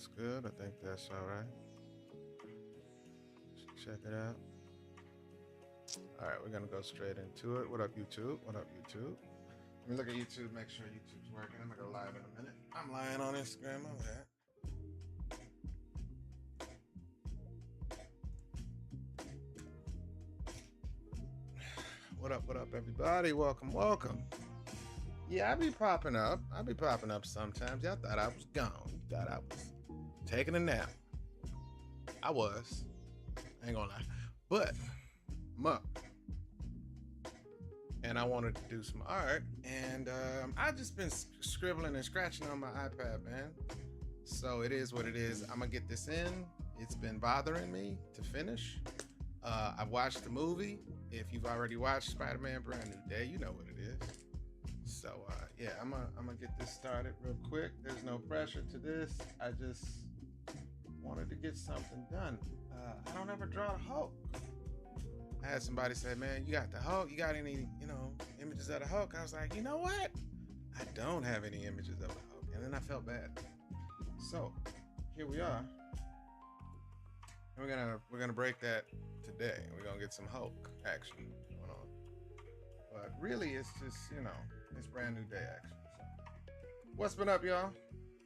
That's good. I think that's all right. Check it out. All right, we're gonna go straight into it. What up, YouTube? What up, YouTube? Let me look at YouTube, make sure YouTube's working. I'm gonna go live in a minute. I'm lying on Instagram. I'm that. What up, everybody? Welcome, welcome. Yeah, I be popping up. I be popping up sometimes. Y'all thought I was gone. You thought I was taking a nap. I was. I ain't gonna lie. But I'm up. And I wanted to do some art. And I just been scribbling and scratching on my iPad, man. So it is what it is. I'm gonna get this in. It's been bothering me to finish. I've watched the movie. If you've already watched SpiderMan Brand New Day, you know what it is. So yeah, I'm gonna get this started real quick. There's no pressure to this. I just wanted to get something done. I don't ever draw the Hulk. I had somebody say, man, you got the Hulk? You got any, images of the Hulk? I was like, you know what? I don't have any images of the Hulk. And then I felt bad. So here we are. And we're gonna break that today. We're gonna get some Hulk action going on. But really it's just, it's Brand New Day action. So what's been up, y'all?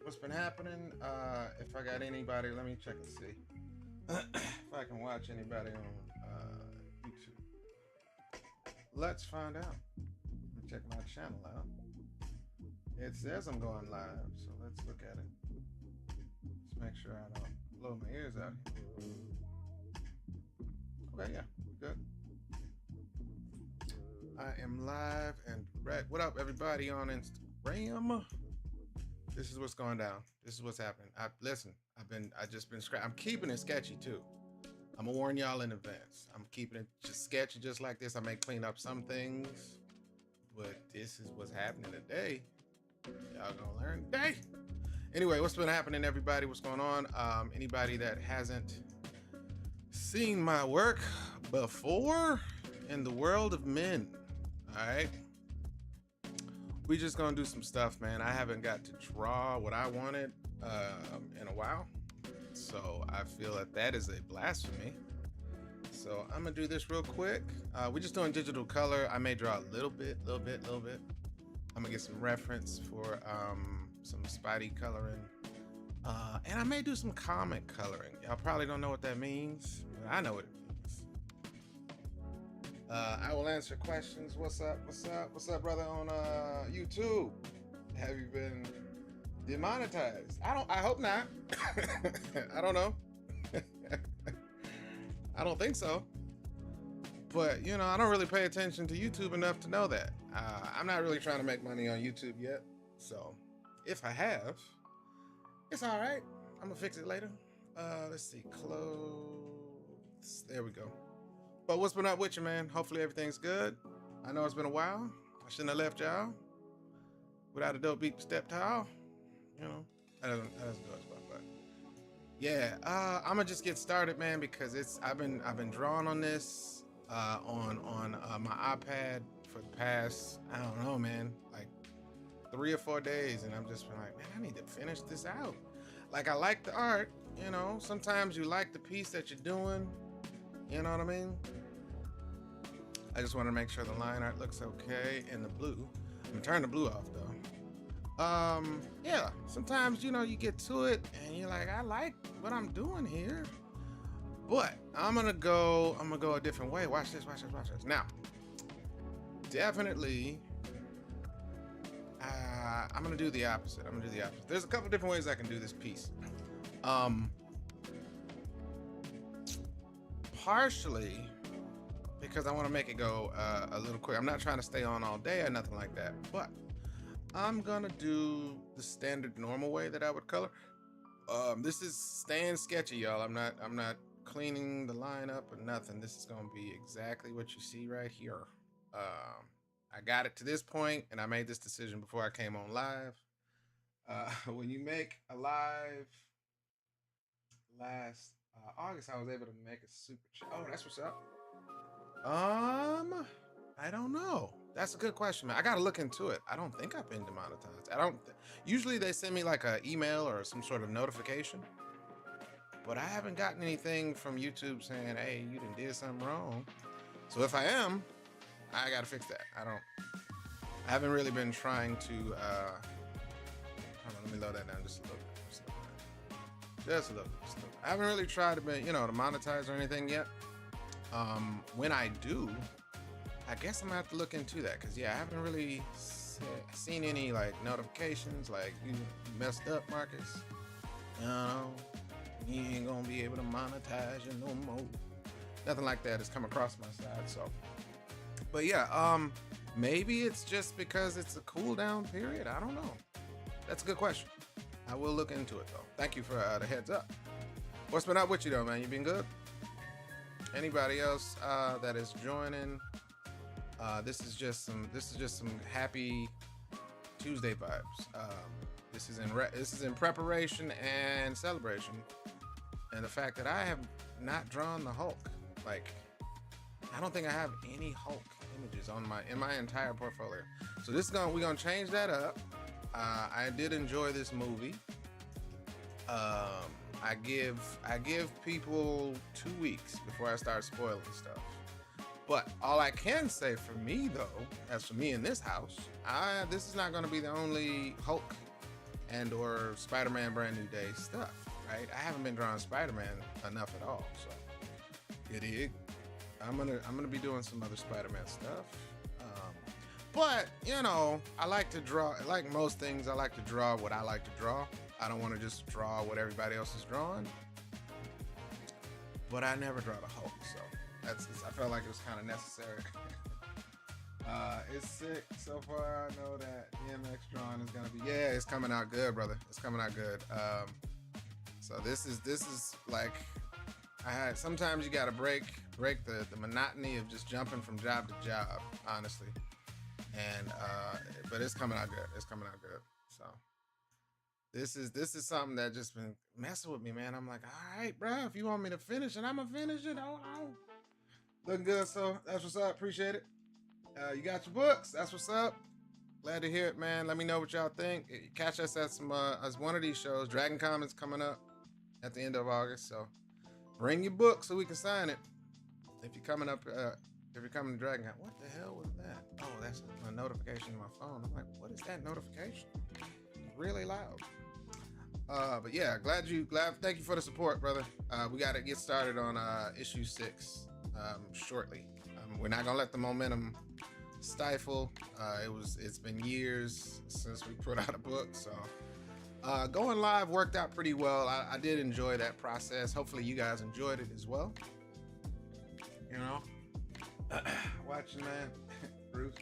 What's been happening? If I got anybody, let me check and see. If I can watch anybody on YouTube. Let's find out. Let me check my channel out. It says I'm going live, so let's look at it. Let's make sure I don't blow my ears out here. Okay, yeah, we're good. I am live and direct. What up, everybody on Instagram? This is what's going down. This is what's happening. I just been I'm keeping it sketchy too. I'm gonna warn y'all in advance. I'm keeping it just sketchy, just like this. I may clean up some things, but this is what's happening today. Y'all gonna learn today. Anyway, what's been happening, everybody? What's going on? Anybody that hasn't seen my work before in the world of men, all right? We just gonna do some stuff, man. I haven't got to draw what I wanted in a while, so I feel that is a blasphemy. So I'm gonna do this real quick. We're just doing digital color. I may draw a little bit. I'm gonna get some reference for some Spidey coloring. And I may do some comic coloring. Y'all probably don't know what that means, but I know what it means. I will answer questions. What's up, brother on YouTube? Have you been demonetized? I hope not. I don't know. I don't think so. But, I don't really pay attention to YouTube enough to know that. I'm not really trying to make money on YouTube yet. So, if I have, it's all right. I'm gonna fix it later. Let's see, clothes. There we go. But what's been up with you, man? Hopefully everything's good. I know it's been a while. I shouldn't have left y'all without a dope beat step towel. That doesn't go as well, but yeah. I'm gonna just get started, man, because I've been drawing on this on my iPad for the past, I don't know, man, like 3 or 4 days, and I'm just been like, man, I need to finish this out. Like, I like the art, sometimes you like the piece that you're doing, you know what I mean? I just want to make sure the line art looks okay in the blue. I'm gonna turn the blue off though. Yeah, sometimes, you get to it and you're like, I like what I'm doing here, but I'm gonna go a different way. Watch this. Now, definitely, I'm gonna do the opposite. There's a couple different ways I can do this piece. Partially because I want to make it go a little quick. I'm not trying to stay on all day or nothing like that, but I'm gonna do the standard normal way that I would color. This is staying sketchy, y'all. I'm not cleaning the line up or nothing. This is gonna be exactly what you see right here. I got it to this point, and I made this decision before I came on live. When you make a live last August, I was able to make a super chat. Oh, that's what's up. I don't know. That's a good question, man. I gotta look into it. I don't think I've been demonetized. I don't. Usually they send me like an email or some sort of notification, but I haven't gotten anything from YouTube saying, "Hey, you did something wrong." So if I am, I gotta fix that. I haven't really been trying to. Hold on, let me load that down just a little bit. Just a little bit. I haven't really tried to be, to monetize or anything yet. When I do, I guess I'm gonna have to look into that because I haven't really seen any like notifications like you messed up, Marcus. You ain't gonna be able to monetize it no more. Nothing like that has come across my side. So, but maybe it's just because it's a cool down period. I don't know. That's a good question. I will look into it though. Thank you for the heads up. What's been up with you though, man? You been good? Anybody else that is joining? This is just some happy Tuesday vibes. This is in preparation and celebration, and the fact that I have not drawn the Hulk. Like, I don't think I have any Hulk images in my entire portfolio. So we're gonna change that up. I did enjoy this movie. I give people 2 weeks before I start spoiling stuff. But all I can say for me though, as for me in this house, this is not going to be the only Hulk and or Spider-Man Brand New Day stuff, right? I haven't been drawing Spider-Man enough at all, so I'm gonna be doing some other Spider-Man stuff. But I like to draw. Like most things, I like to draw what I like to draw. I don't want to just draw what everybody else is drawing. But I never draw the Hulk, so I felt like it was kind of necessary. It's sick so far. I know that DMX drawing is gonna be it's coming out good, brother. It's coming out good. So this is like sometimes you gotta break the monotony of just jumping from job to job, honestly. And but it's coming out good. It's coming out good. So this is something that just been messing with me, man. I'm like, all right, bro, if you want me to finish it, I'm gonna finish it. Oh. Looking good, so that's what's up. Appreciate it. You got your books. That's what's up. Glad to hear it, man. Let me know what y'all think. Catch us at as one of these shows. Dragon Comics coming up at the end of August, so bring your book so we can sign it. If you're coming to Dragon Con, what the hell was that? Oh, that's a notification on my phone. I'm like, what is that notification? It's really loud. But yeah, thank you for the support, brother. We got to get started on issue 6 shortly. We're not gonna let the momentum stifle. It's been years since we put out a book, so going live worked out pretty well. I did enjoy that process. Hopefully you guys enjoyed it as well. Watching, man. Bruce.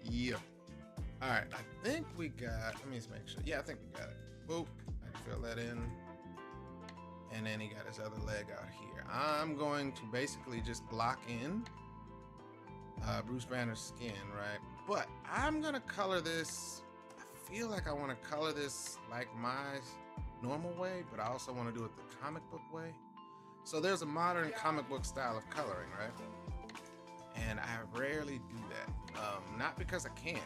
Yeah. All right. I think we got. Let me just make sure. Yeah, I think we got it. Boop. I can fill that in. And then he got his other leg out here. I'm going to basically just block in Bruce Banner's skin, right? But I'm gonna color this. I feel like I want to color this like my normal way, but I also want to do it the comic book way. So there's a modern comic book style of coloring, right? And I rarely do that. Not because I can't,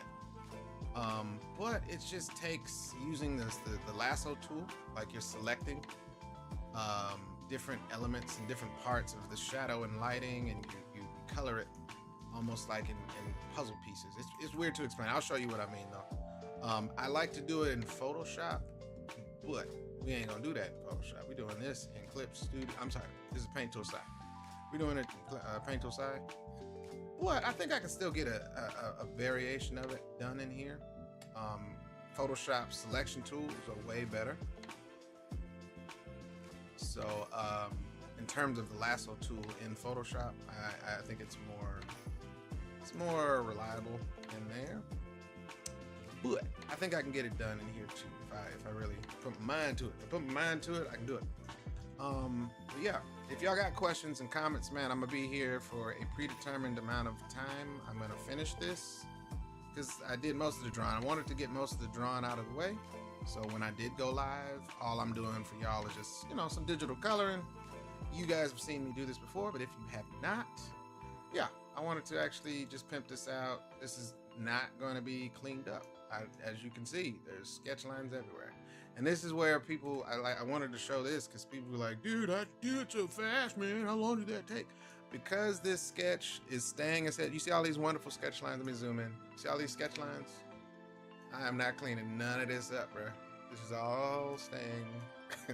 but it just takes using the lasso tool, like you're selecting different elements and different parts of the shadow and lighting, and you color it almost like in puzzle pieces. It's weird to explain. I'll show you what I mean though. I like to do it in Photoshop, but we ain't gonna do that in Photoshop. We're doing this in Clip Studio. I'm sorry, this is Paint Tool Side. We're doing it Paint Tool Side. But I think I can still get a variation of it done in here. Photoshop selection tools are way better. So in terms of the lasso tool in Photoshop, I think it's more reliable in there. But I think I can get it done in here too if I really put my mind to it. If I put my mind to it, I can do it. But yeah, if y'all got questions and comments, man, I'm gonna be here for a predetermined amount of time. I'm gonna finish this because I did most of the drawing. I wanted to get most of the drawing out of the way. So when I did go live, all I'm doing for y'all is just, some digital coloring. You guys have seen me do this before, but if you have not, yeah, I wanted to actually just pimp this out. This is not going to be cleaned up. As you can see, there's sketch lines everywhere. And this is where people, I wanted to show this because people were like, dude, I did it so fast, man. How long did that take? Because this sketch is staying as head. You see all these wonderful sketch lines? Let me zoom in. See all these sketch lines? I am not cleaning none of this up, bro. This is all staying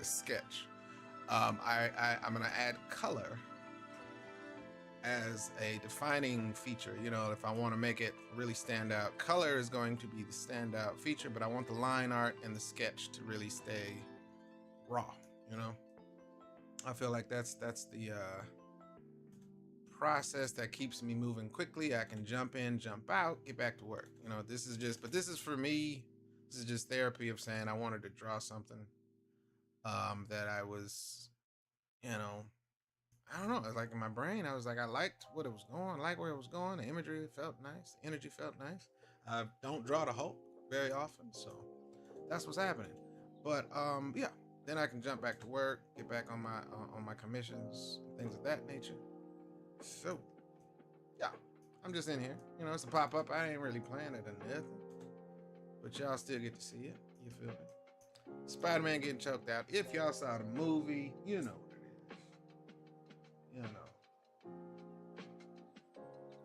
sketch. I'm gonna add color as a defining feature. You know, if I want to make it really stand out, color is going to be the standout feature, but I want the line art and the sketch to really stay raw. You know, I feel like that's the process that keeps me moving quickly. I can jump in, jump out, get back to work. You know, this is just, but this is for me. This is just therapy of saying I wanted to draw something that I was, you know, I don't know. It's like in my brain, I was like, I liked what it was going, I liked where it was going. The imagery felt nice. The energy felt nice. I don't draw the Hulk very often, so that's what's happening. But yeah, then I can jump back to work, get back on my commissions, things of that nature. So yeah, I'm just in here. You know, it's a pop up. I ain't really playing it or nothing, but y'all still get to see it. You feel me? Spider-Man getting choked out. If y'all saw the movie, you know what it is. You know.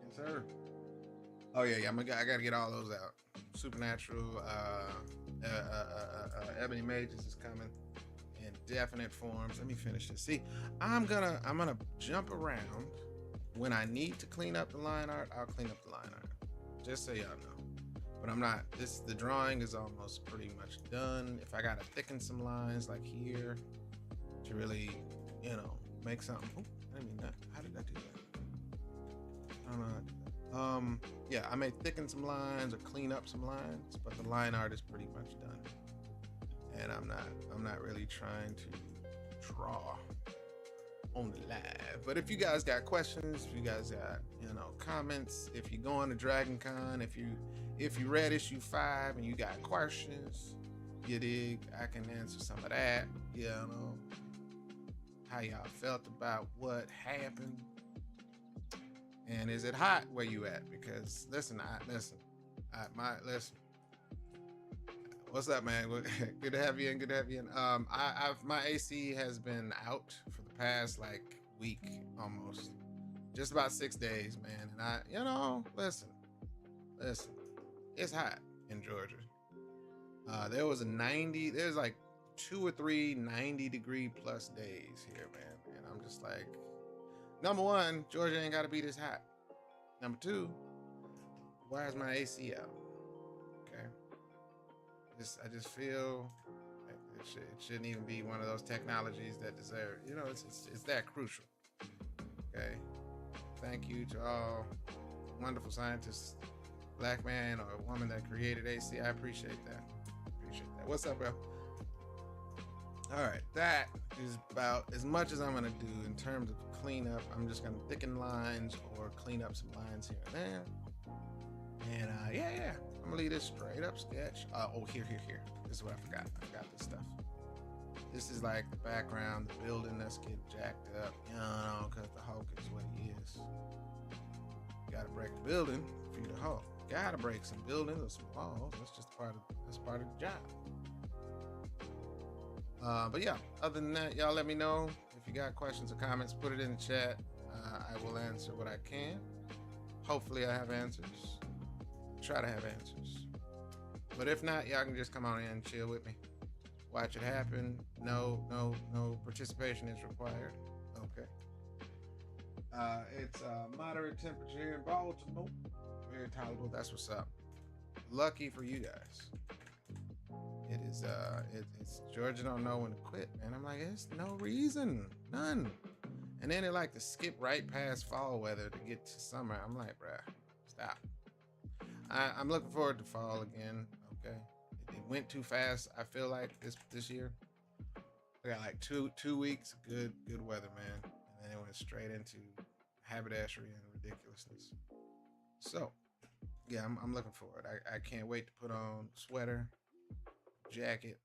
Yes, sir. Oh yeah, I gotta get all those out. Supernatural, Ebony Mages is coming in definite forms. Let me finish this. See, I'm gonna jump around. When I need to clean up the line art, I'll clean up the line art. Just so y'all know. But I'm not, the drawing is almost pretty much done. If I gotta thicken some lines like here to really, you know, make something. Oh, I didn't mean that. How did I do that? I don't know how to do that. Yeah, I may thicken some lines or clean up some lines, but the line art is pretty much done. And I'm not really trying to draw on the live. But if you guys got questions, if you guys got, you know, comments, if you're going to Dragon Con, if you read issue 5 and you got questions, you dig, I can answer some of that. You know, how y'all felt about what happened, and is it hot where you at? Because listen. What's up, man? Good to have you in. Good to have you in. My AC has been out for the past like week almost, just about 6 days, man. And you know, listen, it's hot in Georgia. There's like 2 or 3 90-degree plus days here, man. And I'm just like, number one, Georgia ain't got to be this hot. Number two, why is my AC out? Okay. I just feel like it shouldn't even be one of those technologies that deserve, you know, it's that crucial. Okay. Thank you to all wonderful scientists, black man or woman that created AC. I appreciate that. What's up, bro? All right, that is about as much as I'm gonna do in terms of cleanup. I'm just gonna thicken lines or clean up some lines here and there. And yeah, I'm gonna leave this straight up sketch. Here. This is what I forgot. I forgot this stuff. This is like the background, the building that's getting jacked up, you know, because the Hulk is what he is. You gotta break the building for you to Hulk. You gotta break some buildings or some walls. That's just part of the job. But yeah, other than that, y'all let me know if you got questions or comments. Put it in the chat. I will answer what I can. Hopefully, I have answers. Try to have answers. But if not, y'all can just come on in and chill with me. Watch it happen. No participation is required. Okay. It's moderate temperature here in Baltimore. Very tolerable. That's what's up. Lucky for you guys. It is it's Georgia don't know when to quit, man. I'm like, it's no reason. None. And then they like to skip right past fall weather to get to summer. I'm like, bruh, stop. I'm looking forward to fall again. Okay. It went too fast, I feel like this year. We got like two weeks good weather, man. And then it went straight into haberdashery and ridiculousness. So yeah, I'm looking forward. I can't wait to put on sweater, jacket,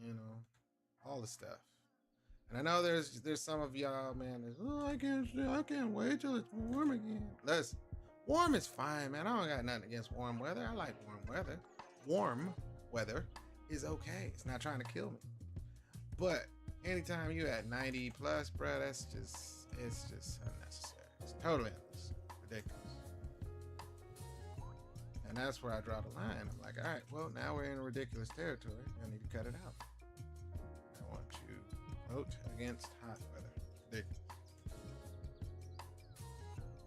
you know, all the stuff. And I know there's some of y'all, man, that's, oh, I can't wait till it's warm again. Listen, warm is fine, man. I don't got nothing against warm weather. I like warm weather. Warm weather is okay. It's not trying to kill me. But anytime you at 90 plus, bro, it's just unnecessary. It's totally unnecessary. Ridiculous. And that's where I draw the line. I'm like, all right, well, now we're in ridiculous territory. I need to cut it out. I want to vote against hot weather. Ridiculous.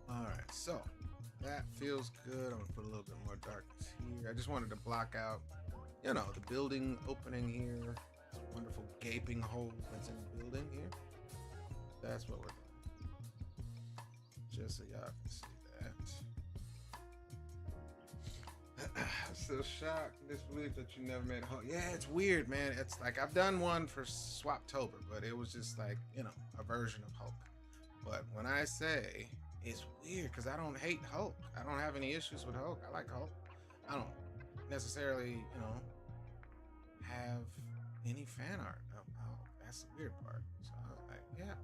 All right, so that feels good. I'm gonna put a little bit more darkness here. I just wanted to block out, you know, the building opening here. This wonderful gaping hole that's in the building here. That's what we're doing. Just so y'all can see that. I'm still shocked and disbelief that you never made a Hulk. Yeah, it's weird, man. It's like I've done one for Swaptober, but it was just like, you know, a version of Hulk. But when I say it's weird, because I don't hate Hulk. I don't have any issues with Hulk. I like Hulk. I don't necessarily, you know, have any fan art of Hulk. That's the weird part. So I was like, yeah,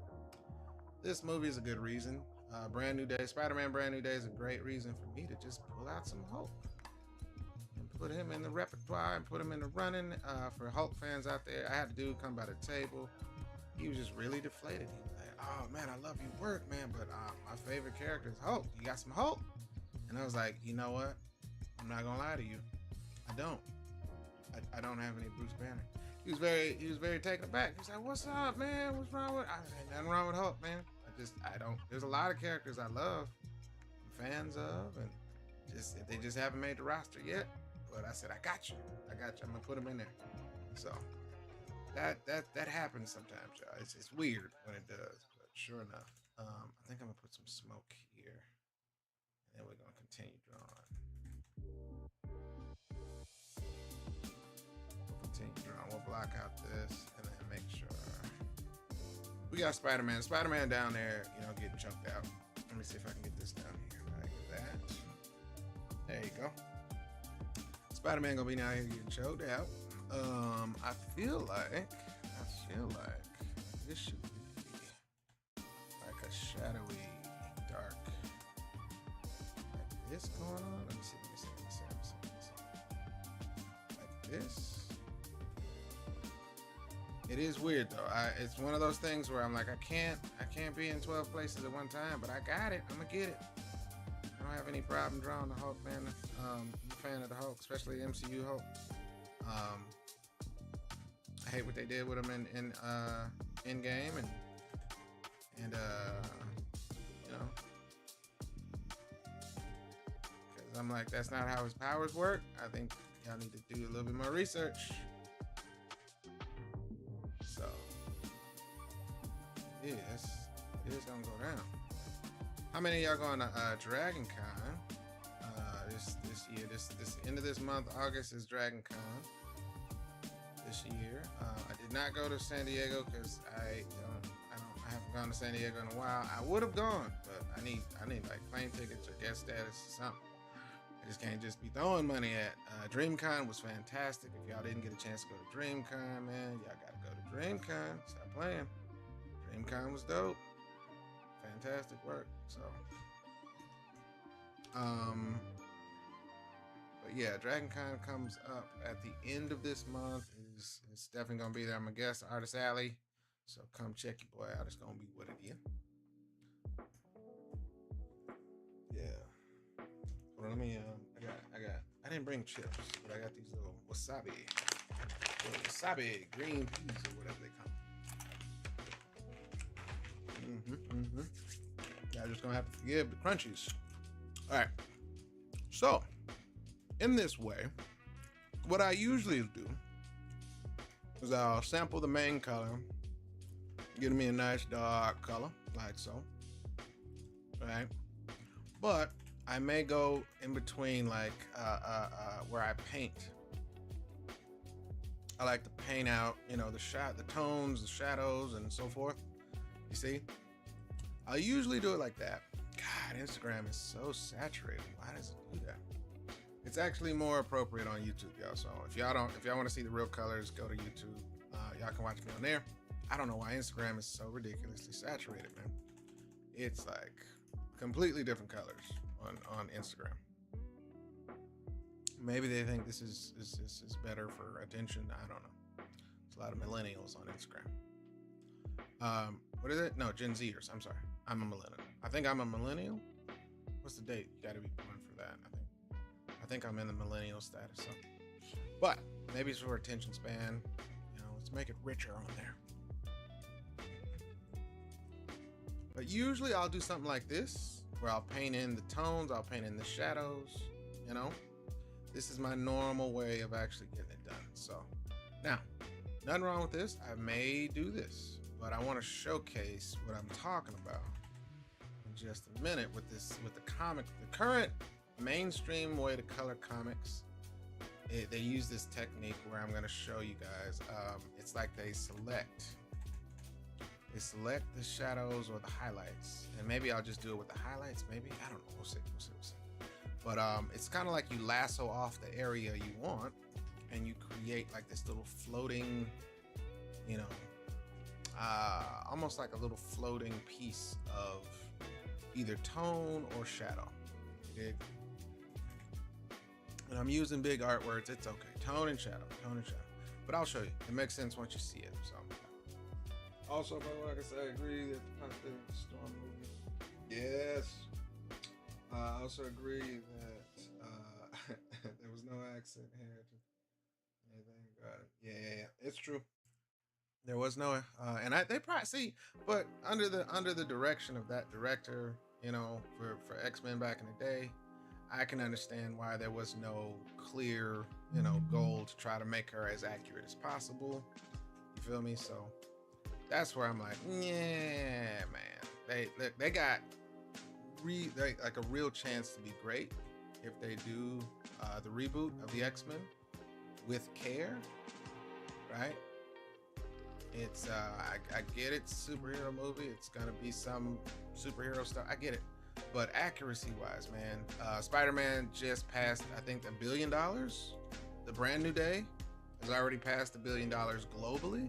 this movie is a good reason. Brand New Day, SpiderMan Brand New Day is a great reason for me to just pull out some Hulk. Put him in the repertoire and put him in the running. For Hulk fans out there, I had a dude come by the table. He was just really deflated. He was like, oh man, I love your work, man, but my favorite character is Hulk. You got some Hulk? And I was like, you know what? I'm not gonna lie to you. I don't. I don't have any Bruce Banner. He was very taken aback. He was like, what's up, man? What's wrong with? I said, nothing wrong with Hulk, man. I don't. There's a lot of characters I love, I'm fans of, and just they just haven't made the roster yet. But I said, I got you. I'm gonna put them in there. So that happens sometimes, y'all. It's weird when it does, but sure enough. I think I'm gonna put some smoke here, and then we're gonna continue drawing. We'll block out this, and then make sure we got Spider-Man. Spider-Man down there, you know, getting choked out. Let me see if I can get this down here like that. There you go. Spider-Man gonna be down here getting choked out. I feel like this should be like a shadowy, dark, like this going on. Let me see. Like this. It is weird though. It's one of those things where I'm like, I can't be in 12 places at one time, but I got it. I'm gonna get it. I don't have any problem drawing the Hulk, man. I'm a fan of the Hulk, especially MCU Hulk. I hate what they did with him in Endgame, and you know, because I'm like, that's not how his powers work. I think y'all need to do a little bit more research. So it is gonna go down. How many of y'all going to Dragon Con this year? This end of this month, August, is Dragon Con this year. I did not go to San Diego because I haven't gone to San Diego in a while. I would have gone, but I need like plane tickets or guest status or something. I just can't just be throwing money at. DreamCon was fantastic. If y'all didn't get a chance to go to DreamCon, man, y'all gotta go to DreamCon. Stop playing. DreamCon was dope. Fantastic work. So but yeah, Dragon Con comes up at the end of this month. It's definitely gonna be there. I'm gonna guess Artist Alley. So come check your boy out. It's gonna be what it is. Yeah. Well, let me I didn't bring chips, but I got these little wasabi green peas or whatever they come. Y'all just gonna have to forgive the crunchies. All right. So, in this way, what I usually do is I'll sample the main color, give me a nice dark color, like so. Right? But I may go in between, like where I paint. I like to paint out, you know, the tones, the shadows, and so forth. You see? I'll usually do it like that. God, Instagram is so saturated. Why does it do that? It's actually more appropriate on YouTube, y'all. So if y'all want to see the real colors, go to YouTube. Y'all can watch me on there. I don't know why Instagram is so ridiculously saturated, man. It's like completely different colors on Instagram. Maybe they think this is better for attention. I don't know. There's a lot of millennials on Instagram. What is it? No, Gen Zers. I'm sorry. I'm a millennial. I think I'm a millennial. What's the date? You got to be born for that. I think I'm in the millennial status. So, but maybe it's for attention span. You know, let's make it richer on there. But usually I'll do something like this, where I'll paint in the tones, I'll paint in the shadows. You know, this is my normal way of actually getting it done. So now, nothing wrong with this. I may do this, but I want to showcase what I'm talking about in just a minute with the comic, the current mainstream way to color comics. They use this technique where I'm going to show you guys. It's like they select the shadows or the highlights, and maybe I'll just do it with the highlights. Maybe, I don't know. We'll see. But it's kind of like you lasso off the area you want, and you create like this little floating, you know, almost like a little floating piece of either tone or shadow. Okay? And I'm using big art words. It's okay. Tone and shadow. But I'll show you. It makes sense once you see it. So. Also, by the way, like I said, I agree that the constant storm movie. Yes. I also agree that there was no accent here. Yeah. It's true. There was no, and they probably see, but under the direction of that director, you know, for X-Men back in the day, I can understand why there was no clear, you know, goal to try to make her as accurate as possible. You feel me? So that's where I'm like, yeah, man. They got like a real chance to be great if they do the reboot of the X-Men with care, right? It's I get it, superhero movie. It's gonna be some superhero stuff. I get it, but accuracy wise, man, SpiderMan just passed, I think, $1 billion. The Brand New Day has already passed $1 billion globally,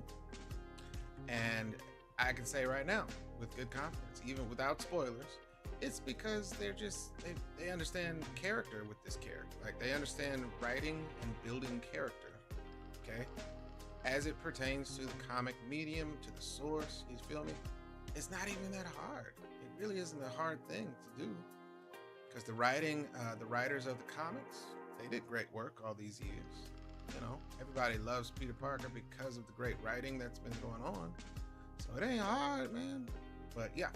and I can say right now with good confidence, even without spoilers, it's because they understand character with this character. Like, they understand writing and building character. Okay. As it pertains to the comic medium, to the source, you feel me? It's not even that hard. It really isn't a hard thing to do, because the writers of the comics, they did great work all these years. You know, everybody loves Peter Parker because of the great writing that's been going on. So it ain't hard, man. But yeah,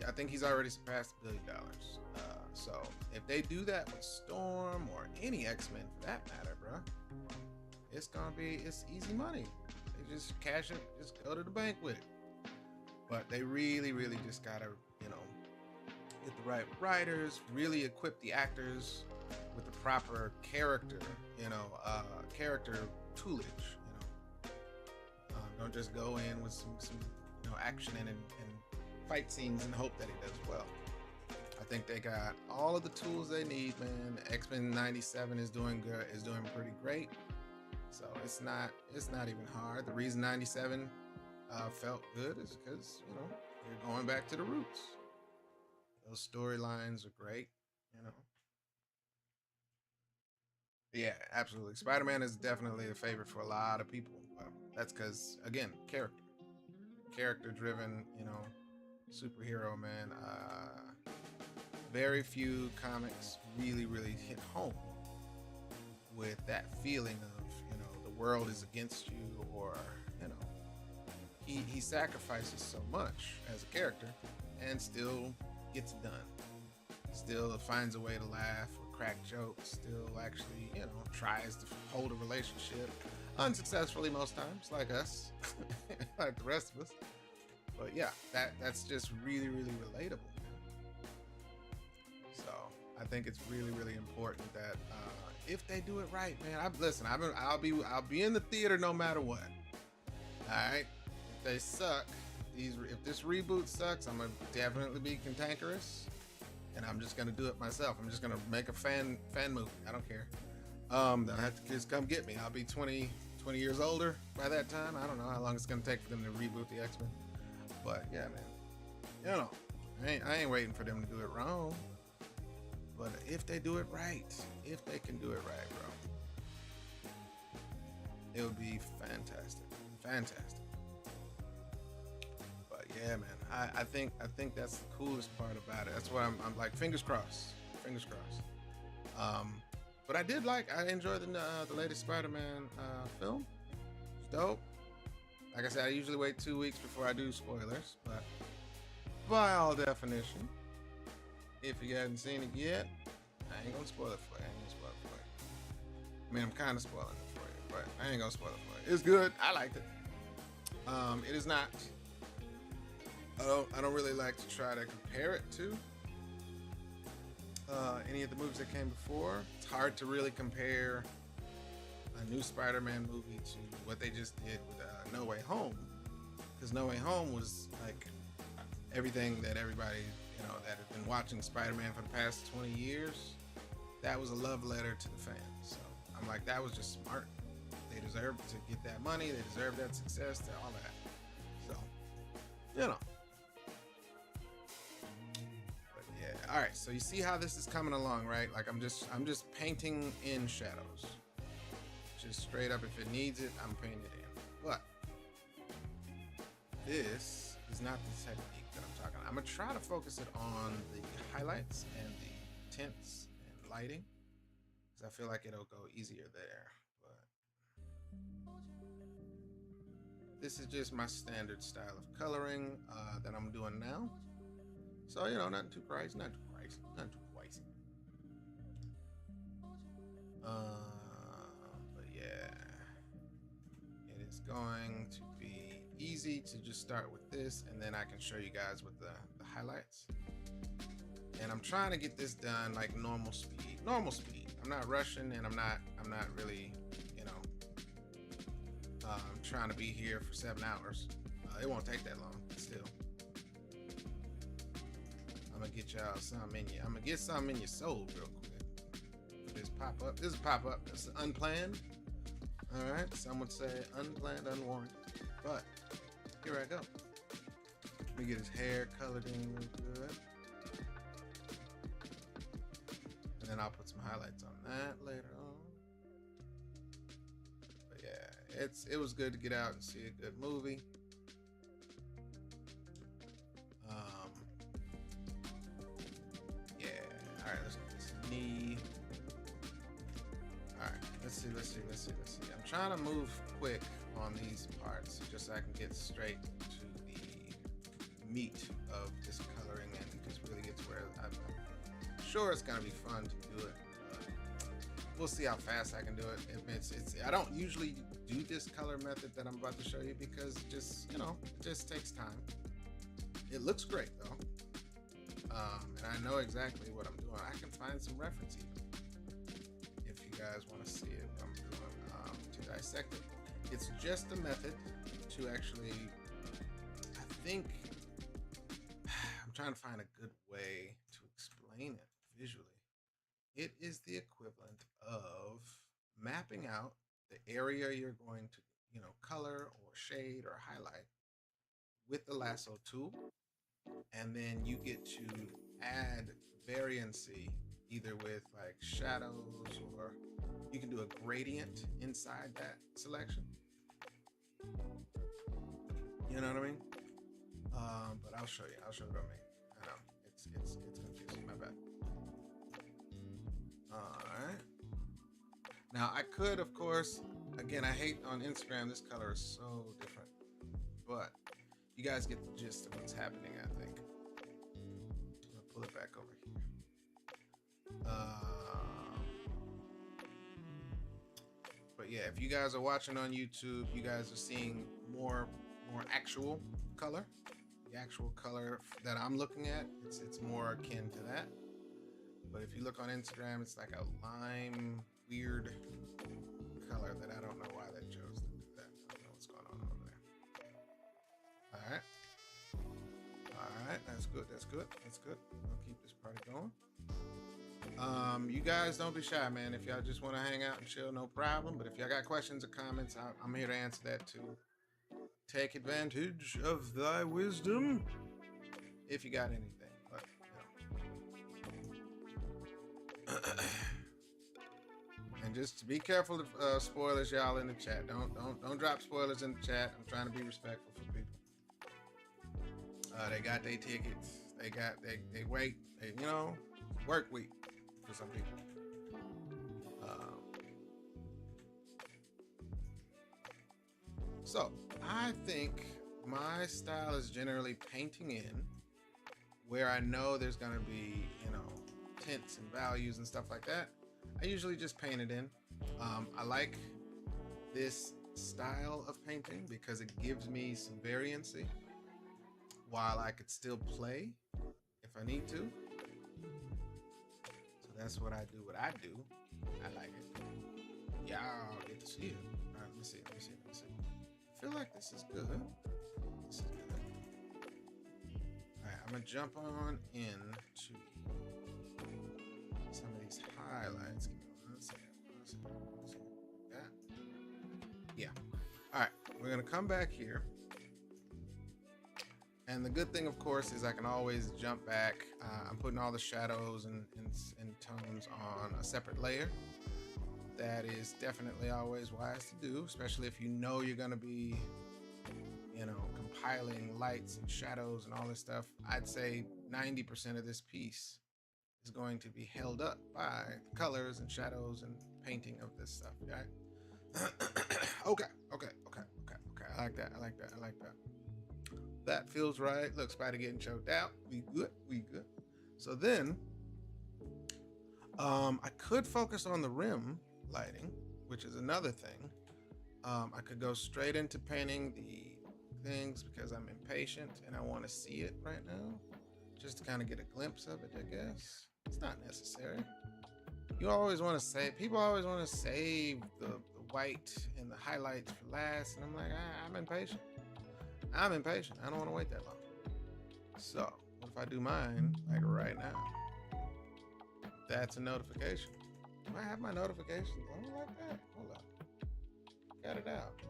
I think he's already surpassed $1 billion. So if they do that with Storm or any X-Men for that matter, bro, it's easy money. They just cash it, just go to the bank with it. But they really just gotta, you know, get the right writers, really equip the actors with the proper character, you know, character toolage, you know. Don't just go in with some you know, action and fight scenes and hope that he does well. I think they got all of the tools they need, man. X-Men 97 is doing good, is doing pretty great. So it's not even hard. The reason 97 felt good is because, you know, you're going back to the roots. Those storylines are great, you know. Yeah, absolutely. Spider-Man is definitely a favorite for a lot of people. That's because, again, character driven, you know, superhero, man. Very few comics really hit home with that feeling of, you know, the world is against you, or, you know, he sacrifices so much as a character and still gets it done. Still finds a way to laugh or crack jokes, still actually, you know, tries to hold a relationship unsuccessfully most times, like us, like the rest of us. But yeah, that's just really relatable. So I think it's really important that if they do it right, man. I'll be in the theater no matter what. All right. If they suck, if this reboot sucks, I'm gonna definitely be cantankerous, and I'm just gonna do it myself. I'm just gonna make a fan movie. I don't care. They'll have to just come get me. I'll be 20 20 years older by that time. I don't know how long it's gonna take for them to reboot the X-Men. But yeah, man. You know, I ain't waiting for them to do it wrong. But if they do it right, if they can do it right, bro, it would be fantastic. Fantastic. But yeah, man, I think that's the coolest part about it. That's why I'm like, fingers crossed. Fingers crossed. But I enjoyed the latest Spider-Man film. It's dope. Like I said, I usually wait 2 weeks before I do spoilers, but by all definition, if you hadn't seen it yet, I ain't gonna spoil it for you. I mean, I'm kind of spoiling it for you, but I ain't gonna spoil it for you. It's good. I liked it. It is not. I don't really like to try to compare it to any of the movies that came before. It's hard to really compare a new Spider-Man movie to what they just did with No Way Home, because No Way Home was like everything that everybody, you know, that has been watching Spider-Man for the past 20 years, that was a love letter to the fans. So I'm like, that was just smart. They deserved to get that money. They deserved that success, all that. So, you know. But yeah, all right. So you see how this is coming along, right? Like I'm just painting in shadows. Just straight up, if it needs it, I'm painting it in. But this is not the technique that I'm talking about. I'm gonna try to focus it on the highlights and the tints and lighting, because I feel like it'll go easier there. But this is just my standard style of coloring that I'm doing now. So, you know, nothing too crazy, not too crazy, not too crazy. But yeah, it is going to be easy to just start with this, and then I can show you guys with the highlights. And I'm trying to get this done like normal speed. Normal speed. I'm not rushing, and I'm not really, you know, trying to be here for 7 hours. It won't take that long, still. I'm gonna get y'all something in you. I'm gonna get something in your soul real quick. This pop up. This is pop up. It's unplanned. All right. Some would say unplanned, unwarranted. But here I go. Let me get his hair colored in real good. And then I'll put some highlights on that later on. But yeah, it was good to get out and see a good movie. Yeah. All right, let's get this knee. All right, let's see. I'm trying to move quick on these parts just so I can get straight to the meat of this coloring and just really get to where I'm sure it's gonna be fun to do it. We'll see how fast I can do it. I don't usually do this color method that I'm about to show you because it just takes time. It looks great though. And I know exactly what I'm doing. I can find some reference even if you guys want to see it. What I'm doing to dissect it. It's just a method to actually, I think, I'm trying to find a good way to explain it visually. It is the equivalent of mapping out the area you're going to, color or shade or highlight with the lasso tool. And then you get to add variancy either with like shadows, or you can do a gradient inside that selection. You know what I mean? But I'll show you. I'll show you what I mean. I know it's confusing. My bad. All right. Now I could, of course. Again, I hate on Instagram. This color is so different, but you guys get the gist of what's happening. I think. I'm gonna pull it back over here. But yeah, if you guys are watching on YouTube, you guys are seeing more actual color. The actual color that I'm looking at, it's more akin to that. But if you look on Instagram, it's like a lime weird color that I don't know why they chose to do that. I don't know what's going on over there. All right, that's good. I'll keep this party going. You guys don't be shy, man. If y'all just want to hang out and chill, no problem. But if y'all got questions or comments, I'm here to answer that too. Take advantage of thy wisdom if you got anything. But you know. And just be careful of spoilers, y'all, in the chat. Don't drop spoilers in the chat. I'm trying to be respectful for people. They got their tickets. They wait. You know, work week for some people. So I think my style is generally painting in where I know there's gonna be, you know, tints and values and stuff like that. I usually just paint it in. I like this style of painting because it gives me some variancy while I could still play if I need to. So that's what I do. I like it. Y'all get to see it. All right, let me see. I feel like this is good. All right, I'm gonna jump on into some of these highlights. Give me one second. Yeah. All right, we're gonna come back here. And the good thing, of course, is I can always jump back. I'm putting all the shadows and tones on a separate layer. That is definitely always wise to do, especially if you know you're going to be, you know, compiling lights and shadows and all this stuff. I'd say 90% of this piece is going to be held up by the colors and shadows and painting of this stuff, right? Okay. I like that. That feels right. Look, Spider getting choked out. We good. So then, I could focus on the rim lighting, which is another thing. I could go straight into painting the things because I'm impatient and I want to see it right now, just to kind of get a glimpse of it, I guess. It's not necessary. People always want to save the white and the highlights for last, and I'm like, I'm impatient. I don't want to wait that long. So what if I do mine like right now? That's a notification. Do I have my notifications on like that? Hold on. Got it out.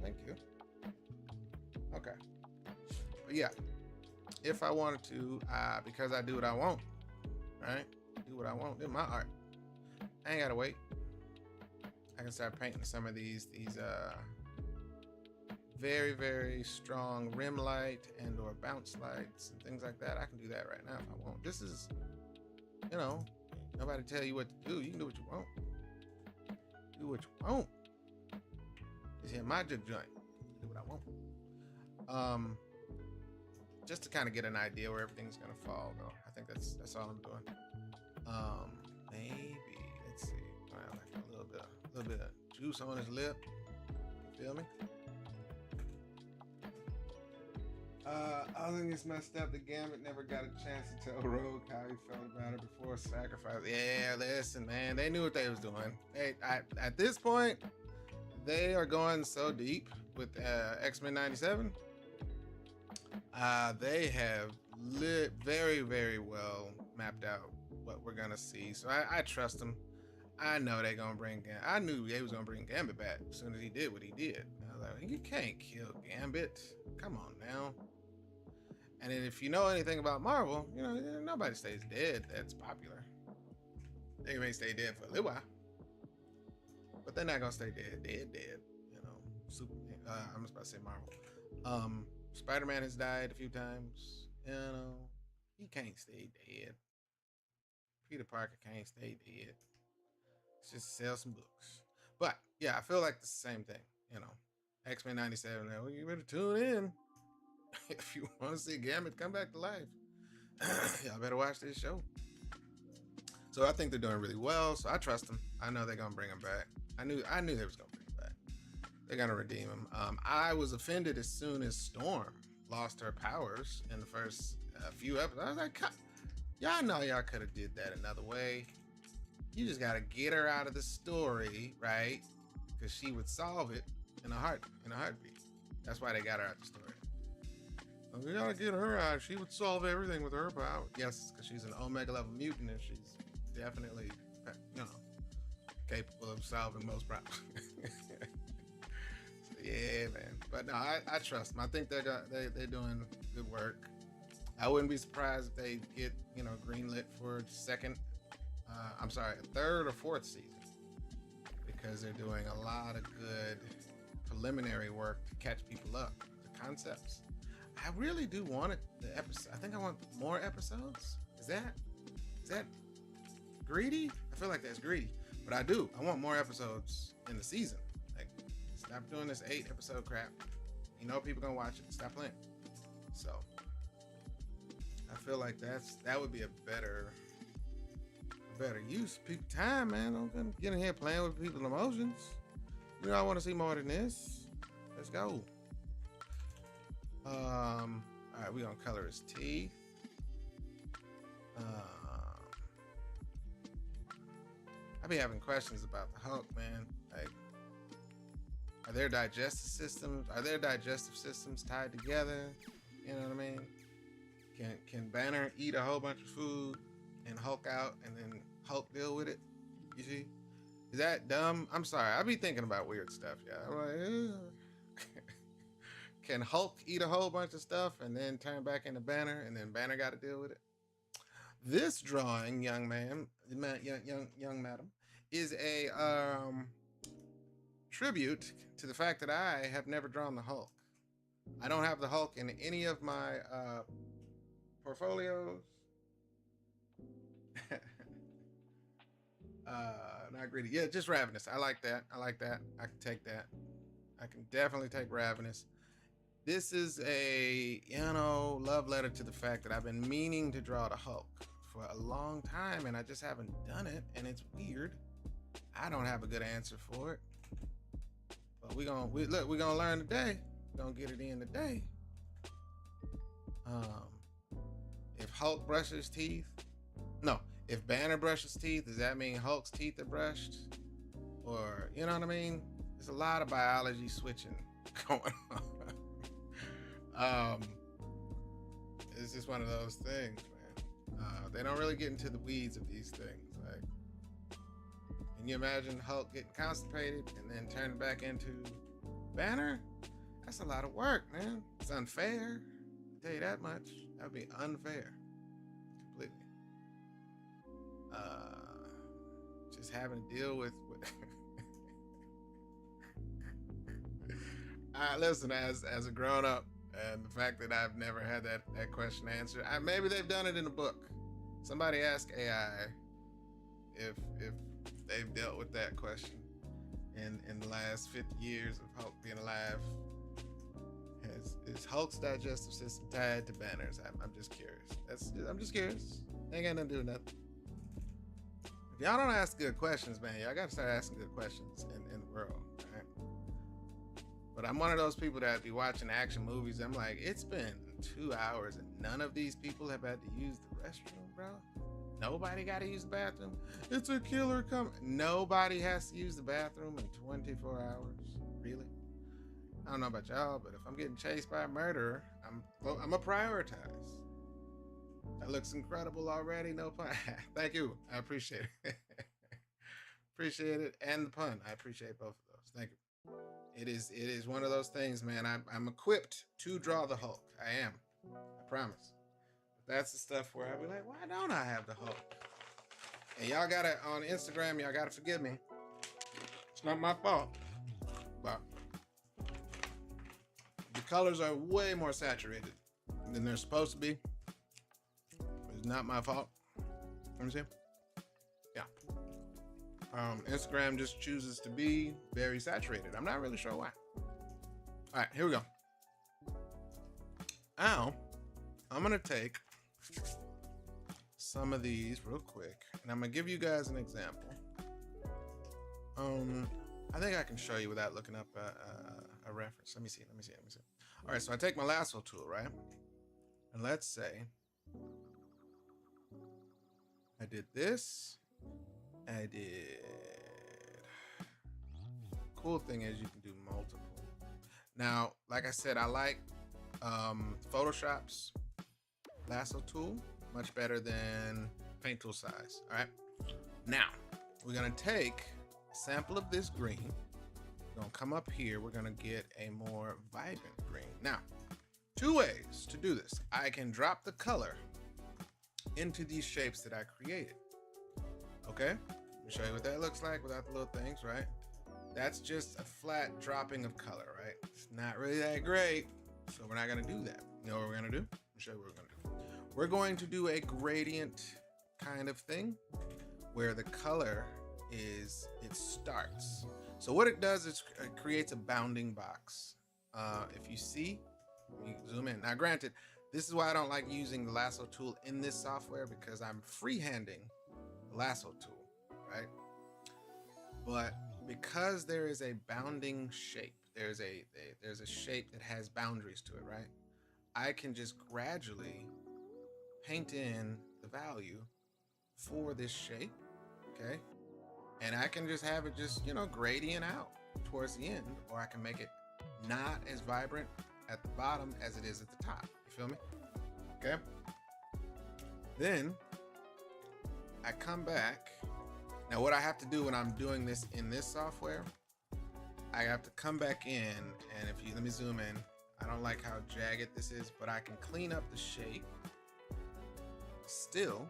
Thank you. Okay. But yeah, if I wanted to, because I do what I want, right? Do what I want in my art. I ain't gotta wait. I can start painting some of these very, very strong rim light and or bounce lights and things like that. I can do that right now if I want. This is, you know, nobody tell you what to do. You can do what you want. Do what you want. It's in my juke joint. Do what I want. Just to kind of get an idea where everything's gonna fall, though. I think that's all I'm doing. Maybe let's see. Like a little bit of juice on his lip. You feel me? Other than it's messed up, the Gambit never got a chance to tell Rogue how he felt about it before sacrifice. Yeah, listen, man, they knew what they was doing. At this point, they are going so deep with X-Men 97. They have very, very well mapped out what we're gonna see. So I trust them. I know they're gonna bring Gambit. I knew they was gonna bring Gambit back as soon as he did what he did. I was like, you can't kill Gambit. Come on now. And then if you know anything about Marvel, you know, nobody stays dead that's popular. They may stay dead for a little while, but they're not gonna stay dead, you know. I'm just about to say Marvel. Spider-Man has died a few times, you know. He can't stay dead. Peter Parker can't stay dead. It's just sell some books. But yeah, I feel like it's the same thing, you know. X-Men 97, well, you better tune in. If you want to see Gambit come back to life, y'all better watch this show. So I think they're doing really well. So I trust them. I know they're gonna bring him back. I knew they was gonna bring him back. They're gonna redeem him. I was offended as soon as Storm lost her powers in the first few episodes. I was like, y'all know y'all could have did that another way. You just gotta get her out of the story, right? Because she would solve it in a heartbeat. That's why they got her out the story. We gotta get her out. She would solve everything with her power. Yes, because she's an Omega level mutant and she's definitely, capable of solving most problems. Yeah, man. But no, I trust them. I think they're doing good work. I wouldn't be surprised if they get greenlit for a third or fourth season, because they're doing a lot of good preliminary work to catch people up to concepts. I really do want the episode. I think I want more episodes. Is that greedy? I feel like that's greedy, but I do. I want more episodes in the season. Like, stop doing this 8-episode crap. People gonna watch it. Stop playing. So I feel like that would be a better use of people's time, man. I'm gonna get in here playing with people's emotions. I want to see more than this. Let's go. All right, we're gonna color his teeth. I be having questions about the Hulk, man. Like, are their digestive systems tied together? You know what I mean? Can Banner eat a whole bunch of food and Hulk out, and then Hulk deal with it? You see? Is that dumb? I'm sorry. I be thinking about weird stuff, yeah. I'm like, can Hulk eat a whole bunch of stuff and then turn back into Banner, and then Banner got to deal with it? This drawing, young madam, is a tribute to the fact that I have never drawn the Hulk. I don't have the Hulk in any of my portfolios. Not greedy. Yeah, just Ravenous. I like that. I can take that. I can definitely take Ravenous. This is a, love letter to the fact that I've been meaning to draw the Hulk for a long time, and I just haven't done it, and it's weird. I don't have a good answer for it. But we're gonna learn today. We're gonna get it in today. If Hulk brushes teeth, if Banner brushes teeth, does that mean Hulk's teeth are brushed? Or, you know what I mean? There's a lot of biology switching going on. It's just one of those things, man. They don't really get into the weeds of these things. Like, can you imagine Hulk getting constipated and then turning back into Banner? That's a lot of work, man. It's unfair. I'll tell you that much. That would be unfair. Completely. Just having to deal with listen, as a grown up, and the fact that I've never had that question answered. Maybe they've done it in a book. Somebody ask AI if they've dealt with that question in the last 50 years of Hulk being alive. Is Hulk's digestive system tied to Banner's? I'm just curious. I'm just curious. Ain't got nothing to do with nothing. If y'all don't ask good questions, man, y'all got to start asking good questions in the world. Right? But I'm one of those people that be watching action movies. I'm like, it's been 2 hours and none of these people have had to use the restroom, bro. Nobody got to use the bathroom. It's a killer coming. Nobody has to use the bathroom in 24 hours. Really? I don't know about y'all, but if I'm getting chased by a murderer, I'm a prioritize. That looks incredible already. No pun. Thank you. I appreciate it. Appreciate it. And the pun. I appreciate both of those. Thank you. It is one of those things, man. I'm equipped to draw the Hulk. I am. I promise. But that's the stuff where I'll be like, why don't I have the Hulk? And y'all gotta, on Instagram, y'all gotta forgive me. It's not my fault. But the colors are way more saturated than they're supposed to be. It's not my fault. Let me see. Yeah. Instagram just chooses to be very saturated. I'm not really sure why. All right, here we go. Now, I'm gonna take some of these real quick, and I'm gonna give you guys an example. I think I can show you without looking up a reference. Let me see. All right, so I take my lasso tool, right? And let's say I did this. I did. Cool thing is you can do multiple. Now, like I said, I like Photoshop's lasso tool much better than paint tool size. All right. Now, we're gonna take a sample of this green. We're gonna come up here. We're gonna get a more vibrant green. Now, two ways to do this. I can drop the color into these shapes that I created. Okay, let me show you what that looks like without the little things, right? That's just a flat dropping of color, right? It's not really that great, so we're not gonna do that. You know what we're gonna do? Let me show you what we're gonna do. We're going to do a gradient kind of thing where the color is, it starts. So what it does is it creates a bounding box. If you see, let me zoom in. Now granted, this is why I don't like using the lasso tool in this software, because I'm freehanding the lasso tool, right? But because there is a bounding shape, there's a shape that has boundaries to it, right? I can just gradually paint in the value for this shape, okay? And I can just have it just, you know, gradient out towards the end, or I can make it not as vibrant at the bottom as it is at the top. You feel me? Okay. Then I come back. Now what I have to do when I'm doing this in this software, I have to come back in, and if you, let me zoom in. I don't like how jagged this is, but I can clean up the shape still,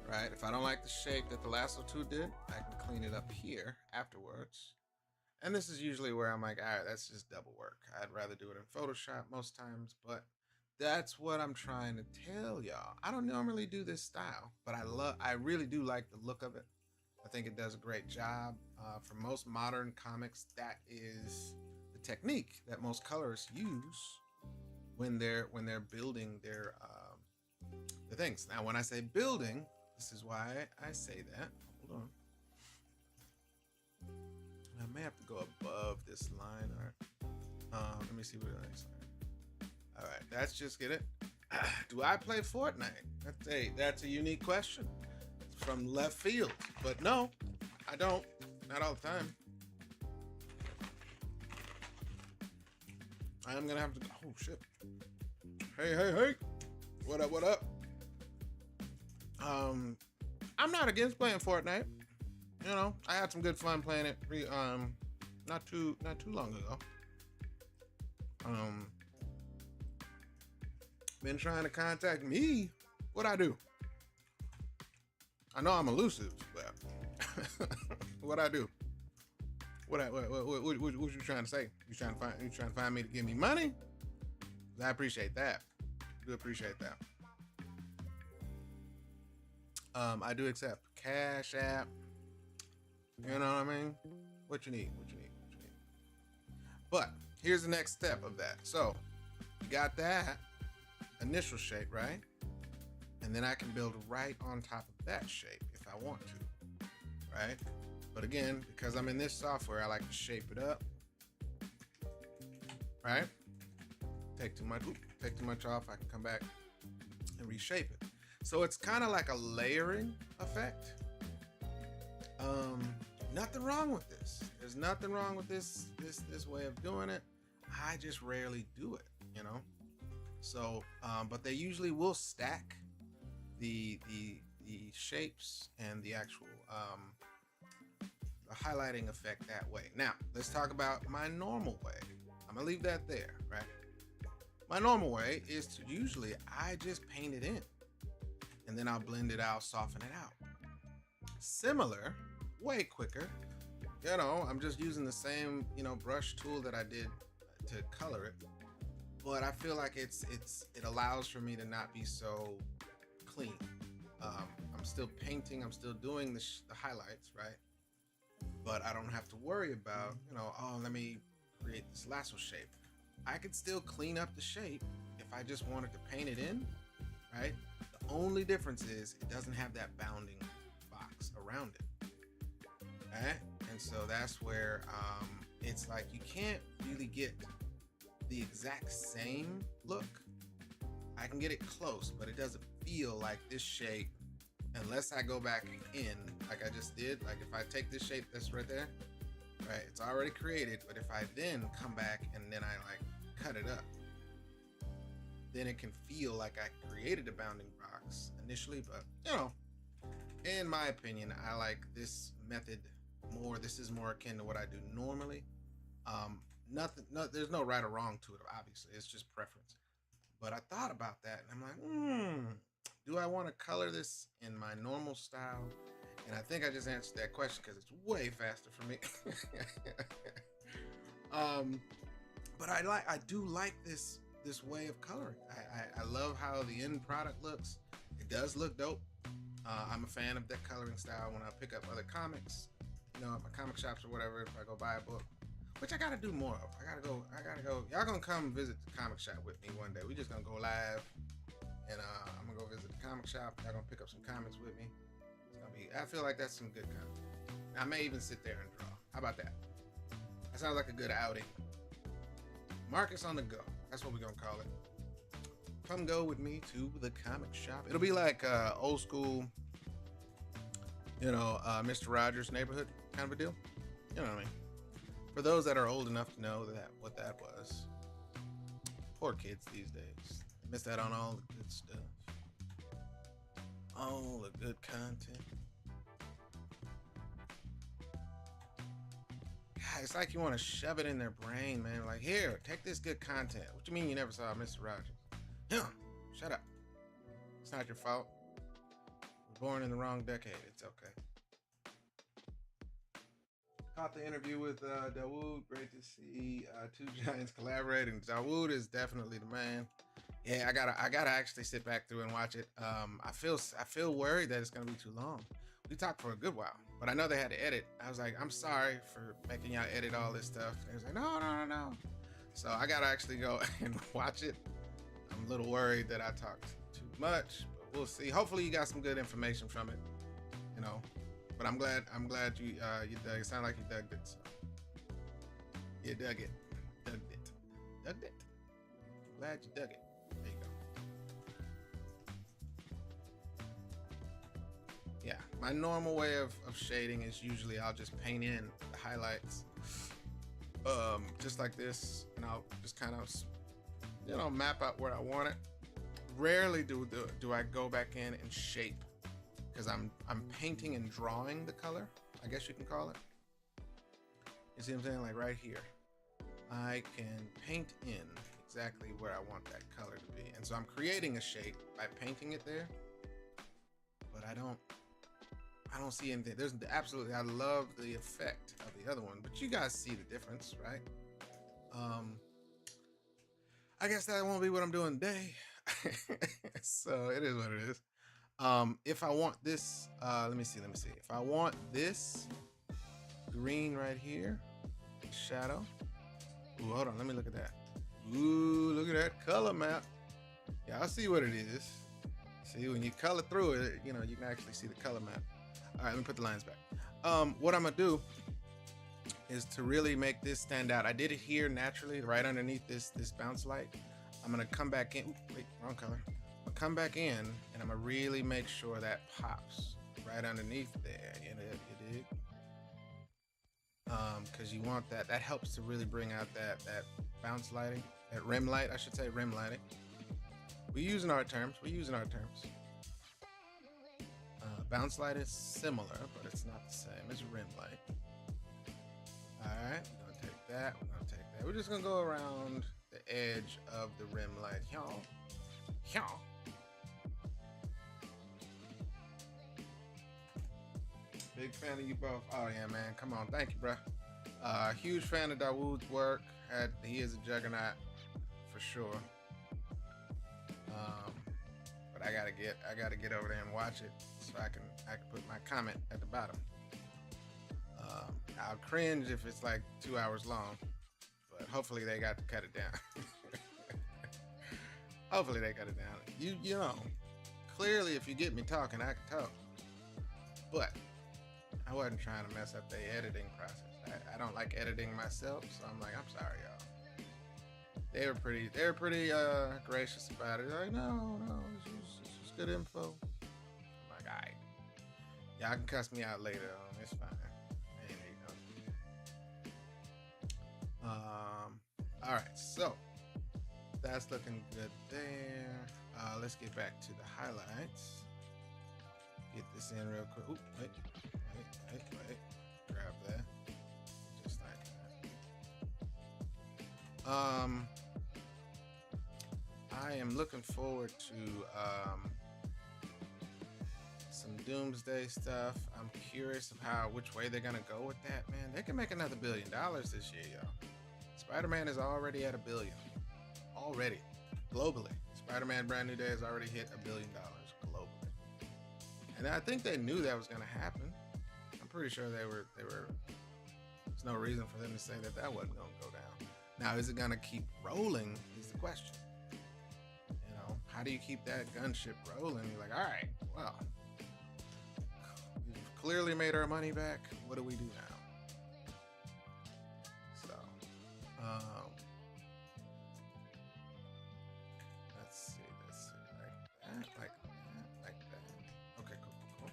right? If I don't like the shape that the lasso tool did, I can clean it up here afterwards. And this is usually where I'm like, all right, that's just double work. I'd rather do it in Photoshop most times, but that's what I'm trying to tell y'all. I don't normally do this style, but I really do like the look of it. I think it does a great job. For most modern comics, that is the technique that most colorists use when they're building their the things. Now, when I say building, this is why I say that. Hold on. I may have to go above this line. All right. Let me see what the next line. All right, that's just get it. Do I play Fortnite? That's a unique question. It's from left field, but no, I don't. Not all the time. I am gonna have to. Oh shit! Hey! What up? What up? I'm not against playing Fortnite. You know, I had some good fun playing it. Not too long ago. Been trying to contact me. What I do? I know I'm elusive, but what I do? What you trying to say? You trying to find me to give me money? I appreciate that. Do appreciate that. I do accept Cash App. You know what I mean? What you need? But here's the next step of that. So you got that initial shape, right? And then I can build right on top of that shape if I want to, right? But again, because I'm in this software, I like to shape it up, right? Take too much off, I can come back and reshape it. So it's kind of like a layering effect. Nothing wrong with this. There's nothing wrong with this way of doing it. I just rarely do it, you know? So, but they usually will stack the shapes and the actual the highlighting effect that way. Now, let's talk about my normal way. I'm gonna leave that there, right? My normal way is to usually I just paint it in, and then I'll blend it out, soften it out. Similar, way quicker. You know, I'm just using the same, you know, brush tool that I did to color it, but I feel like it allows for me to not be so clean. I'm still painting, I'm still doing the highlights, right? But I don't have to worry about, you know, oh, let me create this lasso shape. I could still clean up the shape if I just wanted to paint it in, right? The only difference is it doesn't have that bounding box around it, right? And so that's where it's like you can't really get the exact same look. I can get it close, but it doesn't feel like this shape unless I go back in like I just did. Like if I take this shape that's right there, right, it's already created, but if I then come back and then I like cut it up, then it can feel like I created a bounding box initially. But you know, In my opinion, I like this method more. This is more akin to what I do normally. Nothing, no, there's no right or wrong to it. Obviously, it's just preference. But I thought about that, and I'm like, do I want to color this in my normal style? And I think I just answered that question because it's way faster for me. But I do like this way of coloring. I love how the end product looks. It does look dope. I'm a fan of that coloring style when I pick up other comics, at my comic shops or whatever. If I go buy a book, which I gotta do more of. I gotta go. Y'all gonna come visit the comic shop with me one day. We just gonna go live, and I'm gonna go visit the comic shop. Y'all gonna pick up some comics with me. It's gonna be. I feel like that's some good content. I may even sit there and draw. How about that? That sounds like a good outing. Marcus on the go. That's what we're gonna call it. Come go with me to the comic shop. It'll be like old school, Mr. Rogers' Neighborhood kind of a deal. You know what I mean? For those that are old enough to know what that was. Poor kids these days. Miss out on all the good stuff. All the good content. God, it's like you want to shove it in their brain, man. Like, here, take this good content. What you mean you never saw Mr. Rogers? Yeah, shut up. It's not your fault. We're born in the wrong decade. It's okay. Caught the interview with Dawood. Great to see two giants collaborating. Dawood is definitely the man. Yeah, I gotta actually sit back through and watch it. I feel worried that it's gonna be too long. We talked for a good while, but I know they had to edit. I was like, I'm sorry for making y'all edit all this stuff. They was like, no. So I gotta actually go and watch it. I'm a little worried that I talked too much, but we'll see. Hopefully you got some good information from it, But I'm glad you dug. It sounded like you dug it. So. You dug it. Glad you dug it. There you go. Yeah, my normal way of shading is usually I'll just paint in the highlights, just like this, and I'll just kind of, map out where I want it. Rarely do I go back in and shape, because I'm painting and drawing the color, I guess you can call it. You see what I'm saying? Like right here, I can paint in exactly where I want that color to be, and so I'm creating a shape by painting it there. But I don't see anything. I love the effect of the other one, but you guys see the difference, right? I guess that won't be what I'm doing today. So it is what it is. If I want this, let me see. If I want this green right here, shadow. Ooh, hold on, let me look at that. Ooh, look at that color map. Yeah, I see what it is. See, when you color through it, you can actually see the color map. All right, let me put the lines back. What I'm gonna do is to really make this stand out. I did it here naturally, right underneath this bounce light. I'm gonna come back in. Ooh, wait, wrong color. I'm gonna come back in, and I'm gonna really make sure that pops right underneath there. You dig? Because you want that. That helps to really bring out that bounce lighting, that rim light, I should say, rim lighting. We're using our terms. Bounce light is similar, but it's not the same as rim light. All right, we're gonna take that. We're just gonna go around the edge of the rim light. Big fan of you both. Oh yeah, man. Come on, thank you, bro. Huge fan of Dawood's work. He is a juggernaut for sure. But I gotta get over there and watch it so I can put my comment at the bottom. I'll cringe if it's like 2 hours long, but hopefully they got to cut it down. Hopefully they cut it down. Clearly if you get me talking, I can talk. But I wasn't trying to mess up the editing process. I don't like editing myself, so I'm like, I'm sorry, y'all. They were pretty gracious about it. They're like, no, it's just good info. I'm like, all right. Y'all can cuss me out later on. It's fine. All right, so that's looking good there. Let's get back to the highlights. Get this in real quick. Oop, wait. Grab that. Just like that. I am looking forward to some doomsday stuff. I'm curious of which way they're gonna go with that, man. They can make another $1 billion this year, yo. Spider-Man is already at $1 billion. Already. Globally. Spider-Man Brand New Day has already hit $1 billion globally. And I think they knew that was gonna happen. I'm pretty sure they were there's no reason for them to say that wasn't gonna go down. Now, is it gonna keep rolling is the question. You know, how do you keep that gunship rolling? You're like, all right, well, we've clearly made our money back. What do we do now? So, let's see, like that. Okay, cool.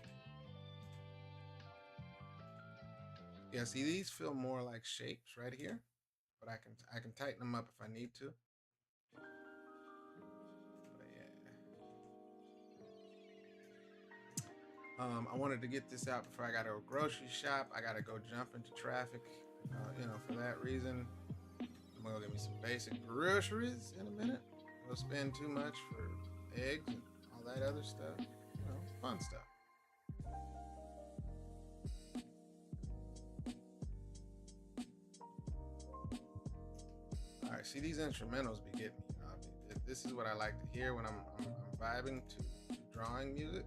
Yeah, see, these feel more like shapes right here, but I can tighten them up if I need to. I wanted to get this out before I got to a grocery shop. I got to go jump into traffic, for that reason. I'm going to get me some basic groceries in a minute. We'll spend too much for eggs and all that other stuff. Fun stuff. All right, see, these instrumentals be getting me. This is what I like to hear when I'm vibing to drawing music.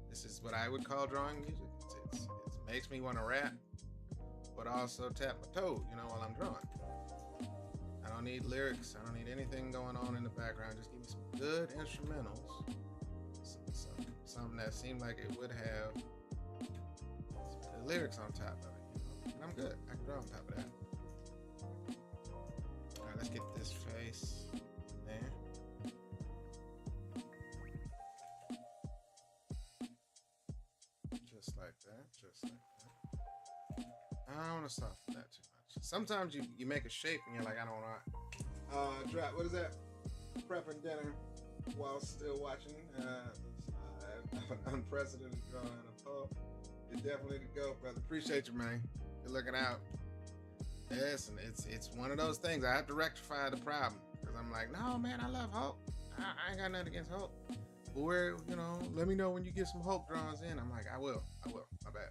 This is what I would call drawing music. It makes me want to rap, but also tap my toe, while I'm drawing. I don't need lyrics. I don't need anything going on in the background. Just give me some good instrumentals. Something that seemed like it would have the lyrics on top of it. And I'm good. I can draw on top of that. All right, let's get this face there. Just like that. I don't want to soften that too much. Sometimes you make a shape and you're like, I don't want to drop. What is that? Prepping dinner while still watching unprecedented drawing of Poe. You're definitely the GOAT, brother. Appreciate you, man. You're looking out. Yes, and it's one of those things. I have to rectify the problem because I'm like, no, man, I love Hulk. I ain't got nothing against Hulk. But let me know when you get some Hulk drawings in. I'm like, I will. My bad.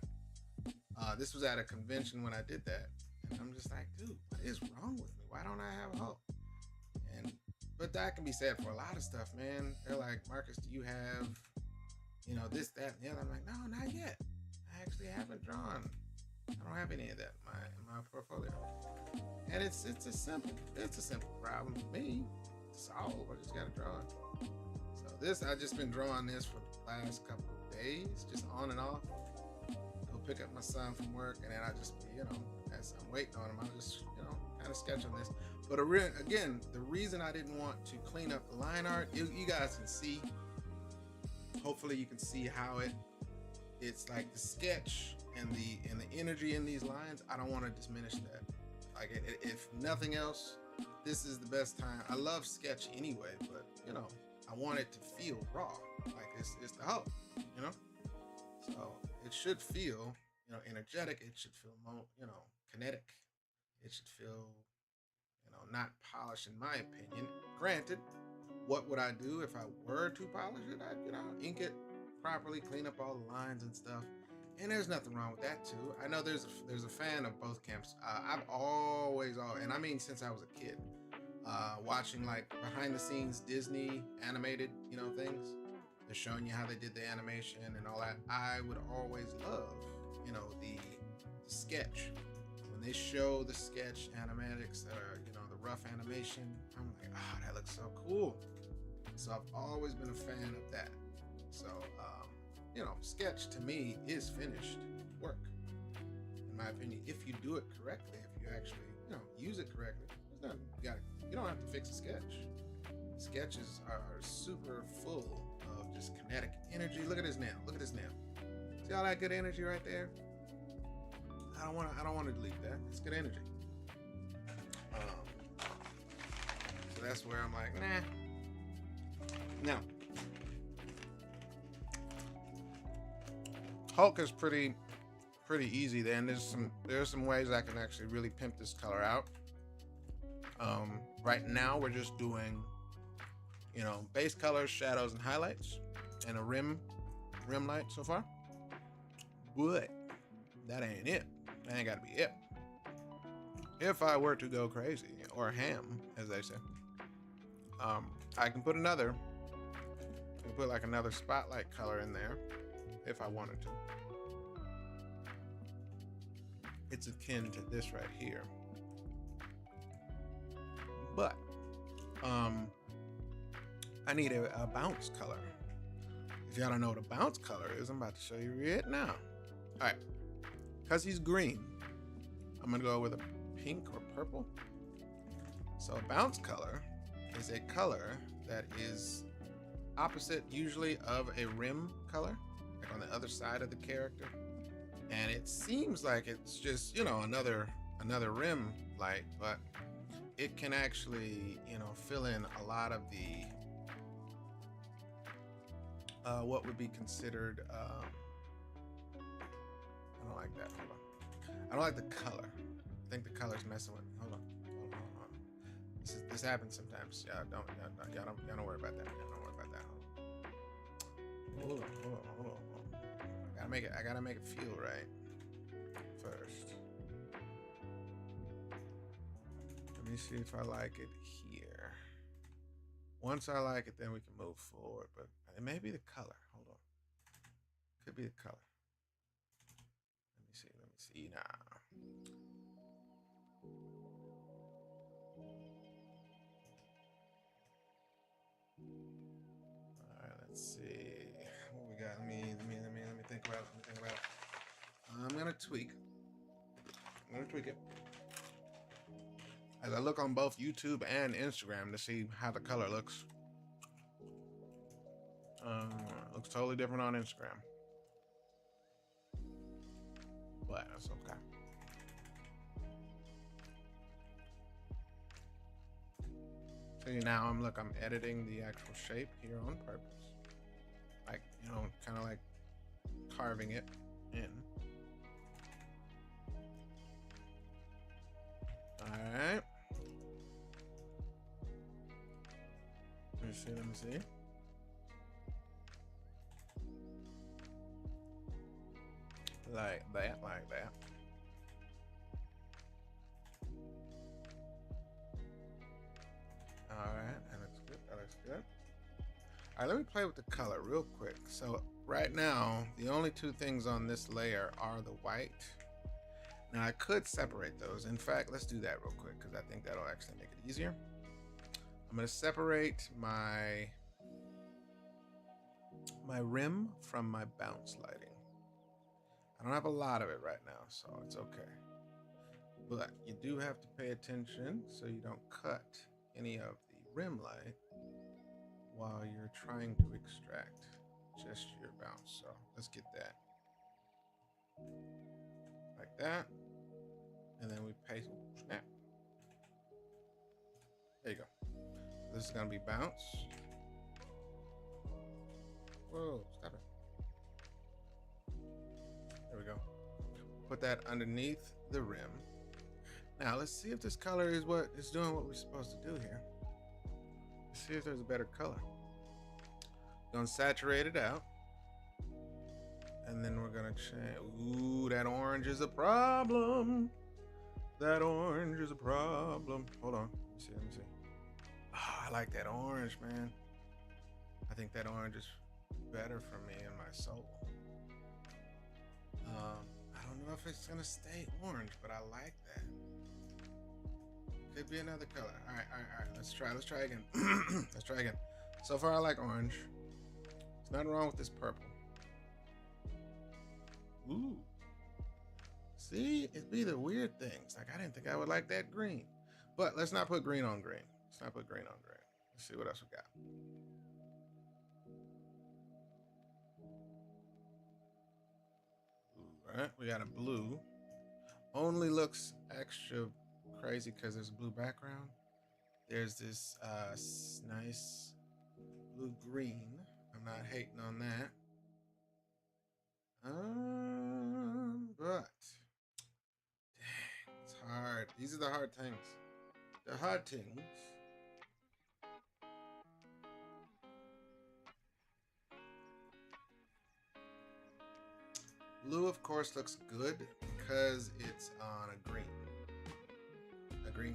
This was at a convention when I did that, and I'm just like, dude, what is wrong with me? Why don't I have Hulk? But that can be said for a lot of stuff, man. They're like, Marcus, do you have, this, that, and the other? I'm like, no, not yet. I actually haven't drawn. I don't have any of that in my portfolio. And it's a simple problem for me to solve. I just gotta draw it. So I've just been drawing this for the last couple of days, just on and off. Go pick up my son from work, and then I just be, as I'm waiting on him, I'll just, kind of sketch on this. But again, the reason I didn't want to clean up the line art, you guys can see. Hopefully, you can see how it's like the sketch and the energy in these lines. I don't want to diminish that. Like, if nothing else, this is the best time. I love sketch anyway, but I want it to feel raw. Like it's the Hulk, So it should feel, energetic. It should feel more, kinetic. It should feel, not polished, in my opinion. Granted, what would I do if I were to polish it? I'd, ink it properly, clean up all the lines and stuff. And there's nothing wrong with that too. I know there's a fan of both camps. I've always, and I mean since I was a kid, watching like behind the scenes Disney animated, things. They're showing you how they did the animation and all that. I would always love, the sketch. When they show the sketch animatics, the rough animation, I'm like, that looks so cool. So I've always been a fan of that. So, sketch to me is finished work, in my opinion. If you do it correctly, if you actually, use it correctly, you don't have to fix a sketch. Sketches are super full of just kinetic energy. Look at this nail. See all that good energy right there? I don't want to delete that. It's good energy. So that's where I'm like, nah. Now, Hulk is pretty easy. Then there's some ways I can actually really pimp this color out. Right now we're just doing, you know, base colors, shadows, and highlights, and a rim light so far. But that ain't it. That ain't gotta be it. If I were to go crazy, or ham, as they say, I can put like another spotlight color in there if I wanted to. It's akin to this right here. But I need a bounce color. If y'all don't know what a bounce color is, I'm about to show you it now. All right, because he's green, I'm gonna go with a pink or purple. So a bounce color is a color that is opposite usually of a rim color, like on the other side of the character. And it seems like it's just, you know, another rim light, but it can actually, you know, fill in a lot of the what would be considered I don't like that. Hold on. I don't like the color. I think the color's messing with me. Hold on. This happens sometimes. Y'all don't worry about that. Y'all don't worry about that. Hold on. I gotta make it feel right first. Let me see if I like it here. Once I like it, then we can move forward. But it may be the color. Hold on. Could be the color. Let me see now. All right, let's see what we got. Let me think about it. I'm gonna tweak it as I look on both YouTube and Instagram to see how the color looks. Looks totally different on Instagram, but that's okay. See, now I'm editing the actual shape here on purpose, like, you know, kind of like carving it in. All right. Let me see. Like that. All right, that looks good. All right, let me play with the color real quick. So right now, the only two things on this layer are the white. Now I could separate those. In fact, let's do that real quick because I think that'll actually make it easier. I'm gonna separate my rim from my bounce lighting. I don't have a lot of it right now, so it's okay. But you do have to pay attention so you don't cut any of the rim light while you're trying to extract just your bounce. So let's get that like that, and then we paste. Snap. There you go. This is gonna be bounce. Whoa, stop it. There we go. Put that underneath the rim. Now let's see if this color is what is doing what we're supposed to do here. Let's see if there's a better color. Gonna saturate it out. And then we're gonna change. Ooh, that orange is a problem. That orange is a problem. Hold on. Let me see. Oh, I like that orange, man. I think that orange is better for me and my soul. I don't know if it's gonna stay orange, but I like that. Could be another color. All right. Let's try again. Let's try again. So far, I like orange. There's nothing wrong with this purple. Ooh. See, it'd be the weird things. Like, I didn't think I would like that green. But let's not put green on green. Let's see what else we got. All right, we got a blue. Only looks extra crazy because there's a blue background. There's this nice blue green. I'm not hating on that. But dang, it's hard. These are the hard things. The hard things. Blue, of course, looks good because it's on a green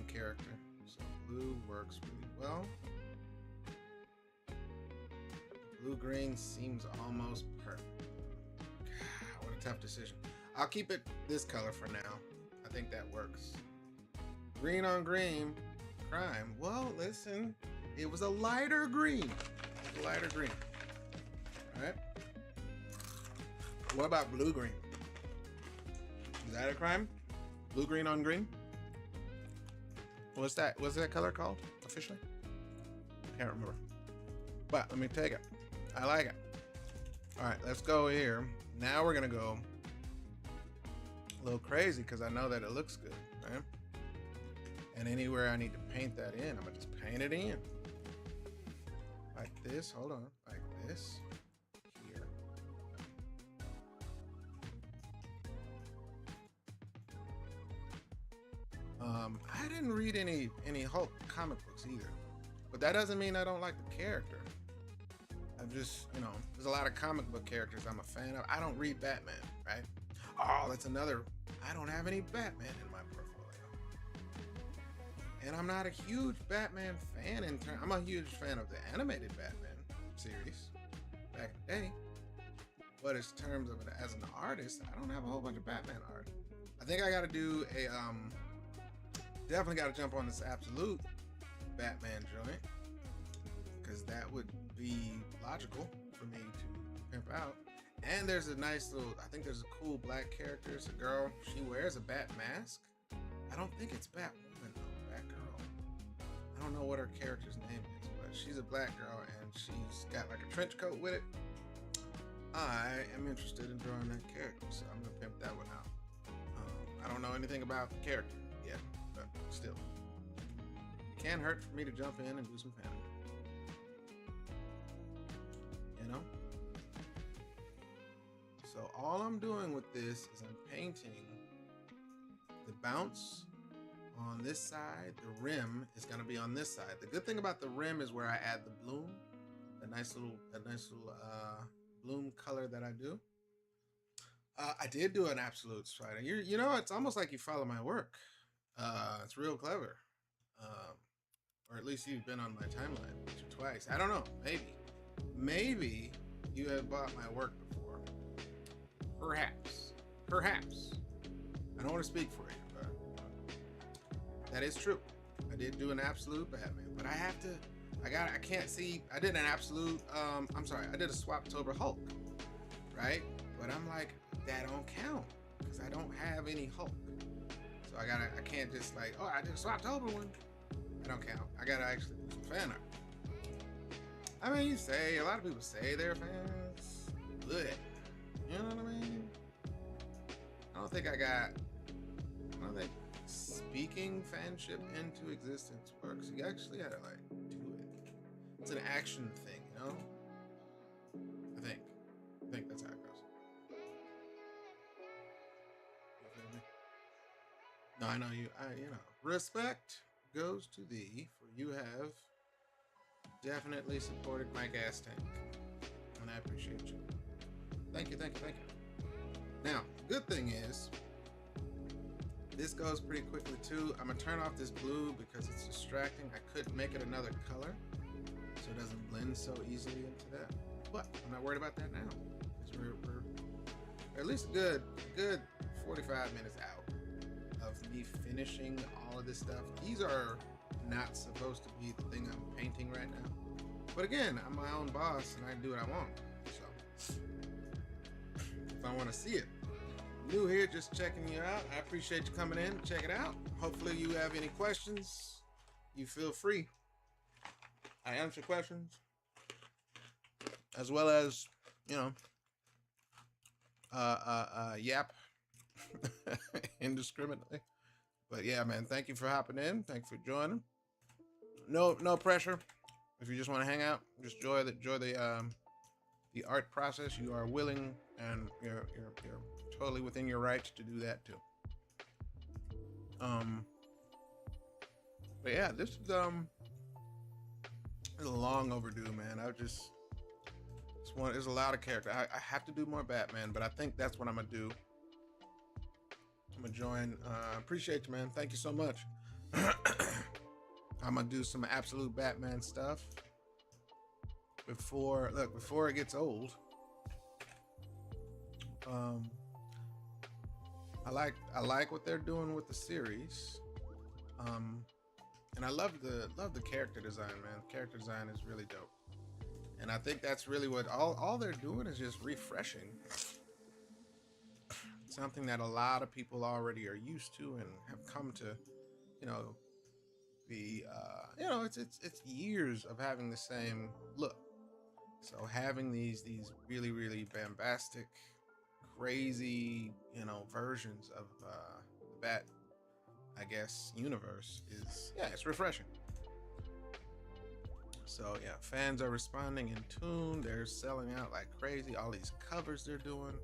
character. So blue works really well. Blue-green seems almost perfect. God, what a tough decision. I'll keep it this color for now. I think that works. Green on green, crime. Well, listen, it was a lighter green. A lighter green. All right. What about blue-green? Is that a crime? Blue-green on green? What's that color called officially? Can't remember. But let me take it. I like it. All right, let's go here. Now we're gonna go a little crazy because I know that it looks good, right? And anywhere I need to paint that in, I'm gonna just paint it in. Like this, hold on, like this. Here. I didn't read any Hulk comic books either. But that doesn't mean I don't like the character. I've just, there's a lot of comic book characters I'm a fan of. I don't read Batman, right? Oh, that's another. I don't have any Batman in my portfolio. And I'm not a huge Batman fan I'm a huge fan of the animated Batman series back in the day. But in terms of it as an artist, I don't have a whole bunch of Batman art. I think I got to do definitely got to jump on this absolute Batman joint, because that would be logical for me to pimp out. And there's a nice little, I think there's a cool black character. It's a girl. She wears a bat mask. I don't think it's Batwoman though, Batgirl. I don't know what her character's name is, but she's a black girl and she's got like a trench coat with it. I am interested in drawing that character, so I'm gonna pimp that one out. I don't know anything about the character yet, but still. Can't hurt for me to jump in and do some fanning. So all I'm doing with this is I'm painting the bounce on this side. The rim is going to be on this side. The good thing about the rim is where I add the bloom, a nice little bloom color that I do. I did do an absolute spider. It's almost like you follow my work. It's real clever. Or at least you've been on my timeline once or twice. I don't know. Maybe you have bought my work before. Perhaps. I don't want to speak for you, but that is true. I did do an absolute Batman, but I can't see. I did an absolute. I did a Swaptober Hulk, right? But I'm like, that don't count because I don't have any Hulk. So I can't just like, oh, I did a Swaptober one. That don't count. I gotta actually do some fan art. I mean, a lot of people say they're fans. Good. You know what I mean? I don't think speaking fanship into existence works. You actually gotta like do it. It's an action thing, I think that's how it goes. You feel me? No, I know you. Respect goes to thee, for you have definitely supported my gas tank, and I appreciate you. Thank you. Now, the good thing is, this goes pretty quickly too. I'm gonna turn off this blue because it's distracting. I could make it another color so it doesn't blend so easily into that. But I'm not worried about that now, because we're at least a good 45 minutes out of me finishing all of this stuff. These are not supposed to be the thing I'm painting right now. But again, I'm my own boss and I can do what I want. So if I want to see it. New here, just checking you out. I appreciate you coming in. Check it out. Hopefully you have any questions. You feel free. I answer questions. As well as, yap indiscriminately. But yeah, man, thank you for hopping in. Thank you for joining. No pressure. If you just want to hang out, just enjoy the the art process, you are willing and you're totally within your rights to do that too. Um, but yeah, this is long overdue, man. There's a lot of character. I have to do more Batman, but I think that's what I'm gonna do. I'm gonna join. Appreciate you, man. Thank you so much. I'm gonna do some absolute Batman stuff before it gets old. I like what they're doing with the series. And I love the character design, man. The character design is really dope. And I think that's really what all they're doing is just refreshing something that a lot of people already are used to and have come to, you know, be it's years of having the same look. So having these really really bombastic, crazy, versions of the Bat, I guess, universe is, yeah, it's refreshing. So yeah, fans are responding in tune. They're selling out like crazy. All these covers they're doing.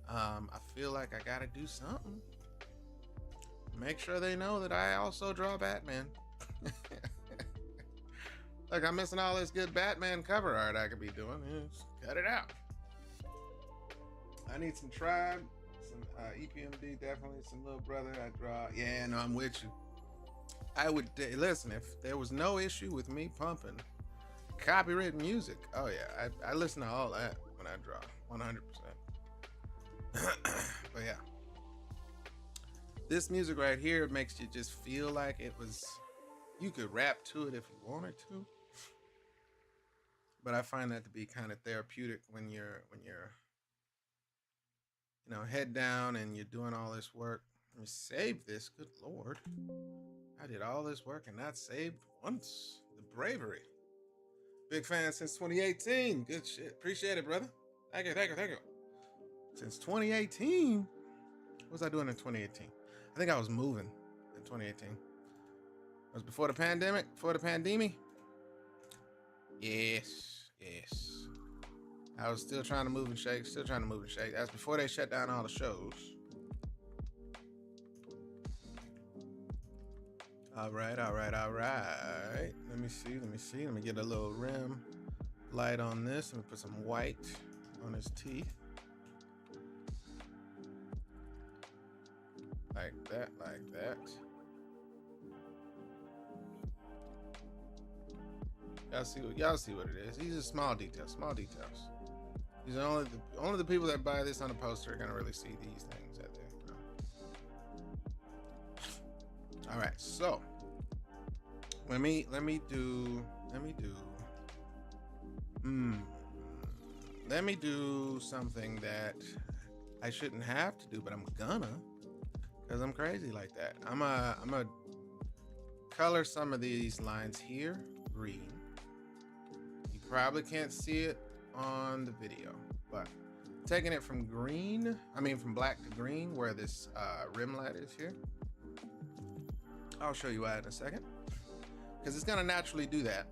I feel like I gotta do something. Make sure they know that I also draw Batman. Look, I'm missing all this good Batman cover art I could be doing. Just cut it out. I need some Tribe, some EPMD, definitely some Little Brother. I draw. Yeah, no, I'm with you. I would listen if there was no issue with me pumping copywritten music. Oh yeah, I listen to all that when I draw, 100%. But yeah, this music right here makes you just feel like it was. You could rap to it if you wanted to, but I find that to be kind of therapeutic when you're head down and you're doing all this work. Let me save this. Good Lord. I did all this work and not saved once. The bravery. Big fan since 2018. Good shit. Appreciate it, brother. Thank you. Since 2018? What was I doing in 2018? I think I was moving in 2018. It was before the pandemic? Before the pandemic? Yes. I was still trying to move and shake. That's before they shut down all the shows. All right. Let me see. Let me get a little rim light on this. Let me put some white on his teeth. Like that. Y'all see what it is. These are small details. These are only the people that buy this on a poster are gonna really see these things out there. All right, so let me do something that I shouldn't have to do, but I'm gonna, because I'm crazy like that. I'm a color some of these lines here green. You probably can't see it on the video, but taking it from black to green, where this rim light is here. I'll show you why in a second, because it's gonna naturally do that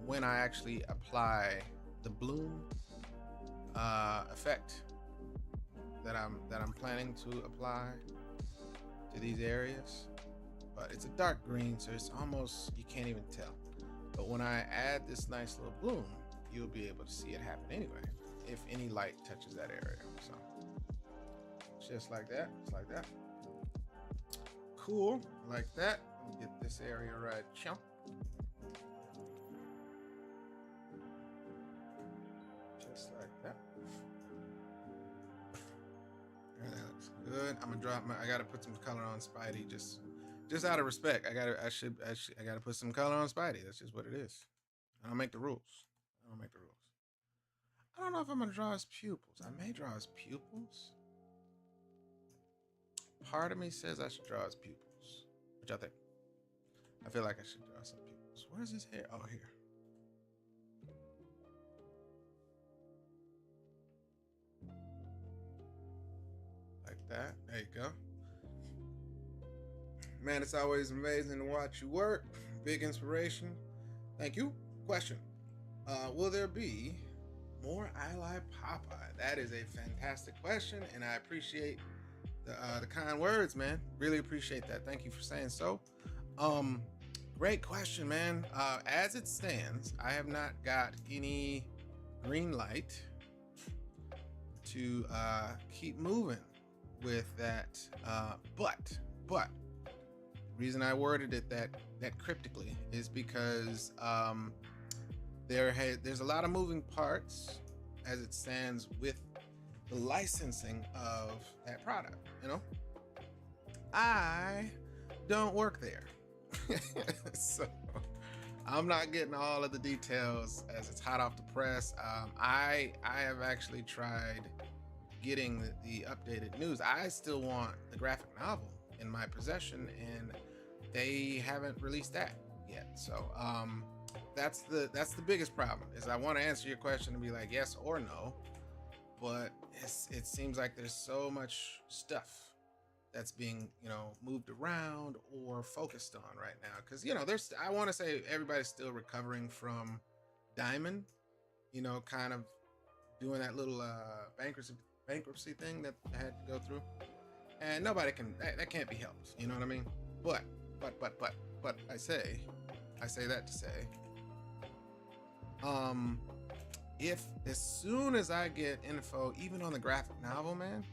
when I actually apply the bloom effect that I'm planning to apply to these areas. But it's a dark green, so it's almost, you can't even tell. But when I add this nice little bloom, you'll be able to see it happen anyway, if any light touches that area. So just like that, cool, like that. Let me get this area right, chump. Just like that. That looks good. I'm gonna I gotta put some color on Spidey, just out of respect. I gotta put some color on Spidey. That's just what it is. I don't make the rules. I don't know if I'm gonna draw his pupils. I may draw his pupils. Part of me says I should draw his pupils. What y'all think? I feel like I should draw some pupils. Where's his hair? Oh, here. Like that. There you go. Man, it's always amazing to watch you work. Big inspiration. Thank you. Question. Will there be more I Like Popeye? That is a fantastic question, and I appreciate the kind words, man. Really appreciate that. Thank you for saying so. Um, Great question, man. As it stands, I have not got any green light to keep moving with that. But the reason I worded it that cryptically is because there's a lot of moving parts as it stands with the licensing of that product. You know, I don't work there, so I'm not getting all of the details as it's hot off the press. I have actually tried getting the updated news. I still want the graphic novel in my possession, and they haven't released that yet. So that's the biggest problem. Is I want to answer your question and be like yes or no, but it seems like there's so much stuff that's being moved around or focused on right now, because there's, I want to say, everybody's still recovering from Diamond, kind of doing that little bankruptcy thing that I had to go through, and nobody can, that can't be helped, you know what I mean? But I say that to say, if as soon as I get info, even on the graphic novel, man,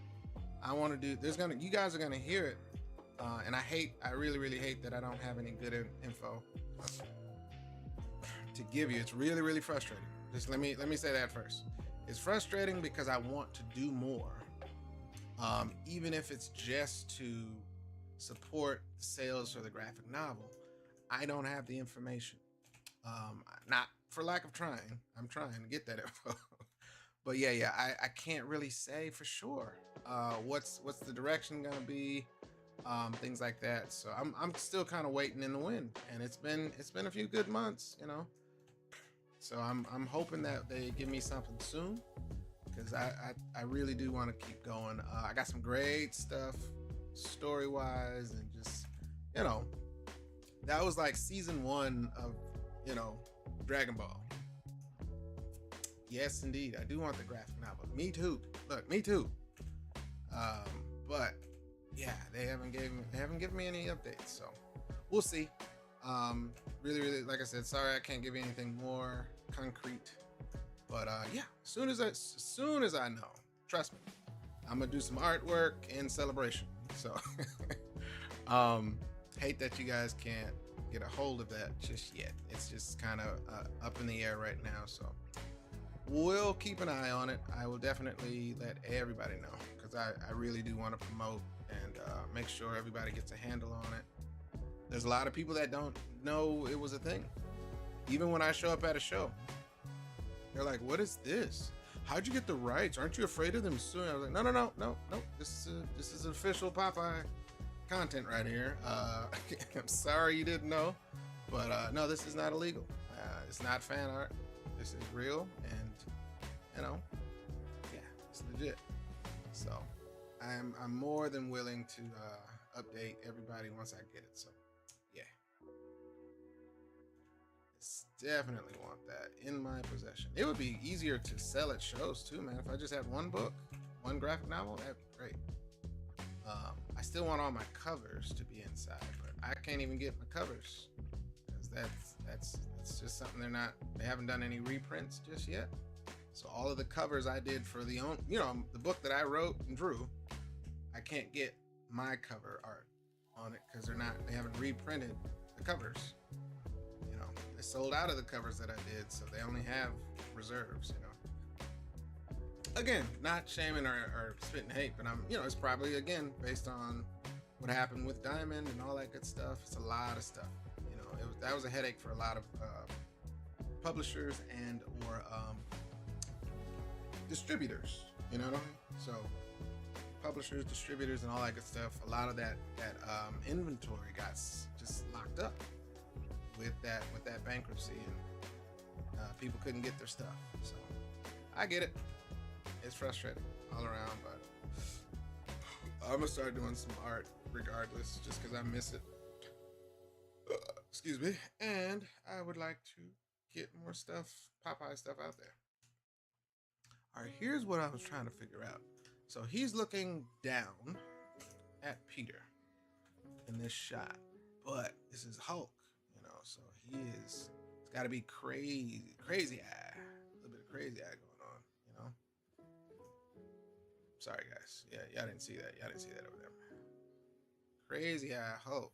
I want to do, you guys are gonna hear it, and I really hate that I don't have any good info to give you. It's really frustrating. Just let me say that first. It's frustrating because I want to do more, even if it's just to support the sales for the graphic novel. I don't have the information, not for lack of trying. I'm trying to get that info. But yeah, I can't really say for sure what's the direction gonna be, things like that. So I'm still kind of waiting in the wind, and it's been a few good months, So I'm hoping that they give me something soon, because I really do want to keep going. I got some great stuff story wise, and just that was like season 1 of Dragon Ball. Yes, indeed. I do want the graphic novel. Me too. Look, me too. But yeah, they haven't given me any updates, so we'll see. Really, like I said, sorry I can't give you anything more concrete. But yeah, as soon as I know, trust me, I'm gonna do some artwork in celebration. So hate that you guys can't get a hold of that just yet. It's just kind of up in the air right now, so we'll keep an eye on it. I will definitely let everybody know, because I really do want to promote and make sure everybody gets a handle on it. There's a lot of people that don't know it was a thing. Even when I show up at a show, they're like, what is this? How'd you get the rights? Aren't you afraid of them suing? I was like, no. This is official Popeye content right here. I'm sorry you didn't know, but no, this is not illegal. It's not fan art. This is real, and yeah, it's legit. So I'm more than willing to update everybody once I get it. So yeah, definitely want that in my possession. It would be easier to sell at shows too, man. If I just had one book, one graphic novel, that'd be great. I still want all my covers to be inside, but I can't even get my covers, because that's just something they haven't done any reprints just yet. So all of the covers I did for the book that I wrote and drew, I can't get my cover art on it because they haven't reprinted the covers. They sold out of the covers that I did, so they only have reserves. Again, not shaming or spitting hate, but it's probably, again, based on what happened with Diamond and all that good stuff. It's a lot of stuff. That was a headache for a lot of publishers and or distributors. So publishers, distributors, and all that good stuff. A lot of that inventory got just locked up with that bankruptcy, and people couldn't get their stuff. So I get it. It's frustrating all around, but I'm gonna start doing some art regardless, just because I miss it. Excuse me. And I would like to get more stuff, Popeye stuff, out there. All right, here's what I was trying to figure out. So he's looking down at Peter in this shot, but this is Hulk, so he's got to be crazy eye, a little bit of crazy eye going on. Sorry guys, yeah, y'all didn't see that over there. Crazy eye Hulk.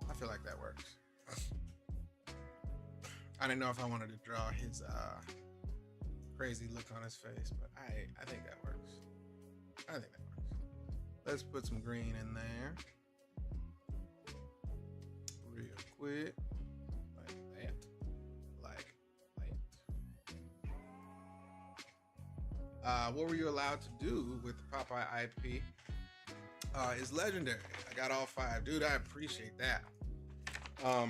I feel like that works. I didn't know if I wanted to draw his crazy look on his face, but I think that works. Let's put some green in there real quick, like that. What were you allowed to do with the Popeye IP? Is legendary. I got all 5, dude. I appreciate that. I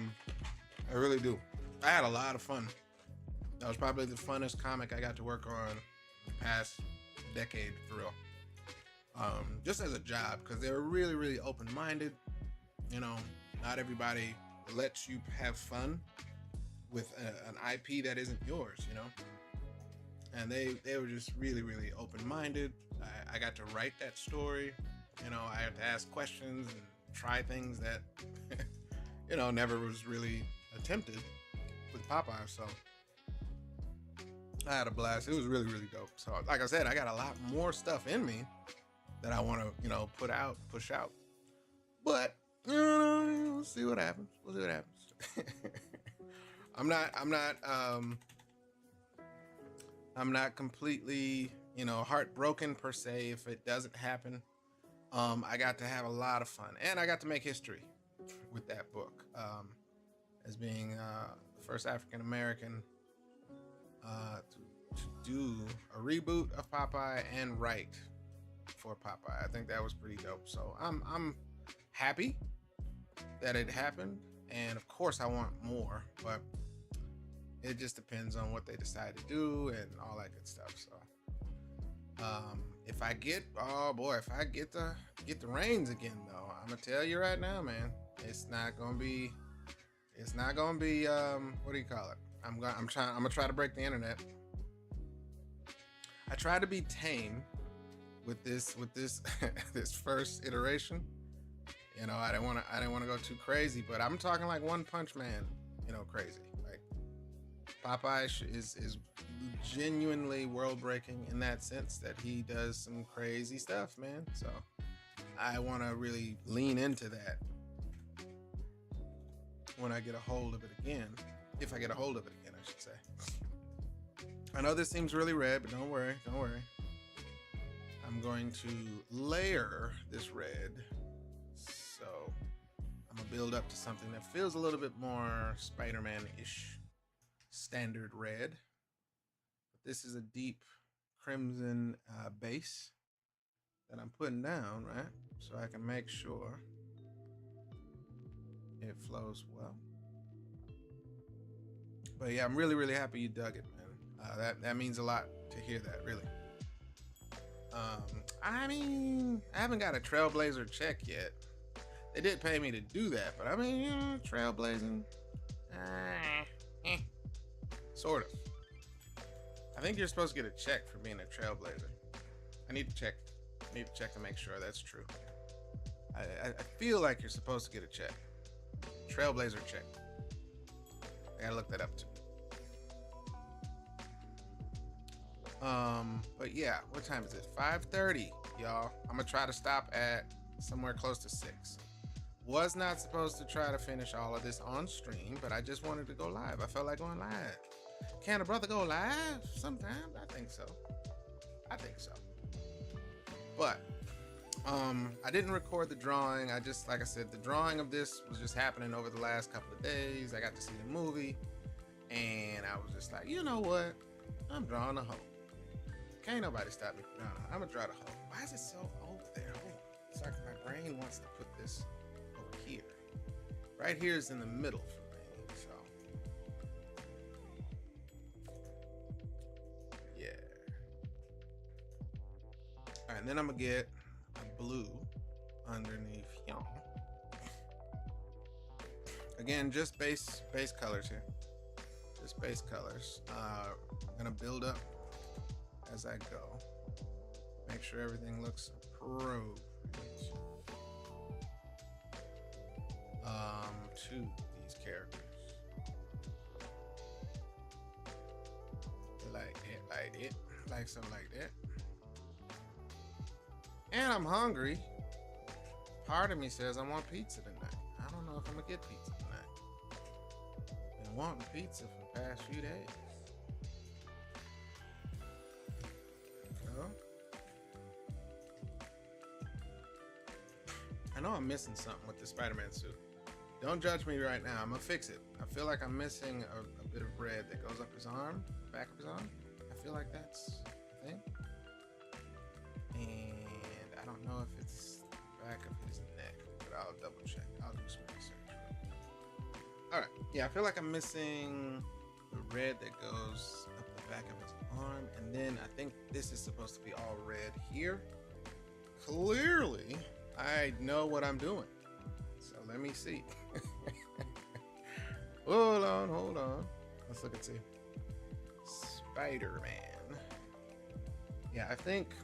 really do. I had a lot of fun. That was probably the funnest comic I got to work on the past decade, for real. Just as a job, because they were really, really open-minded. Not everybody lets you have fun with an IP that isn't yours, And they were just really, really open-minded. I got to write that story. I had to ask questions and try things that, never was really attempted with Popeye. So I had a blast. It was really, really dope. So like I said, I got a lot more stuff in me that I want to, push out. But, we'll see what happens. I'm not completely, heartbroken per se if it doesn't happen. I got to have a lot of fun, and I got to make history with that book, as being the first African American to do a reboot of Popeye and write for Popeye. I think that was pretty dope. So I'm happy that it happened, and of course I want more, but it just depends on what they decide to do and all that good stuff. So if I get the reins again, though, I'm gonna tell you right now, man, it's not gonna be what do you call it? I'm gonna try to break the internet. I tried to be tame with this this first iteration. I didn't want to go too crazy, but I'm talking like One Punch Man, crazy. Like Popeye is genuinely world breaking in that sense that he does some crazy stuff, man. So I want to really lean into that when I get a hold of it again. If I get a hold of it again, I should say. I know this seems really red, but don't worry. I'm going to layer this red. So I'm gonna build up to something that feels a little bit more Spider-Man-ish, standard red. But this is a deep crimson base that I'm putting down, right? So I can make sure it flows well. But yeah, I'm really, really happy you dug it, man. That means a lot to hear that, really. I haven't got a Trailblazer check yet. They did pay me to do that, but trailblazing, sort of. I think you're supposed to get a check for being a trailblazer. I need to check to make sure that's true. I feel like you're supposed to get a check. Trailblazer check. I gotta look that up too. But yeah, what time is it? 5:30, y'all. I'm gonna try to stop at somewhere close to 6. Was not supposed to try to finish all of this on stream, but I just wanted to go live. I felt like going live. Can a brother go live sometimes? I think so. But I didn't record the drawing. Like I said, the drawing of this was just happening over the last couple of days. I got to see the movie, and I was just like, you know what? I'm drawing a Hulk. Can't nobody stop me from drawing. I'm gonna draw the Hulk. Why is it so over there? It's like my brain wants to put this over here. Right here is in the middle for me. So yeah. All right, and then I'm gonna get a blue underneath y'all. Again, just base colors here. his base colors. I'm gonna build up as I go. Make sure everything looks appropriate to these characters. Like something like that. And I'm hungry. Part of me says I want pizza tonight. I don't know if I'm gonna get pizza tonight. Been wanting pizza for the past few days. So, I know I'm missing something with the Spider-Man suit. Don't judge me right now. I'm gonna fix it. I feel like I'm missing a bit of red that goes up his arm, back of his arm. I feel like that's the thing. And I don't know if it's back of his neck, but I'll double check. I'll do some research. All right. Yeah, I feel like I'm missing the red that goes up the back of his arm. And then I think this is supposed to be all red here. Clearly, I know what I'm doing. So let me see. Hold on. Let's look and see. SpiderMan. Yeah, I think.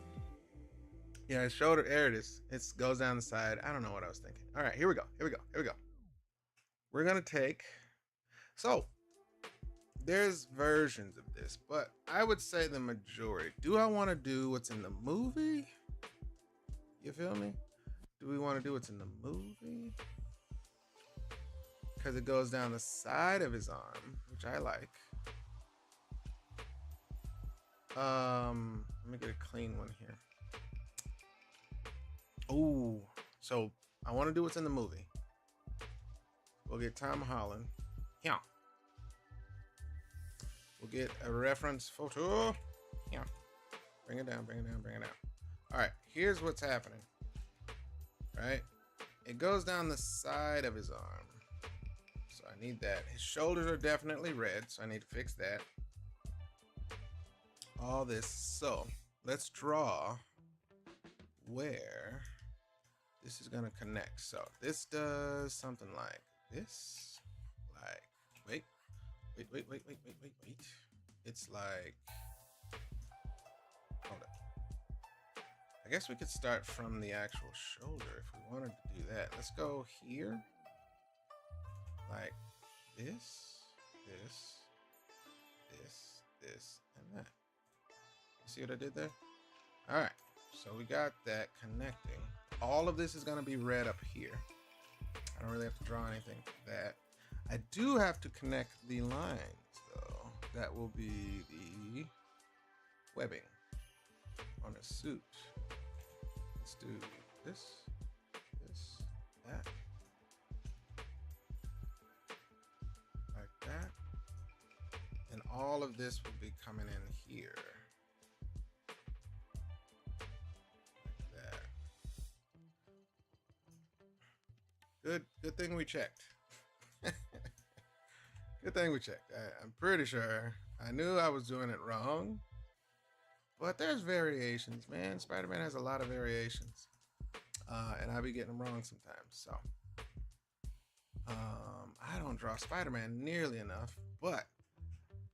Yeah, his shoulder. There it is. It goes down the side. I don't know what I was thinking. All right, here we go. We're gonna take. So there's versions of this, but I would say the majority. Do I want to do what's in the movie? You feel me? Do we want to do what's in the movie? Because it goes down the side of his arm, which I like. Let me get a clean one here. Oh, so I want to do what's in the movie. We'll get Tom Holland. Yeah. We'll get a reference photo. Yeah. Bring it down. All right, here's what's happening. Right? It goes down the side of his arm. So I need that. His shoulders are definitely red, so I need to fix that. All this. So let's draw where this is going to connect. So this does something like this. Like, wait. It's like, hold up. I guess we could start from the actual shoulder if we wanted to do that. Let's go here. Like this, and that. You see what I did there? All right, so we got that connecting. All of this is gonna be red up here. I don't really have to draw anything for that. I do have to connect the lines though. That will be the webbing on a suit. Let's do this, that. Like that. And all of this will be coming in here. Like that. Good thing we checked. Good thing we checked. I'm pretty sure I knew I was doing it wrong. But there's variations, man. Spider-Man has a lot of variations. And I be getting them wrong sometimes. So I don't draw Spider-Man nearly enough, but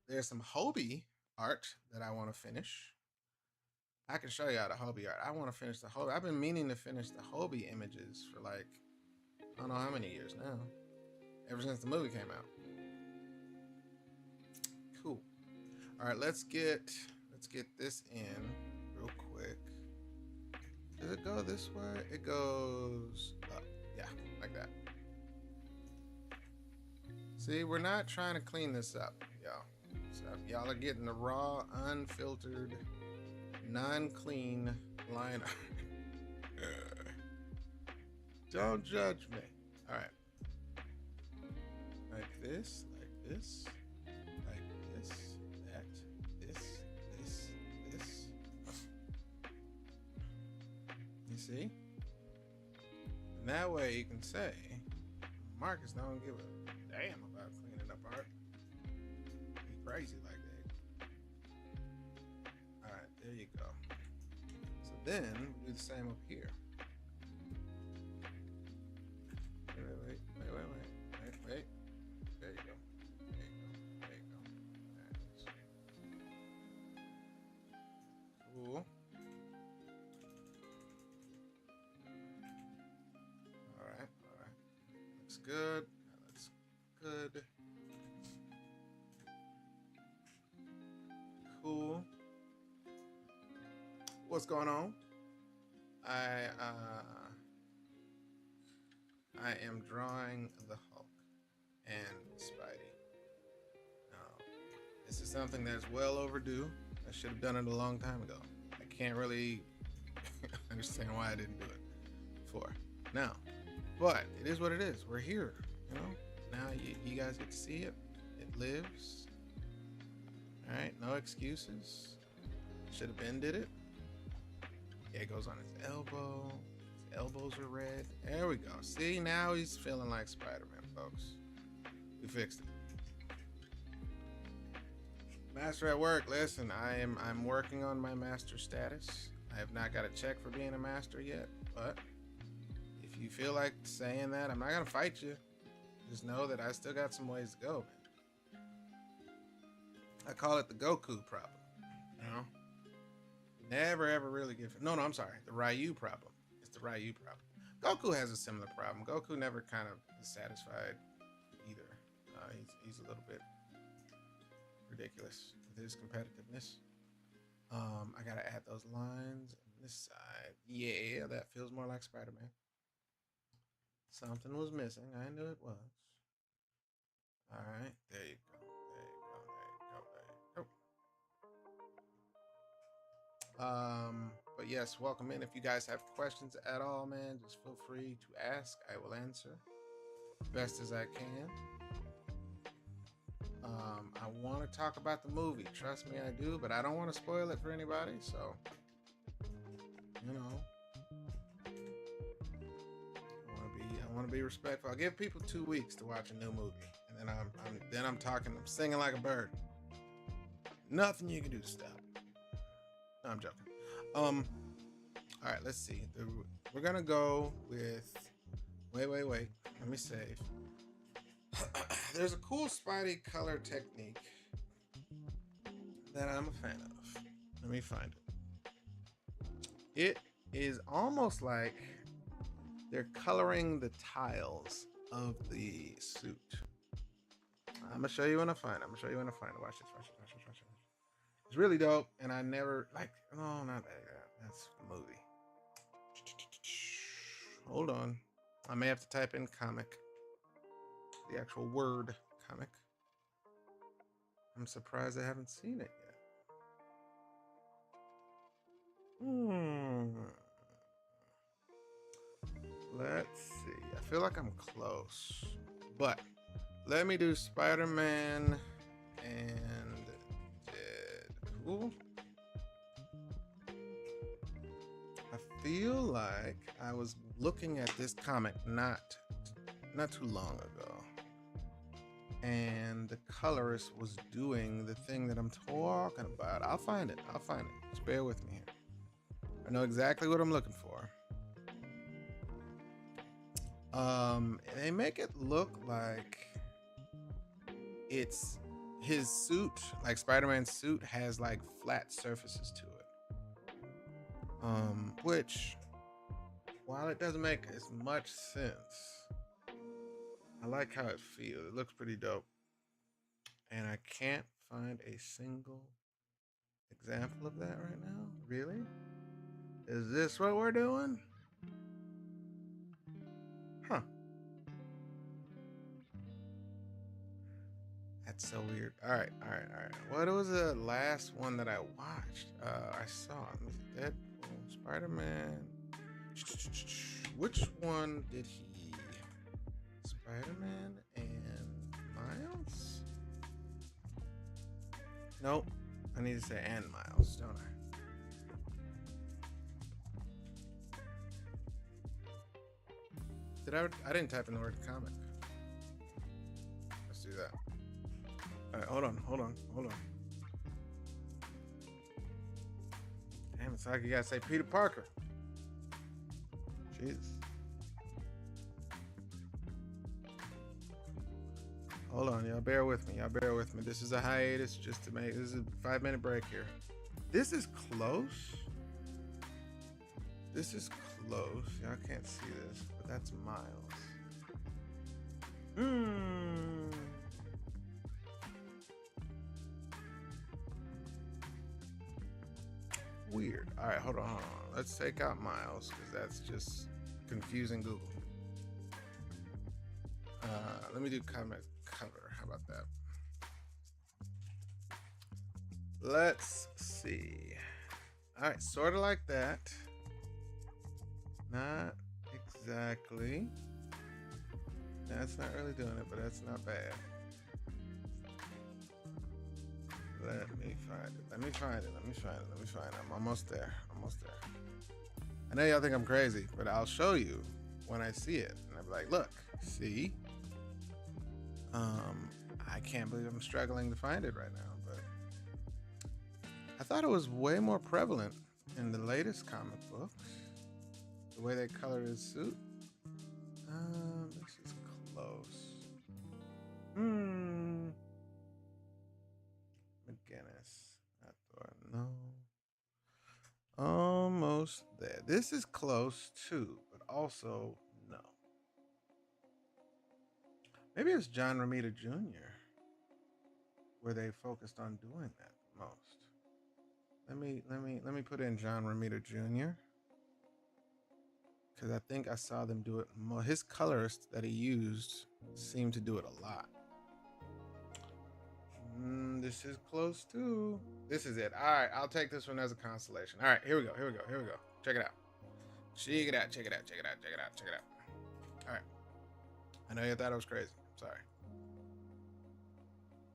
there's some Hobie art that I want to finish. I can show y'all the Hobie art. I want to finish the Hobie. I've been meaning to finish the Hobie images for like, I don't know how many years now. Ever since the movie came out. Cool. All right, let's get this in real quick. Does it go this way? It goes up. Yeah, like that. See, we're not trying to clean this up, y'all. So y'all are getting the raw, unfiltered, non-clean line art. Don't judge me. All right. Like this, that, this. You see? And that way you can say, Marcus don't give a damn about cleaning up art. He's crazy like that. Alright, there you go. So then we do the same up here. Wait. There you go. good. That's good. Cool. What's going on? I am drawing the Hulk and Spidey. Now, this is something that's well overdue. I should have done it a long time ago. I can't really understand why I didn't do it before. Now, but it is what it is. We're here, you know. Now you guys get to see it. It lives. All right, no excuses. Should have been did it. Yeah, it goes on his elbow. His elbows are red. There we go. See, now he's feeling like Spider-Man, folks. We fixed it. Master at work. Listen, I'm working on my master status. I have not got a check for being a master yet, but if you feel like saying that, I'm not gonna fight you. Just know that I still got some ways to go, man. I call it the Goku problem. You know? Never ever really get. No, I'm sorry. The Ryu problem. It's the Ryu problem. Goku has a similar problem. Goku never kind of is satisfied either. He's a little bit ridiculous with his competitiveness. I gotta add those lines on this side. Yeah, that feels more like Spider-Man. Something was missing. I knew it was. All right, there you go. There you go. There you go. But yes, welcome in. If you guys have questions at all, man, just feel free to ask. I will answer best as I can. I want to talk about the movie. Trust me, I do, but I don't want to spoil it for anybody. So, you know, I want to be respectful. I'll give people 2 weeks to watch a new movie, and then I'm singing like a bird. Nothing you can do to stop. No, I'm joking. All right, let's see. We're gonna go with. Wait. Let me save. There's a cool Spidey color technique that I'm a fan of. Let me find it. It is almost like they're coloring the tiles of the suit. I'm gonna show you when I find it. Watch this. It's really dope, and I never no, not that. That's the movie. Hold on. I may have to type in comic. The actual word comic. I'm surprised I haven't seen it yet. Let's see. I feel like I'm close. But let me do SpiderMan and Deadpool. I feel like I was looking at this comic not too long ago, and the colorist was doing the thing that I'm talking about. I'll find it. Just bear with me here. I know exactly what I'm looking for. They make it look like it's his suit, like Spider-Man's suit has like flat surfaces to it. Which, while it doesn't make as much sense, I like how it feels. It looks pretty dope. And I can't find a single example of that right now. Really? Is this what we're doing? Huh. That's so weird. All right. What was the last one that I watched? I saw Deadpool, Spider-Man. Which one did he? Spider-Man and Miles? Nope. I need to say and Miles, don't I? I didn't type in the word comic. Let's do that. All right, hold on. Damn, it's like you gotta say Peter Parker. Jesus. Hold on, y'all bear with me. This is a hiatus this is a 5-minute break here. This is close. Y'all can't see this, but that's Miles. Weird. All right, hold on. Let's take out Miles because that's just confusing Google. Let me do comic cover. How about that? Let's see. All right, sort of like that. Not exactly. That's not really doing it, but that's not bad. Let me find it. Let me find it. I'm almost there. I know y'all think I'm crazy, but I'll show you when I see it. And I'll be like, look, see? I can't believe I'm struggling to find it right now, but I thought it was way more prevalent in the latest comic books. The way they color his suit. This is close. McGinnis. No. Almost there. This is close too, but also no. Maybe it's John Romita Jr. where they focused on doing that most. Let me put in John Romita Jr. because I think I saw them do it more. His colorist that he used seemed to do it a lot. This is close too. This is it. All right, I'll take this one as a consolation. All right, here we go. Check it out. Check it out. All right. I know you thought I was crazy. Sorry.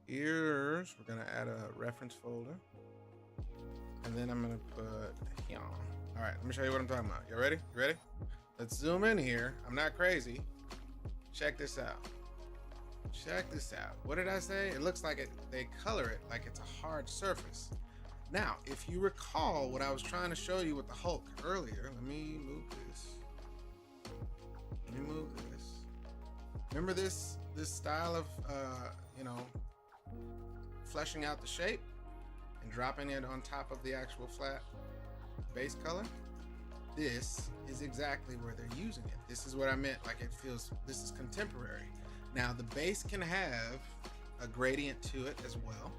Ears. We're gonna add a reference folder, and then I'm gonna put here. All right, let me show you what I'm talking about. You ready? You ready? Let's zoom in here. I'm not crazy. Check this out. Check this out. What did I say? It looks like they color it like it's a hard surface. Now, if you recall what I was trying to show you with the Hulk earlier, let me move this. Remember this style of fleshing out the shape and dropping it on top of the actual flat base color? This is exactly where they're using it. This is what I meant, like it feels, this is contemporary. Now the base can have a gradient to it as well,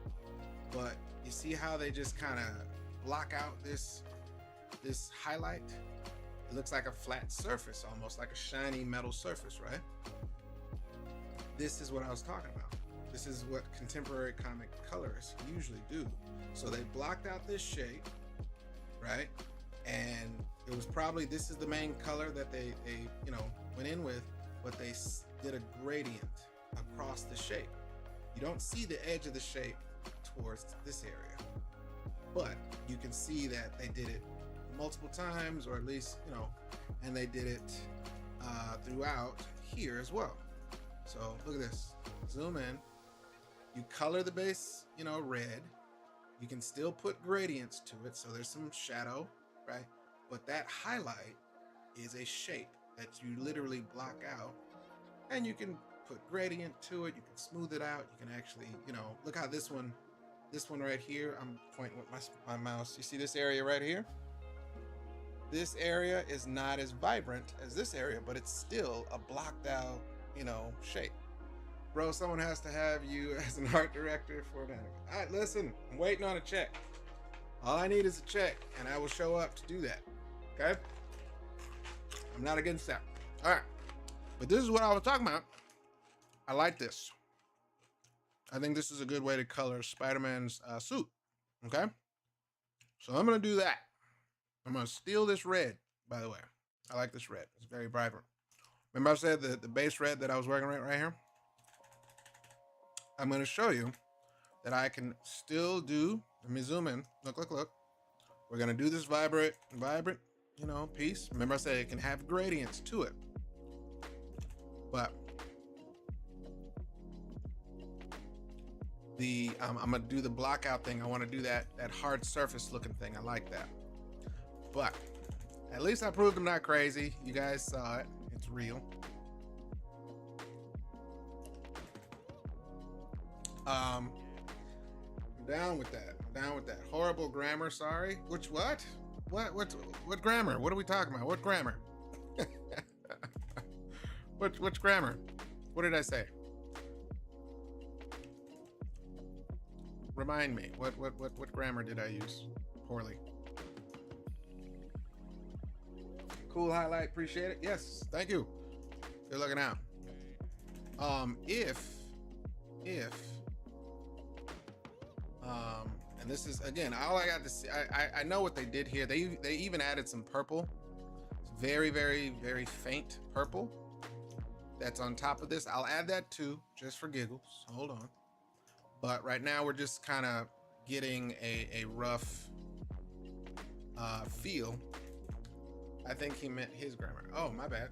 but you see how they just kind of block out this highlight? It looks like a flat surface, almost like a shiny metal surface, right? This is what I was talking about. This is what contemporary comic colorists usually do. So they blocked out this shape, right? And it was probably, this is the main color that they went in with, but they did a gradient across the shape. You don't see the edge of the shape towards this area, but you can see that they did it multiple times, or at least, and they did it throughout here as well. So look at this, zoom in, you color the base, red. You can still put gradients to it, so there's some shadow, right? But that highlight is a shape that you literally block out, and you can put gradient to it, you can smooth it out, you can actually, look how this one right here, I'm pointing with my mouse. You see this area right here? This area is not as vibrant as this area, but it's still a blocked out, shape. Bro, someone has to have you as an art director for that. All right, listen, I'm waiting on a check. All I need is a check, and I will show up to do that, okay? I'm not against that. All right, but this is what I was talking about. I like this. I think this is a good way to color Spider-Man's suit, okay? So I'm gonna do that. I'm gonna steal this red, by the way. I like this red, it's very vibrant. Remember I said the base red that I was working with right here? I'm gonna show you that I can still do, let me zoom in, look. We're gonna do this vibrant, piece. Remember I said it can have gradients to it. But I'm gonna do the blockout thing. I wanna do that hard surface looking thing. I like that. But at least I proved I'm not crazy. You guys saw it, it's real. I'm down with that. Horrible grammar, sorry. What grammar? What are we talking about? What grammar? Which grammar? What did I say? Remind me. What grammar did I use poorly? Cool highlight. Appreciate it. Yes. Thank you. Good looking out. And this is, again, all I got to see, I know what they did here. They even added some purple. It's very, very, very faint purple that's on top of this. I'll add that too, just for giggles. Hold on. But right now we're just kind of getting a rough feel. I think he meant his grammar. Oh, my bad.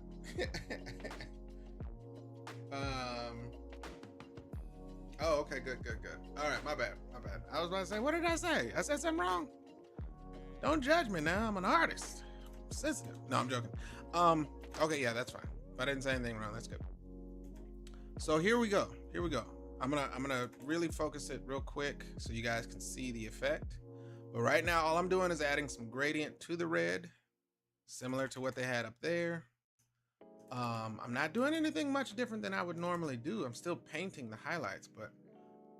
Oh, okay, good. All right, my bad. I was about to say, what did I say? I said something wrong. Don't judge me now. I'm an artist. I'm sensitive. No, I'm joking. Okay, yeah, that's fine. If I didn't say anything wrong, that's good. So here we go. I'm gonna really focus it real quick so you guys can see the effect. But right now, all I'm doing is adding some gradient to the red, similar to what they had up there. I'm not doing anything much different than I would normally do. I'm still painting the highlights, but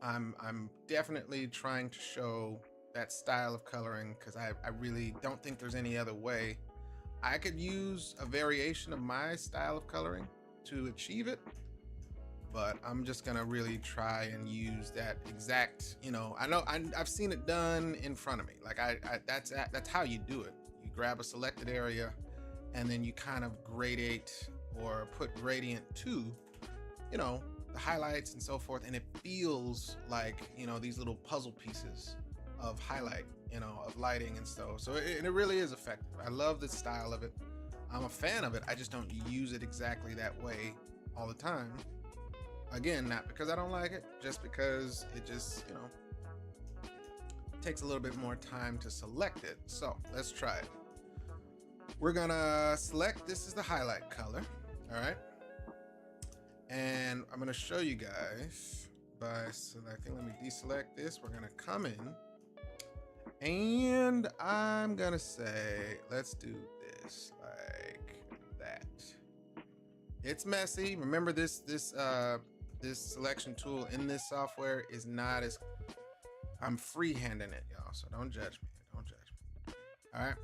I'm definitely trying to show that style of coloring because I really don't think there's any other way. I could use a variation of my style of coloring to achieve it, but I'm just gonna really try and use that exact, I know I've seen it done in front of me. Like that's how you do it. You grab a selected area and then you kind of gradate or put gradient to, the highlights and so forth. And it feels like, these little puzzle pieces of highlight, of lighting and stuff. So it really is effective. I love the style of it. I'm a fan of it. I just don't use it exactly that way all the time. Again, not because I don't like it, just because it just, takes a little bit more time to select it. So let's try it. We're gonna select, this is the highlight color, all right? And I'm gonna show you guys by selecting, let me deselect this. We're gonna come in and I'm gonna say, let's do this like that. It's messy. Remember this selection tool in this software is not as, I'm freehanding it, y'all. So don't judge me, all right?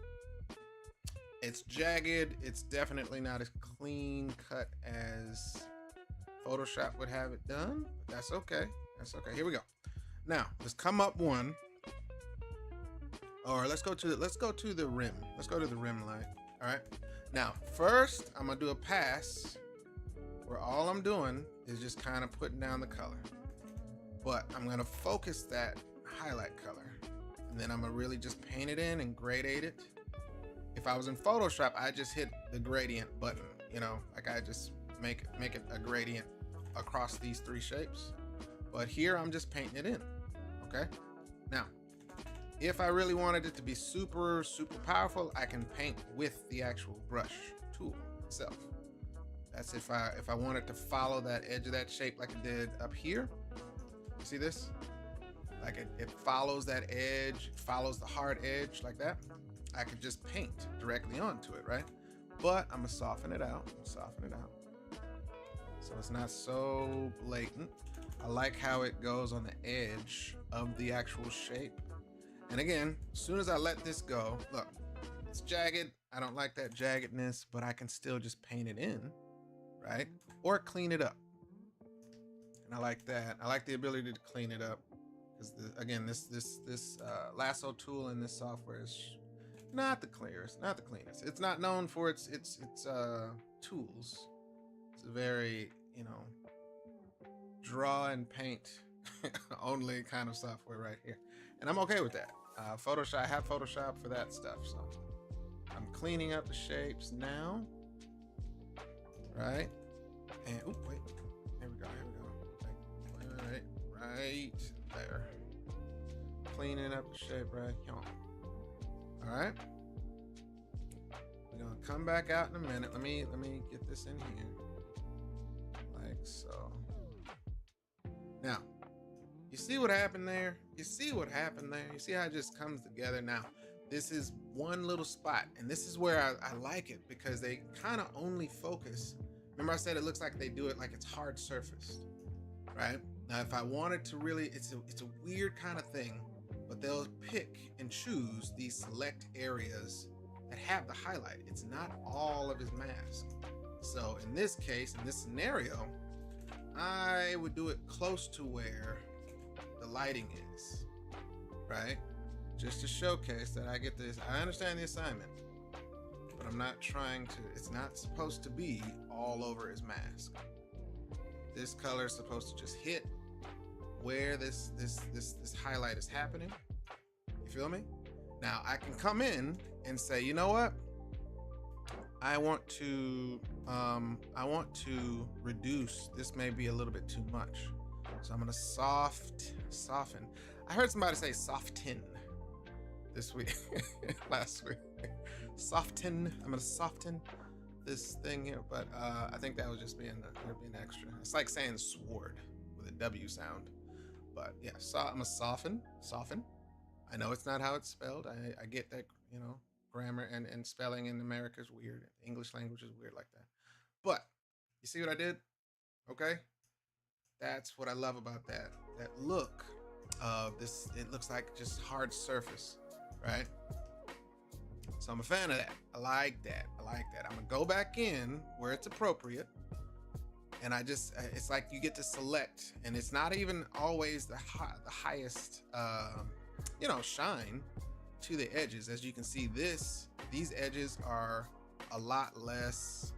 It's jagged. It's definitely not as clean cut as Photoshop would have it done. But that's okay. Here we go. Now let's come up one, or let's go to the rim. Let's go to the rim light. All right. Now first, I'm gonna do a pass where all I'm doing is just kind of putting down the color, but I'm gonna focus that highlight color, and then I'm gonna really just paint it in and gradate it. If I was in Photoshop, I just hit the gradient button, like I just make it a gradient across these three shapes. But here I'm just painting it in, okay? Now, if I really wanted it to be super, super powerful, I can paint with the actual brush tool itself. That's if I wanted to follow that edge of that shape like it did up here. You see this? Like it follows that edge, it follows the hard edge like that. I could just paint directly onto it, right? But I'm gonna soften it out, so it's not so blatant. I like how it goes on the edge of the actual shape. And again, as soon as I let this go, look, it's jagged. I don't like that jaggedness, but I can still just paint it in, right? Or clean it up. And I like that. I like the ability to clean it up because again, this lasso tool in this software is not the clearest, not the cleanest. It's not known for its tools. It's a very, draw and paint only kind of software right here. And I'm okay with that. Photoshop, I have Photoshop for that stuff. So I'm cleaning up the shapes now. Right? And, oh, wait. Here we go. Right there. Cleaning up the shape right here. All right, we're gonna come back out in a minute. Let me get this in here, like so. Now, you see what happened there? You see how it just comes together? Now, this is one little spot, and this is where I like it because they kind of only focus. Remember I said it looks like they do it like it's hard surfaced, right? Now, if I wanted to really, it's a weird kind of thing, but they'll pick and choose these select areas that have the highlight. It's not all of his mask. So in this case, in this scenario, I would do it close to where the lighting is, right? Just to showcase that I get this. I understand the assignment, but I'm not trying to, it's not supposed to be all over his mask. This color is supposed to just hit where this highlight is happening. You feel me? Now I can come in and say, you know what? I want to reduce. This may be a little bit too much. So I'm gonna soften. I heard somebody say soften this week, last week. Soften. I'm gonna soften this thing here, but I think that was just being extra. It's like saying sword with a W sound. But yeah, so I'm gonna soften. I know it's not how it's spelled. I get that, you know, grammar and spelling in America is weird. English language is weird like that. But you see what I did? Okay. That's what I love about that look of this. It looks like just hard surface, right? So I'm a fan of that. I like that. I'm gonna go back in where it's appropriate. And it's like you get to select, and it's not even always the highest, you know, shine to the edges. As you can see, these edges are a lot less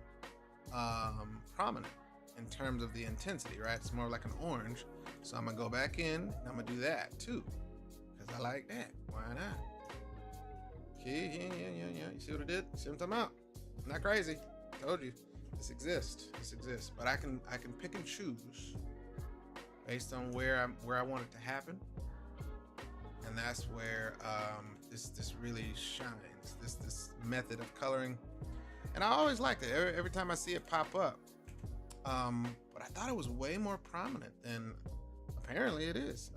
prominent in terms of the intensity, right? It's more like an orange. So I'm gonna go back in and I'm gonna do that too, because I like that. Why not? Okay, yeah. You see what I did? See what I'm talking about? I'm not crazy. I told you. This exists. But I can pick and choose based on where I want it to happen. And that's where this really shines. This method of coloring. And I always liked it. Every time I see it pop up. But I thought it was way more prominent than apparently it is.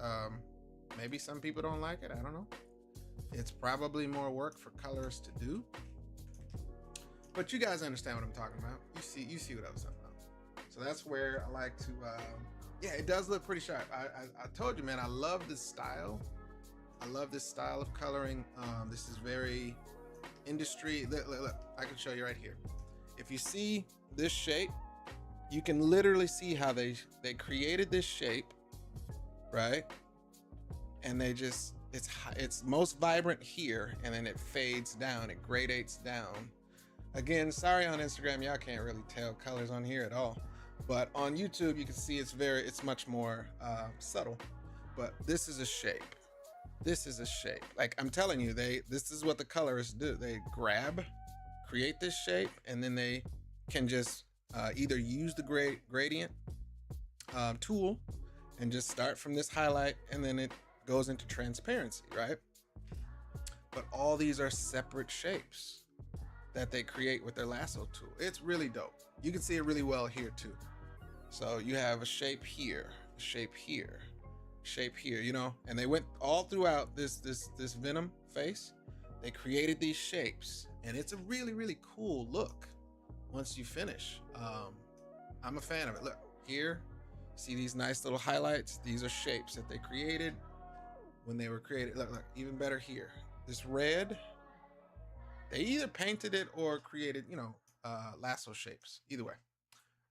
Maybe some people don't like it. I don't know. It's probably more work for colorists to do. But you guys understand what I'm talking about. You see what I was talking about. So that's where I like to, yeah, it does look pretty sharp. I told you, man, I love this style. I love this style of coloring. This is very industry. Look, I can show you right here. If you see this shape, you can literally see how they created this shape, right? And they just, it's most vibrant here, and then it fades down, it gradates down. Again, sorry on Instagram, y'all can't really tell colors on here at all. But on YouTube, you can see it's much more subtle. But this is a shape. This is a shape. Like I'm telling you, this is what the colorists do. They create this shape, and then they can just either use the gradient tool and just start from this highlight, and then it goes into transparency, right? But all these are separate shapes that they create with their lasso tool. It's really dope. You can see it really well here too. So you have a shape here, a shape here, shape here, you know, and they went all throughout this Venom face. They created these shapes, and it's a really, really cool look once you finish. I'm a fan of it. Look here, see these nice little highlights? These are shapes that they created when they were created. Look, even better here. This red, they either painted it or created, you know, lasso shapes. Either way,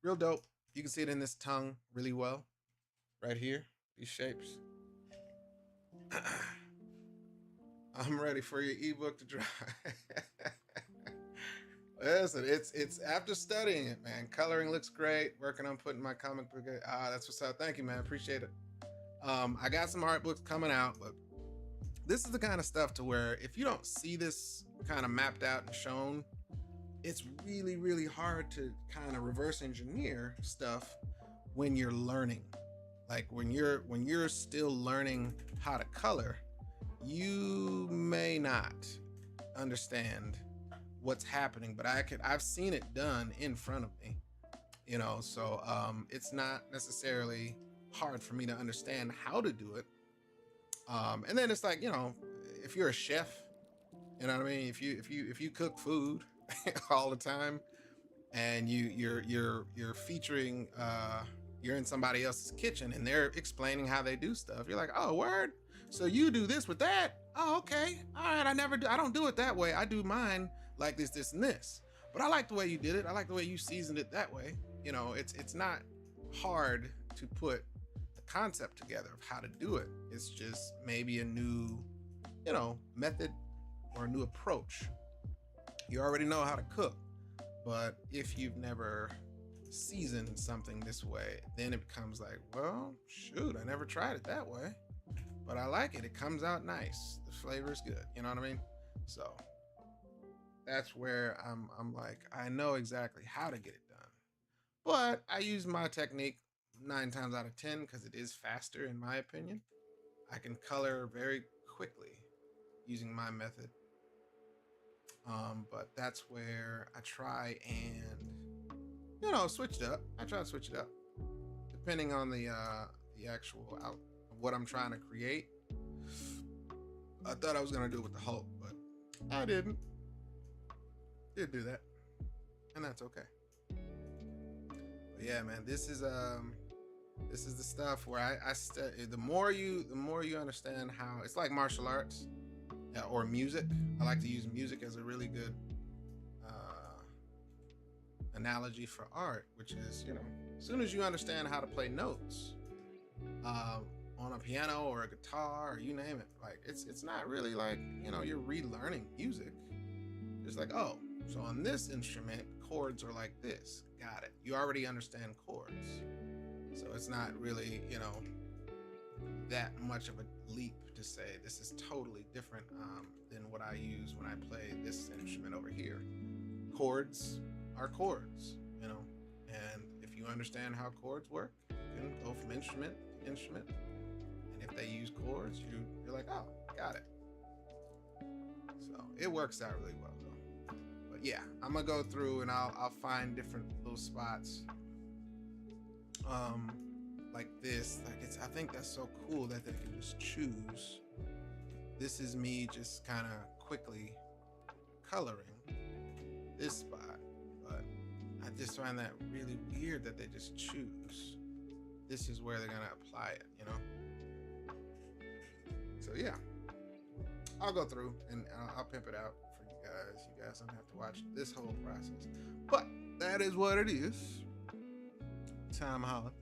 real dope. You can see it in this tongue really well, right here. These shapes. I'm ready for your ebook to dry. Listen, it's after studying it, man. Coloring looks great. Working on putting my comic book. That's what's up. Thank you, man. Appreciate it. I got some art books coming out, but this is the kind of stuff to where if you don't see this kind of mapped out and shown, it's really, really hard to kind of reverse engineer stuff when you're learning. Like when you're still learning how to color, you may not understand what's happening, but I've seen it done in front of me, you know, so it's not necessarily hard for me to understand how to do it. And then it's like, you know, if you're a chef, you know what I mean? If you cook food all the time, and you're featuring you're in somebody else's kitchen and they're explaining how they do stuff. You're like, oh, word. So you do this with that? Oh, okay. All right. I don't do it that way. I do mine like this, and this. But I like the way you did it. I like the way you seasoned it that way. You know, it's not hard to put the concept together of how to do it. It's just maybe a new, you know, method or a new approach. You already know how to cook, but if you've never seasoned something this way, then it becomes like, well, shoot, I never tried it that way, but I like it. It comes out nice. The flavor is good. You know what I mean? So that's where I'm like, I know exactly how to get it done, but I use my technique 9 times out of 10 because it is faster in my opinion. I can color very quickly using my method. But that's where I try and, you know, switch it up. I try to switch it up depending on the actual what I'm trying to create. I thought I was gonna do it with the Hulk, but I didn't. Did do that, and that's okay. But yeah, man, this is the stuff where the more you understand how it's like martial arts. Or music. I like to use music as a really good analogy for art, which is, you know, as soon as you understand how to play notes on a piano or a guitar or you name it, like it's not really like, you know, you're relearning music. It's like, oh, so on this instrument, chords are like this. Got it. You already understand chords. So it's not really, you know, that much of a leap to say this is totally different than what I use when I play this instrument over here. Chords are chords, you know, and if you understand how chords work, you can go from instrument to instrument, and if they use chords, you're like, oh, got it. So it works out really well though. But yeah, I'm gonna go through and I'll find different little spots like this. Like I think that's so cool that they can just choose. This is me just kind of quickly coloring this spot, but I just find that really weird that they just choose. This is where they're gonna apply it, you know? So yeah, I'll go through and I'll pimp it out for you guys. You guys don't have to watch this whole process, but that is what it is. Time holla.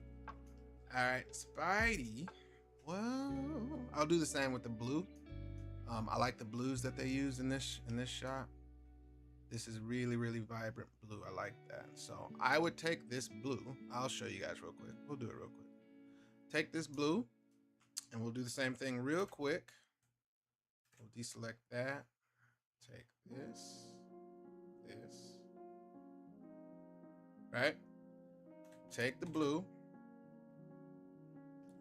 All right, Spidey. Well, I'll do the same with the blue. I like the blues that they use in this shot. This is really, really vibrant blue. I like that. So I would take this blue. I'll show you guys real quick. We'll do it real quick. Take this blue, and we'll do the same thing real quick. We'll deselect that. Take this. Right? Take the blue,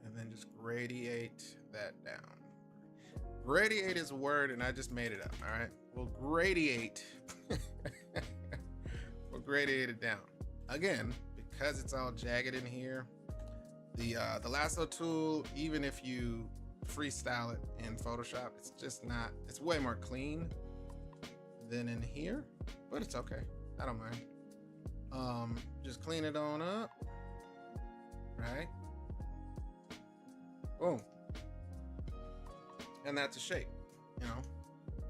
and then just gradiate that down. Gradiate is a word, and I just made it up, all right? We'll gradiate. We'll gradiate it down. Again, because it's all jagged in here, the lasso tool, even if you freestyle it in Photoshop, it's just not, it's way more clean than in here, but it's okay. I don't mind. Just clean it on up, right? Boom. And that's a shape, you know?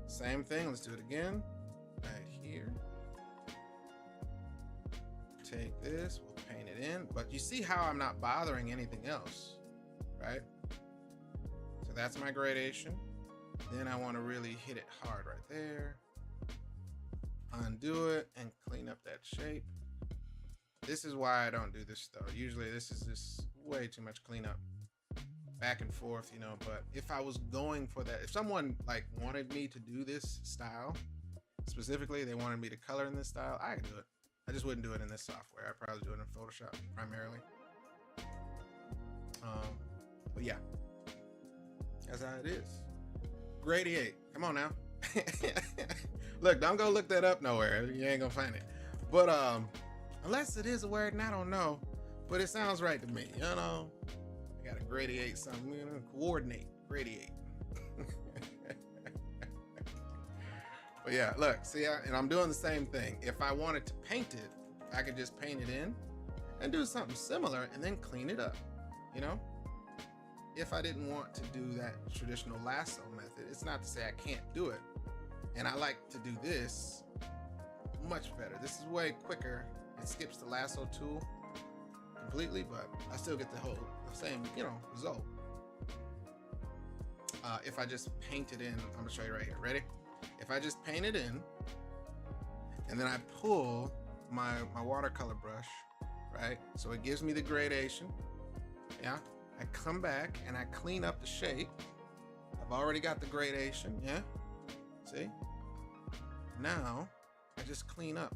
Same thing, let's do it again. Right here. Take this, we'll paint it in, but you see how I'm not bothering anything else, right? So that's my gradation. Then I want to really hit it hard right there. Undo it and clean up that shape. This is why I don't do this though. Usually this is just way too much cleanup. Back and forth, you know, but if I was going for that, if someone like wanted me to do this style, specifically, they wanted me to color in this style, I could do it. I just wouldn't do it in this software. I'd probably do it in Photoshop primarily. But yeah, that's how it is. Gradiate, come on now. Look, don't go look that up nowhere. You ain't gonna find it. But unless it is a word and I don't know, but it sounds right to me, you know. I gotta gradiate something, you know, coordinate, gradiate. But yeah, look, see, and I'm doing the same thing. If I wanted to paint it, I could just paint it in and do something similar and then clean it up, you know? If I didn't want to do that traditional lasso method, it's not to say I can't do it. And I like to do this much better. This is way quicker. It skips the lasso tool completely, but I still get the same, you know, result. If I just paint it in, I'm gonna show you right here. Ready? If I just paint it in, and then I pull my watercolor brush, right? So it gives me the gradation. Yeah. I come back and I clean up the shape. I've already got the gradation. Yeah. See? Now I just clean up,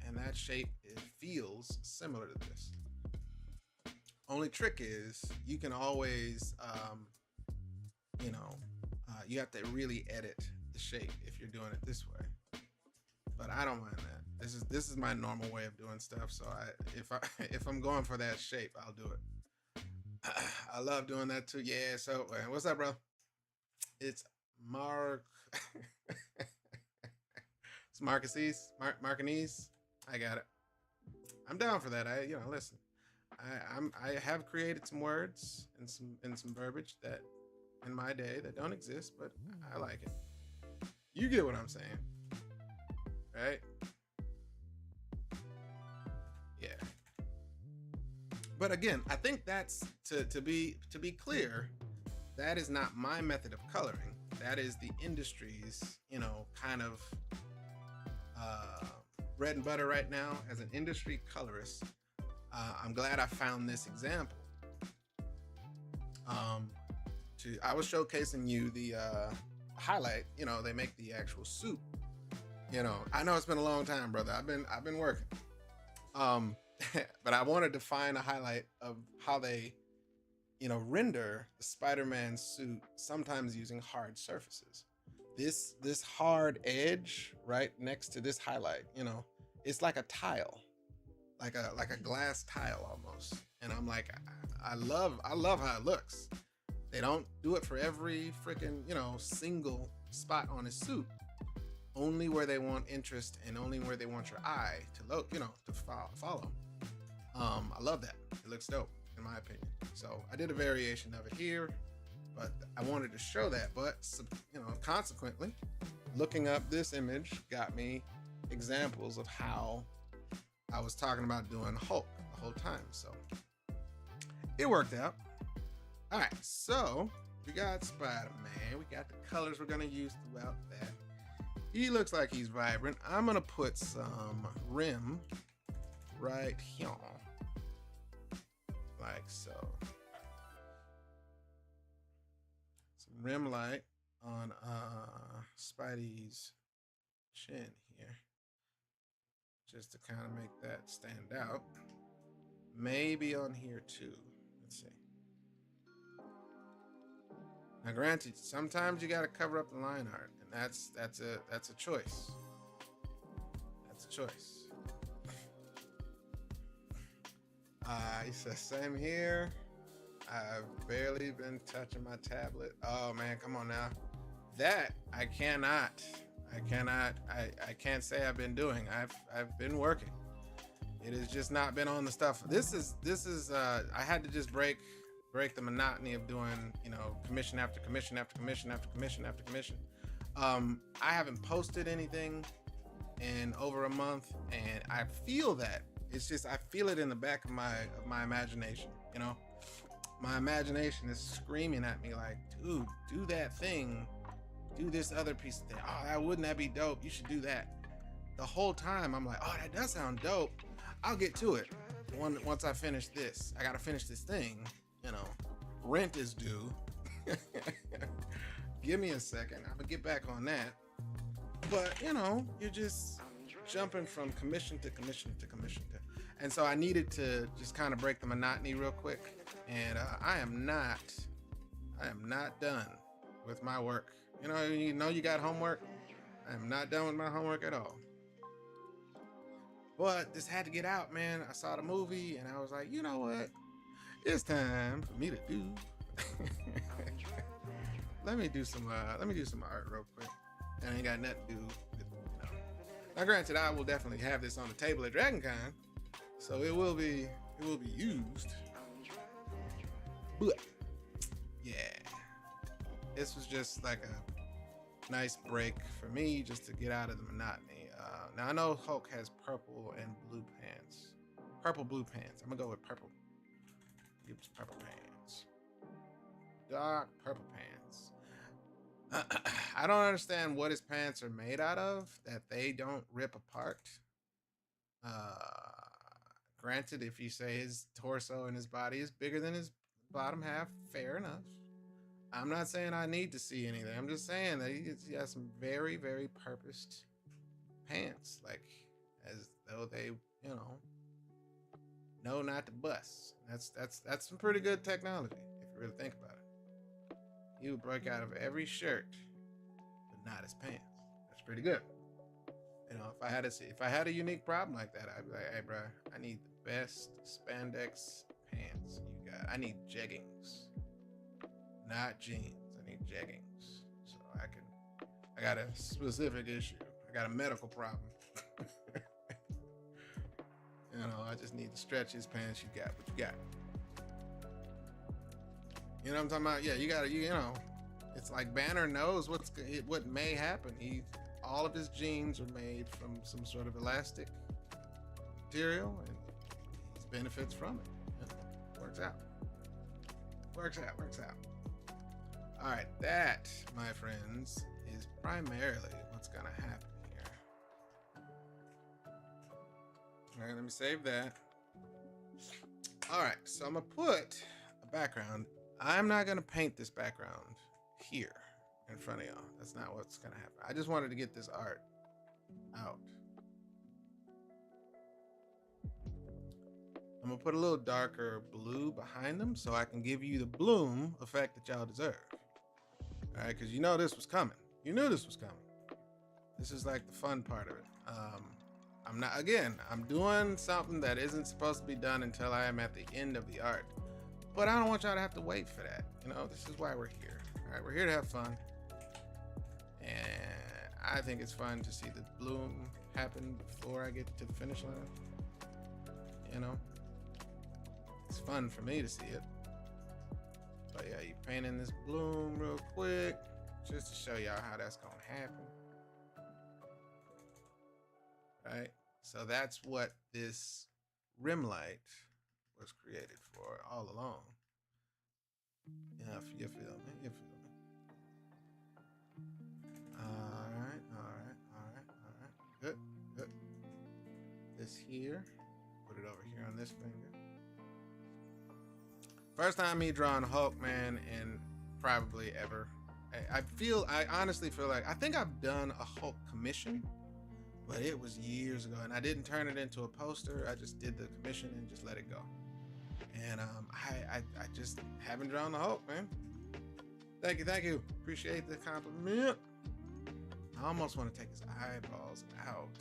and that shape, it feels similar to this. Only trick is you can always, you have to really edit the shape if you're doing it this way. But I don't mind that. This is my normal way of doing stuff. So if I'm going for that shape, I'll do it. I love doing that too. Yeah. So what's up, bro? It's Mark. It's Marcanese. I got it. I'm down for that. Listen. I have created some words and some verbiage that in my day that don't exist, but I like it. You get what I'm saying, right? Yeah. But again, I think that's to be clear. That is not my method of coloring. That is the industry's, kind of bread and butter right now. As an industry colorist, I'm glad I found this example. I was showcasing you the highlight. They make the actual suit. I know it's been a long time, brother. I've been working. But I wanted to find a highlight of how they, render the SpiderMan suit, sometimes using hard surfaces. This hard edge right next to this highlight, it's like a tile, like a glass tile almost. And I'm like, I love how it looks. They don't do it for every freaking, single spot on his suit. Only where they want interest and only where they want your eye to look, to follow. I love that. It looks dope, in my opinion. So I did a variation of it here, but I wanted to show that. But, consequently, looking up this image got me examples of how I was talking about doing Hulk the whole time. So it worked out. All right, so we got Spider-Man. We got the colors we're gonna use throughout that. He looks like he's vibrant. I'm gonna put some rim right here, like so. Some rim light on Spidey's chin here, just to kind of make that stand out. Maybe on here too. Let's see. Now, granted, sometimes you got to cover up the line art, and that's a choice. That's a choice. He says, same here. I've barely been touching my tablet. Oh man, come on now. That I can't say I've been doing. I've been working. It has just not been on the stuff. This is I had to just break the monotony of doing, commission after commission after commission after commission after commission. I haven't posted anything in over a month, and I feel that. It's just, I feel it in the back of my imagination, My imagination is screaming at me like, dude, do that thing. Do this other piece of thing. Oh, wouldn't that be dope? You should do that. The whole time I'm like, oh, that does sound dope. I'll get to it. Once I finish this. I gotta finish this thing. Rent is due. Give me a second. I'm gonna get back on that. But you're just jumping from commission to commission to commission to, and so I needed to just kind of break the monotony real quick. And I am not done with my work. You got homework. I am not done with my homework at all. But this had to get out, man. I saw the movie and I was like, you know what? It's time for me to do. Let me do some art real quick. And I ain't got nothing to do with, Now, granted, I will definitely have this on the table at DragonCon, so it will be used. But yeah, this was just like a nice break for me, just to get out of the monotony. Now I know Hulk has purple and blue pants. Purple blue pants. I'm gonna go with purple. Gives purple pants. Dark purple pants. I don't understand what his pants are made out of that they don't rip apart. Granted, if you say his torso and his body is bigger than his bottom half, fair enough. I'm not saying I need to see anything. I'm just saying that he has some very, very purposed pants, like as though they, know not to bust. That's some pretty good technology if you really think about it. He would break out of every shirt, but not his pants. That's pretty good. If I had a unique problem like that, I'd be like, hey, bro, I need the best spandex pants you got. I need jeggings, not jeans. I need jeggings, so I got a specific issue. I got a medical problem. I just need to stretch his pants. You got what you got. You know what I'm talking about? Yeah, you got to, it's like Banner knows what may happen. All of his jeans are made from some sort of elastic material, and he benefits from it. Works out. All right, that, my friends, is primarily what's gonna happen here. All right, let me save that. All right, so I'm gonna put a background. I'm not gonna paint this background here in front of y'all. That's not what's gonna happen. I just wanted to get this art out. I'm gonna put a little darker blue behind them so I can give you the bloom effect that y'all deserve. All right, because this was coming. You knew this was coming. This is like the fun part of it. I'm doing something that isn't supposed to be done until I am at the end of the art. But I don't want y'all to have to wait for that. This is why we're here. All right, we're here to have fun. And I think it's fun to see the bloom happen before I get to the finish line. It's fun for me to see it. But yeah, you painting this bloom real quick just to show y'all how that's gonna happen. Right? So that's what this rim light was created for all along. Yeah, you feel me? All right. Good. This here, put it over here on this finger. First time me drawing Hulk, man, in probably ever. I honestly feel like, I think I've done a Hulk commission, but it was years ago, and I didn't turn it into a poster. I just did the commission and just let it go. And I just haven't drawn the Hulk, man. Thank you. Appreciate the compliment. I almost want to take his eyeballs out.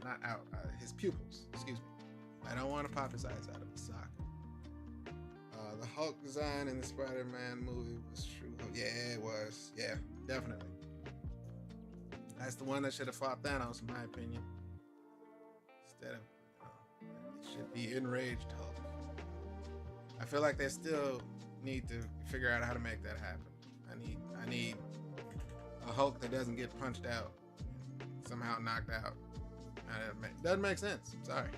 Not out, his pupils, excuse me. I don't want to pop his eyes out of the socket. The Hulk design in the SpiderMan movie was true. Yeah, it was. Yeah, definitely. That's the one that should have fought Thanos, in my opinion. Instead of, it should be enraged Hulk. I feel like they still need to figure out how to make that happen. I need a Hulk that doesn't get punched out, somehow knocked out. Doesn't make sense. I'm sorry.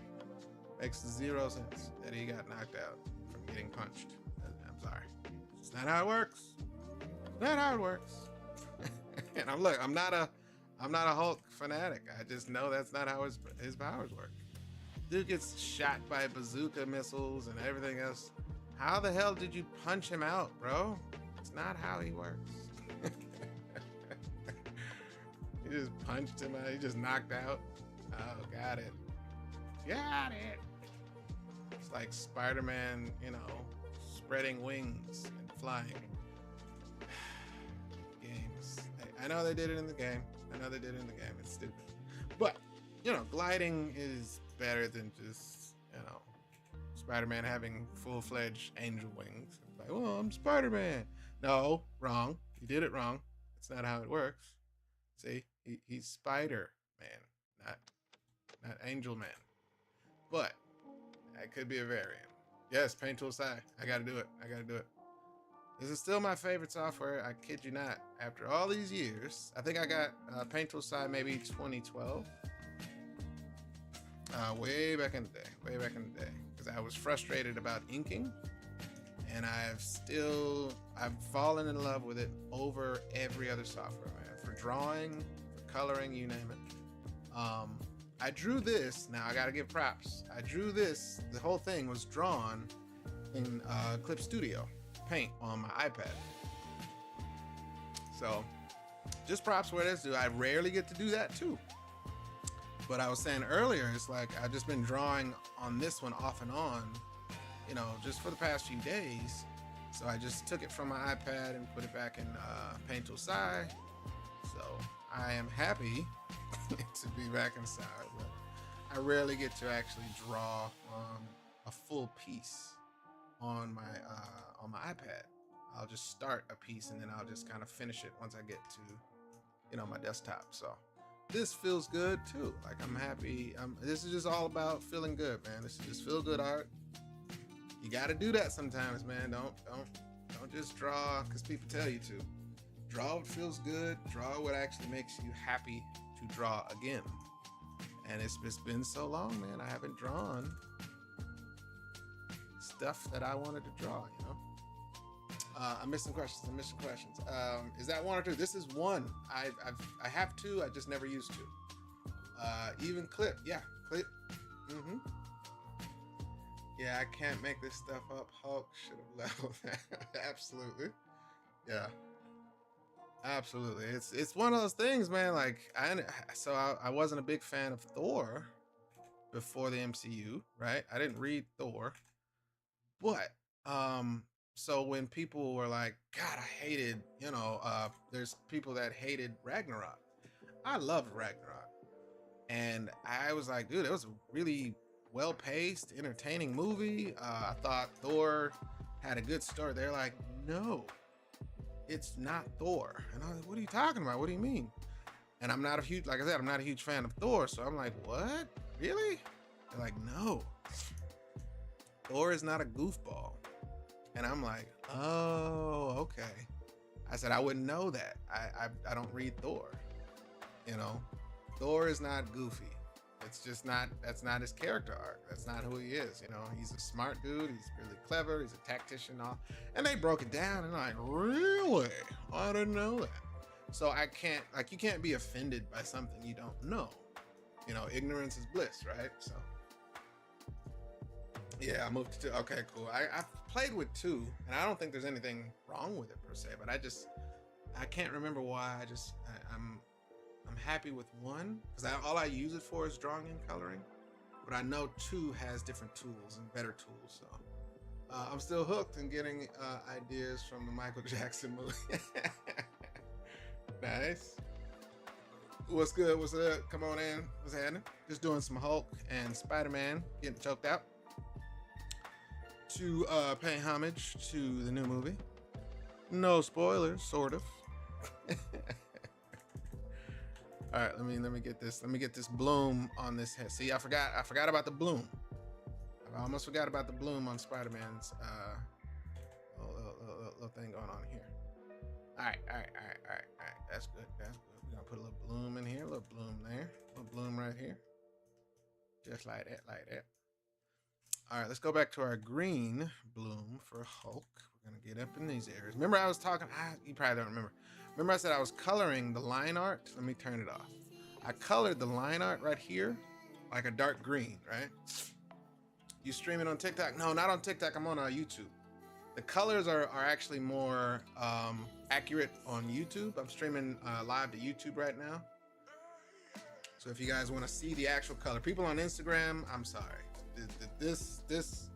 Makes zero sense that he got knocked out from getting punched. I'm sorry. It's not how it works. It's not how it works. And I'm not a Hulk fanatic. I just know that's not how his powers work. Dude gets shot by bazooka missiles and everything else. How the hell did you punch him out, bro? It's not how he works. You just punched him out. He just knocked out. Oh, got it. It's like Spider-Man, spreading wings and flying. Games. I know they did it in the game. It's stupid. But, gliding is better than just, Spider-Man having full-fledged angel wings. It's like, well, I'm Spider-Man. No, wrong. You did it wrong. It's not how it works. See, he's Spider-Man. not Angel Man. But that could be a variant. Yes, Paint Tool Sai. I gotta do it. This is still my favorite software. I kid you not. After all these years, I think I got Paint Tool Sai maybe 2012. Way back in the day. Because I was frustrated about inking. And I've fallen in love with it over every other software, man. For drawing, for coloring, you name it. I drew this. Now I gotta give props. I drew this. The whole thing was drawn in Clip Studio Paint on my iPad. So just props where it's due. I rarely get to do that too. But I was saying earlier, it's like I've just been drawing on this one off and on, you know, just for the past few days. So I just took it from my iPad and put it back in Paint Tool Sai. So I am happy to be back inside. But I rarely get to actually draw a full piece on my iPad. I'll just start a piece and then I'll just kind of finish it once I get to, you know, my desktop. So this feels good too. Like I'm happy. This is just all about feeling good, man. This is just feel good art. You got to do that sometimes, man. Don't just draw because people tell you to. Draw what feels good. Draw what actually makes you happy to draw again. And it's been so long, man. I haven't drawn stuff that I wanted to draw, you know. I'm missing questions. Is that one or two? This is one. I have two. I just never used to. Even Clip. Yeah, Clip. Yeah, I can't make this stuff up. Hulk should have leveled that. Absolutely. Yeah. Absolutely. It's one of those things, man. Like I wasn't a big fan of Thor before the MCU, right? I didn't read Thor. But so when people were like, God, I hated, you know, there's people that hated Ragnarok. I loved Ragnarok. And I was like, dude, it was a really well-paced, entertaining movie. I thought Thor had a good story. They're like, no, it's not Thor. And I was like, what are you talking about? What do you mean? And I'm not a huge, like I said, I'm not a huge fan of Thor. So I'm like, what? Really? They're like, no, Thor is not a goofball. And I'm like, oh, okay. I said, I wouldn't know that. I don't read Thor. You know, Thor is not goofy. It's just not, that's not his character arc. That's not who he is. You know, he's a smart dude. He's really clever. He's a tactician and all. And they broke it down and I'm like, really? I didn't know that. So I can't, like, you can't be offended by something you don't know. You know, ignorance is bliss, right? So yeah, I moved to 2. Okay, cool. I've played with 2 and I don't think there's anything wrong with it per se, but I can't remember why. I'm happy with 1 because all I use it for is drawing and coloring, but I know 2 has different tools and better tools. So I'm still hooked and getting ideas from the Michael Jackson movie. Nice. What's good? What's up? Come on in. What's happening? Just doing some Hulk and SpiderMan, getting choked out to pay homage to the new movie. No spoilers, sort of. All right, let me get this. Let me get this bloom on this head. See, I forgot about the bloom. I almost forgot about the bloom on Spider-Man's little thing going on here. All right. That's good. We're gonna put a little bloom in here, a little bloom there, a little bloom right here. Just like that. All right, let's go back to our green bloom for Hulk. We're gonna get up in these areas. Remember I was talking, you probably don't remember. Remember I said I was coloring the line art? Let me turn it off. I colored the line art right here like a dark green, right? You stream it on TikTok? No, not on TikTok, I'm on YouTube. The colors are actually more accurate on YouTube. I'm streaming live to YouTube right now. So if you guys wanna see the actual color, people on Instagram, I'm sorry. This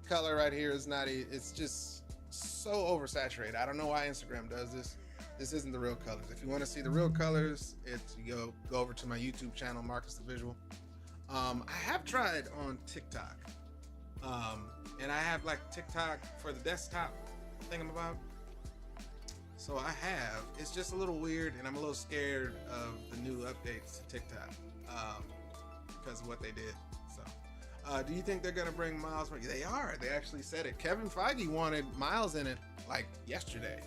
color right here is not, it's just so oversaturated. I don't know why Instagram does this. This isn't the real colors. If you want to see the real colors, you go over to my YouTube channel, Marcus the Visual. I have tried on TikTok, and I have like TikTok for the desktop thingamabob. So I have. It's just a little weird, and I'm a little scared of the new updates to TikTok because of what they did. So, do you think they're gonna bring Miles? They are. They actually said it. Kevin Feige wanted Miles in it like yesterday.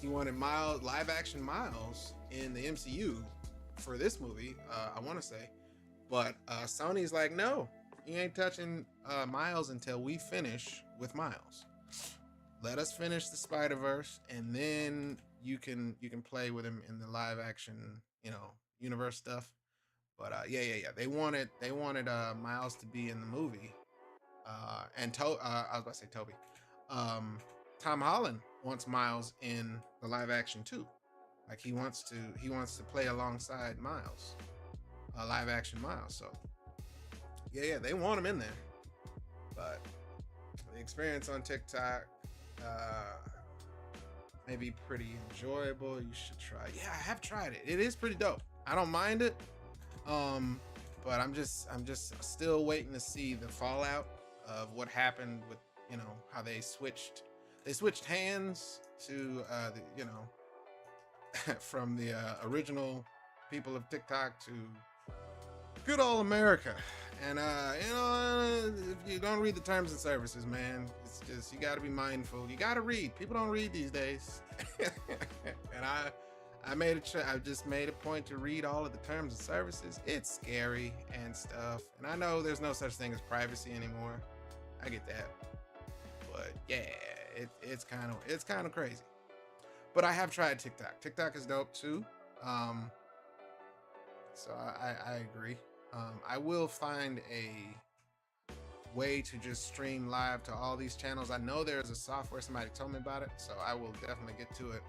He wanted Miles, live action Miles, in the MCU for this movie. I want to say, but Sony's like, no, you ain't touching Miles until we finish with Miles. Let us finish the Spider-Verse, and then you can play with him in the live action, universe stuff. But yeah. They wanted Miles to be in the movie, and I was about to say Toby. Tom Holland wants Miles in the live action too. Like he wants to play alongside Miles, live action Miles. So yeah, they want him in there. But the experience on TikTok may be pretty enjoyable. You should try. Yeah, I have tried it. It is pretty dope. I don't mind it. But I'm just still waiting to see the fallout of what happened with, how they switched hands to from the original people of TikTok to good old America. And if you don't read the terms and services, man, it's just, you got to be mindful. You got to read. People don't read these days. And I just made a point to read all of the terms and services. It's scary and stuff. And I know there's no such thing as privacy anymore. I get that. But yeah, it's kind of crazy. But I have tried TikTok. TikTok is dope too. So I agree. I will find a way to just stream live to all these channels. I know there's a software, somebody told me about it, so I will definitely get to it.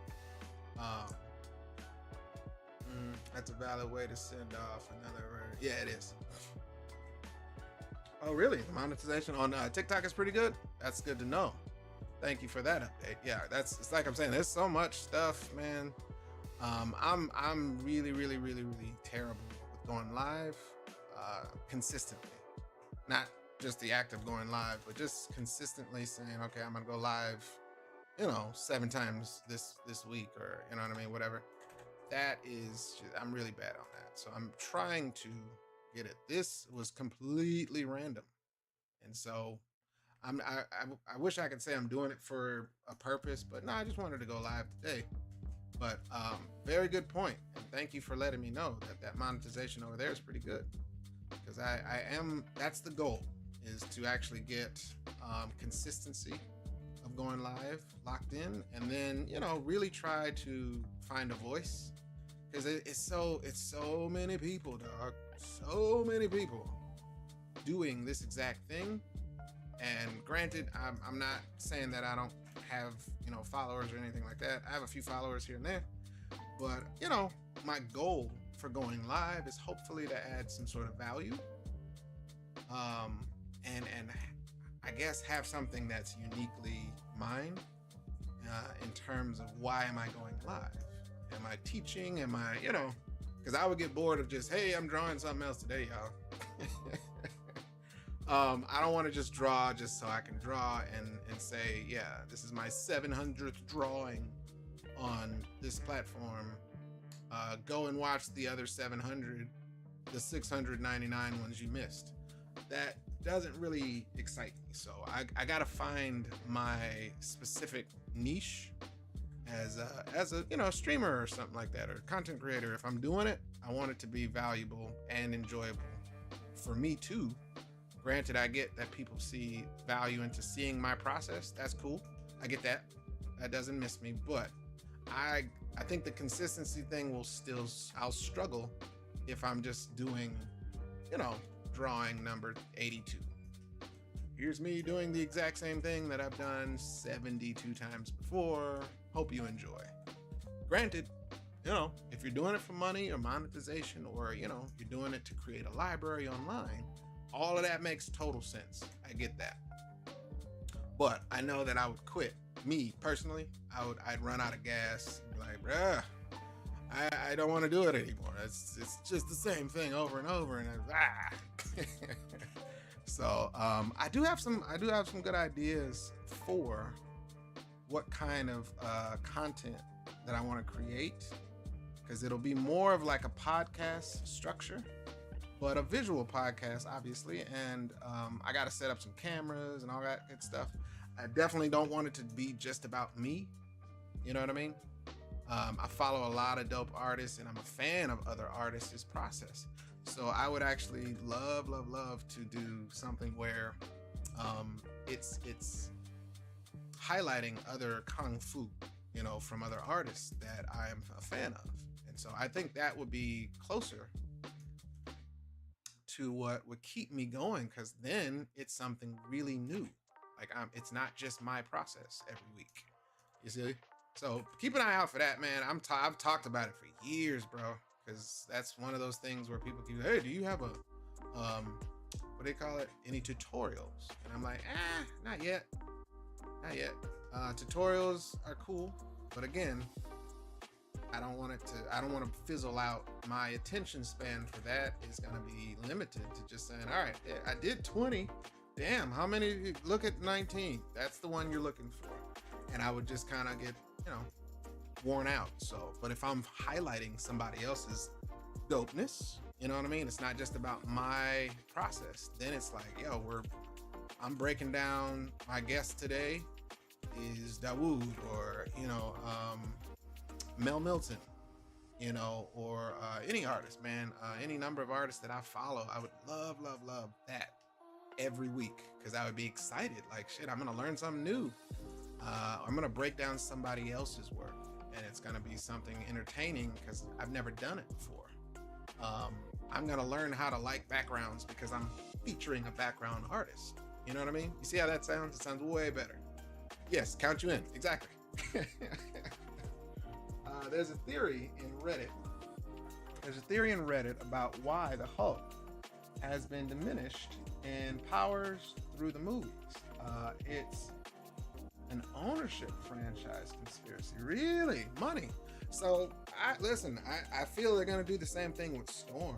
That's a valid way to send off another. Yeah, it is. Oh, really? The monetization on TikTok is pretty good. That's good to know. Thank you for that update. Yeah, it's like I'm saying. There's so much stuff, man. I'm really terrible with going live consistently. Not just the act of going live, but just consistently saying, okay, I'm gonna go live, 7 times this week, or you know what I mean, whatever. That is, I'm really bad on that. So I'm trying to get it. This was completely random, and so I wish I could say I'm doing it for a purpose, but no, I just wanted to go live today. But very good point, and thank you for letting me know that monetization over there is pretty good, because that's the goal, is to actually get consistency of going live locked in, and then really try to find a voice, because it's so many people, dog, so many people doing this exact thing. And granted, I'm not saying that I don't have followers or anything like that. I have a few followers here and there, but my goal for going live is hopefully to add some sort of value, and I guess have something that's uniquely mine, in terms of why am I going live? Am I teaching? Am I, because I would get bored of just, hey, I'm drawing something else today, y'all. I don't want to just draw just so I can draw and say, yeah, this is my 700th drawing on this platform. Go and watch the other 700, the 699 ones you missed. That doesn't really excite me. So I gotta find my specific niche as a streamer or something like that, or content creator. If I'm doing it, I want it to be valuable and enjoyable for me too. Granted, I get that people see value into seeing my process. That's cool. I get that. That doesn't miss me. But I think the consistency thing I'll struggle if I'm just doing, drawing number 82. Here's me doing the exact same thing that I've done 72 times before. Hope you enjoy. Granted, if you're doing it for money or monetization, or, you're doing it to create a library online, all of that makes total sense. I get that. But I know that I would quit. Me, personally, I'd run out of gas and be like, bruh, I don't want to do it anymore. It's just the same thing over and over, and So I do have some good ideas for what kind of content that I want to create, because it'll be more of like a podcast structure, but a visual podcast, obviously. And I got to set up some cameras and all that good stuff. I definitely don't want it to be just about me. You know what I mean? I follow a lot of dope artists, and I'm a fan of other artists' process. So I would actually love to do something where it's highlighting other kung fu, you know, from other artists that I'm a fan of. And so I think that would be closer to what would keep me going, because then it's something really new. Like it's not just my process every week. You see? So keep an eye out for that, man. I've talked about it for years, bro, because that's one of those things where people keep, hey, do you have a what do they call it? Any tutorials? And I'm like, not yet. Tutorials are cool, but again, I don't want to fizzle out. My attention span for that is going to be limited to just saying, all right, I did 20. Damn, how many? Look at 19. That's the one you're looking for. And I would just kind of get, worn out. So, but if I'm highlighting somebody else's dopeness, you know what I mean? It's not just about my process. Then it's like, I'm breaking down my guest today is Dawood, or, Mel Milton, or any artist, man, any number of artists that I follow. I would love that every week, because I would be excited. Like, shit, I'm going to learn something new. I'm going to break down somebody else's work, and it's going to be something entertaining because I've never done it before. I'm going to learn how to like backgrounds because I'm featuring a background artist. You know what I mean? You see how that sounds? It sounds way better. Yes, count you in. Exactly. There's a theory in Reddit about why the Hulk has been diminished in powers through the movies. It's an ownership franchise conspiracy. Really? Money. So, I feel they're going to do the same thing with Storm.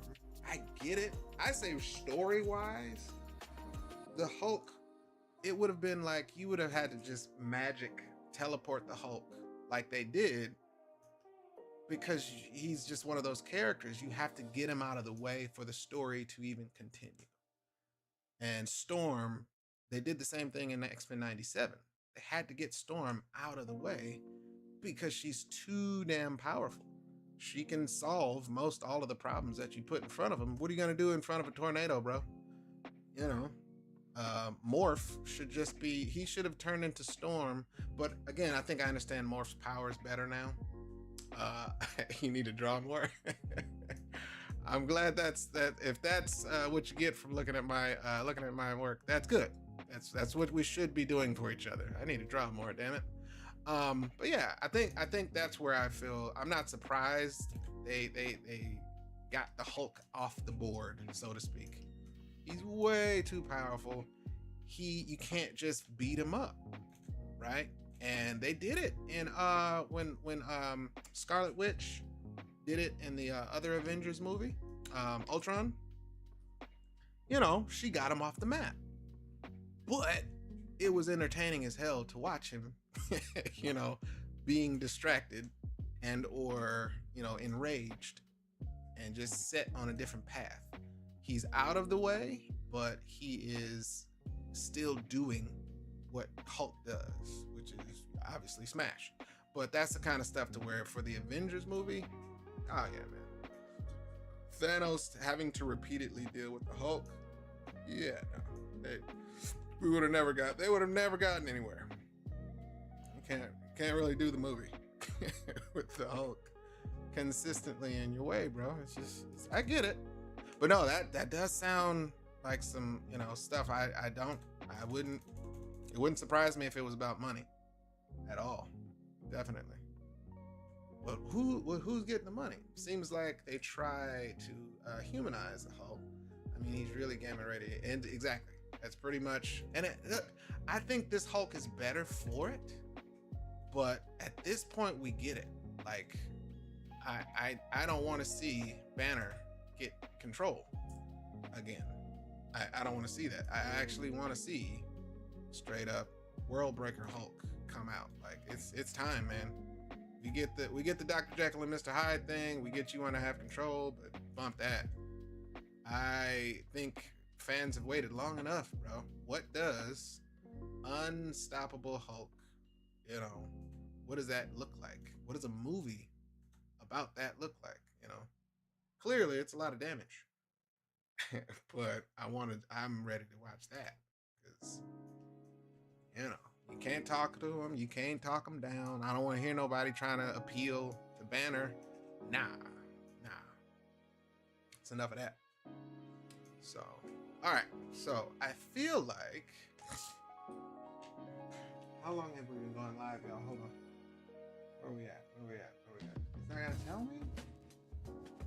I get it. I say story-wise, the Hulk, it would have been like you would have had to just magic teleport the Hulk like they did, because he's just one of those characters. You have to get him out of the way for the story to even continue. And Storm, they did the same thing in X-Men 97. They had to get Storm out of the way because she's too damn powerful. She can solve most all of the problems that you put in front of him. What are you going to do in front of a tornado, bro? Morph should just be, he should have turned into Storm. But again, I think I understand Morph's powers better now. You need to draw more. I'm glad if that's what you get from looking at my work, that's good. That's what we should be doing for each other. I need to draw more, damn it. But yeah, I think that's where I feel I'm not surprised they got the Hulk off the board, so to speak. He's way too powerful. You can't just beat him up, right? And they did it in when Scarlet Witch did it in the other Avengers movie, Ultron. She got him off the map. But it was entertaining as hell to watch him, being distracted and or, enraged and just set on a different path. He's out of the way, but he is still doing what Hulk does, which is obviously smash. But that's the kind of stuff to where for the Avengers movie, oh yeah, man. Thanos having to repeatedly deal with the Hulk, yeah, no. They would have never gotten anywhere. You can't really do the movie with the Hulk consistently in your way, bro. I get it. But no, that does sound like some, stuff it wouldn't surprise me if it was about money at all. Definitely. But who's getting the money? Seems like they try to humanize the Hulk. I mean, he's really gamma ready. And exactly. That's pretty much, and I think this Hulk is better for it, but at this point we get it. Like, I don't want to see Banner get control again. I don't want to see that. I actually want to see straight up World Breaker Hulk come out. Like, it's time, man. We get the Dr. Jekyll and Mr. Hyde thing. We get you want to have control, but bump that. I think fans have waited long enough, bro. What does Unstoppable Hulk, what does that look like? What does a movie about that look like? Clearly it's a lot of damage. But I'm ready to watch that because you can't talk to him, you can't talk him down. I don't want to hear nobody trying to appeal to Banner. Nah. It's enough of that. So, all right. So I feel like, how long have we been going live, y'all? Hold on. Where we at? Is that gonna tell me?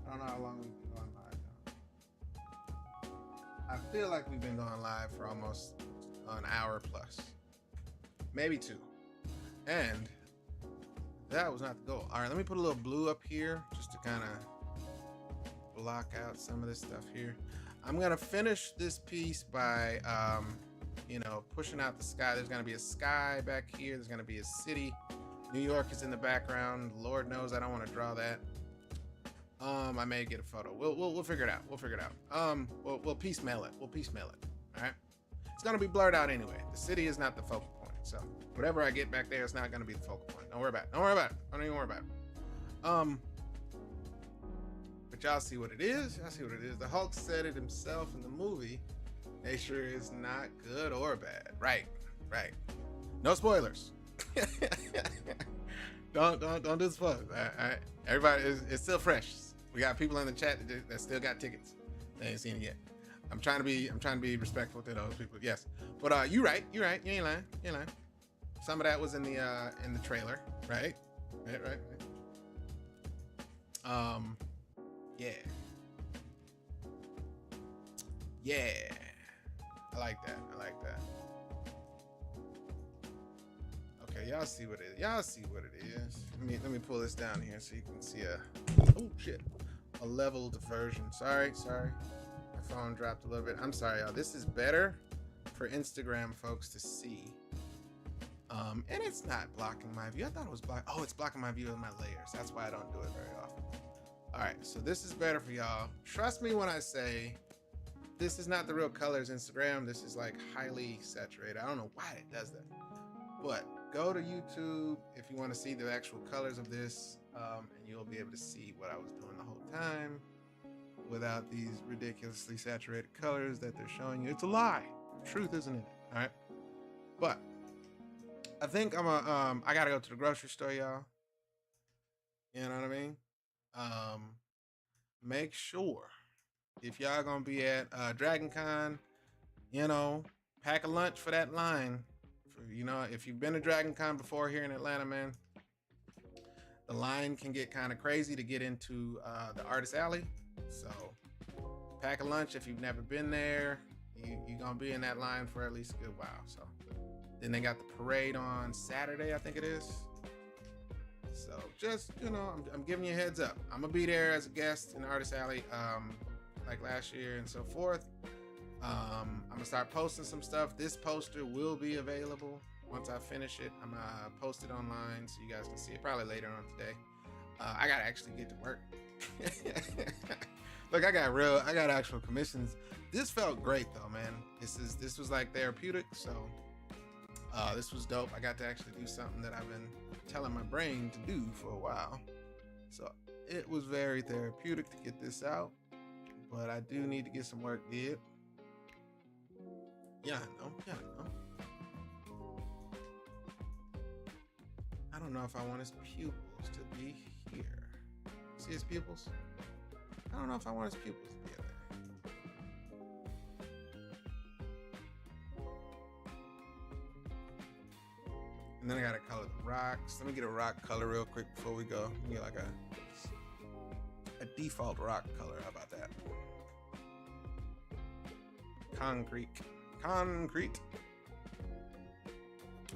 I don't know how long we've been going live, y'all. I feel like we've been going live for almost an hour plus, maybe 2. And that was not the goal. All right, let me put a little blue up here just to kind of block out some of this stuff here. I'm gonna finish this piece by pushing out the sky. There's gonna be a sky back here. There's gonna be a city. New York is in the background. Lord knows I don't want to draw that. I may get a photo. We'll figure it out. We'll piecemeal it. All right. It's gonna be blurred out anyway. The city is not the focal point. So whatever I get back there, it's not gonna be the focal point. Don't worry about it. Don't even worry about it. But y'all see what it is. The Hulk said it himself in the movie. Nature is not good or bad. Right. No spoilers. don't do the spoilers. All right. Everybody is still fresh. We got people in the chat that still got tickets. They ain't seen it yet. I'm trying to be respectful to those people. Yes. But you right. You ain't lying. Some of that was in the trailer, right? Right. Yeah. I like that. Okay, y'all see what it is. Let me pull this down here so you can see a leveled version. Sorry. My phone dropped a little bit. I'm sorry, y'all. This is better for Instagram folks to see. And it's not blocking my view. I thought it was blocking. Oh, it's blocking my view of my layers. That's why I don't do it very often. All right, so this is better for y'all. Trust me when I say this is not the real colors Instagram. This is like highly saturated. I don't know why it does that. But go to YouTube if you want to see the actual colors of this, and you'll be able to see what I was doing the whole time without these ridiculously saturated colors that they're showing you. It's a lie. Truth isn't in it. All right. But I think I gotta go to the grocery store, y'all. You know what I mean? Make sure if y'all gonna be at Dragon Con, pack a lunch for that line. If you've been to Dragon Con before here in Atlanta, man, the line can get kind of crazy to get into the Artist Alley. So pack a lunch if you've never been there. You're gonna be in that line for at least a good while. So then they got the parade on Saturday, I think it is. So just, I'm giving you a heads up. I'm gonna be there as a guest in the Artist Alley, like last year and so forth. I'm gonna start posting some stuff. This poster will be available once I finish it. I'm gonna post it online so you guys can see it probably later on today. I gotta actually get to work. Look, I got actual commissions. This felt great though, man. This was like therapeutic, so this was dope. I got to actually do something that I've been telling my brain to do for a while. So it was very therapeutic to get this out, but I do need to get some work did. Yeah, I know. I don't know if I want his pupils to be here. See his pupils? I don't know if I want his pupils to be there. And then I gotta color the rocks. Let me get a rock color real quick before we go. Let me get like a default rock color. How about that? Concrete.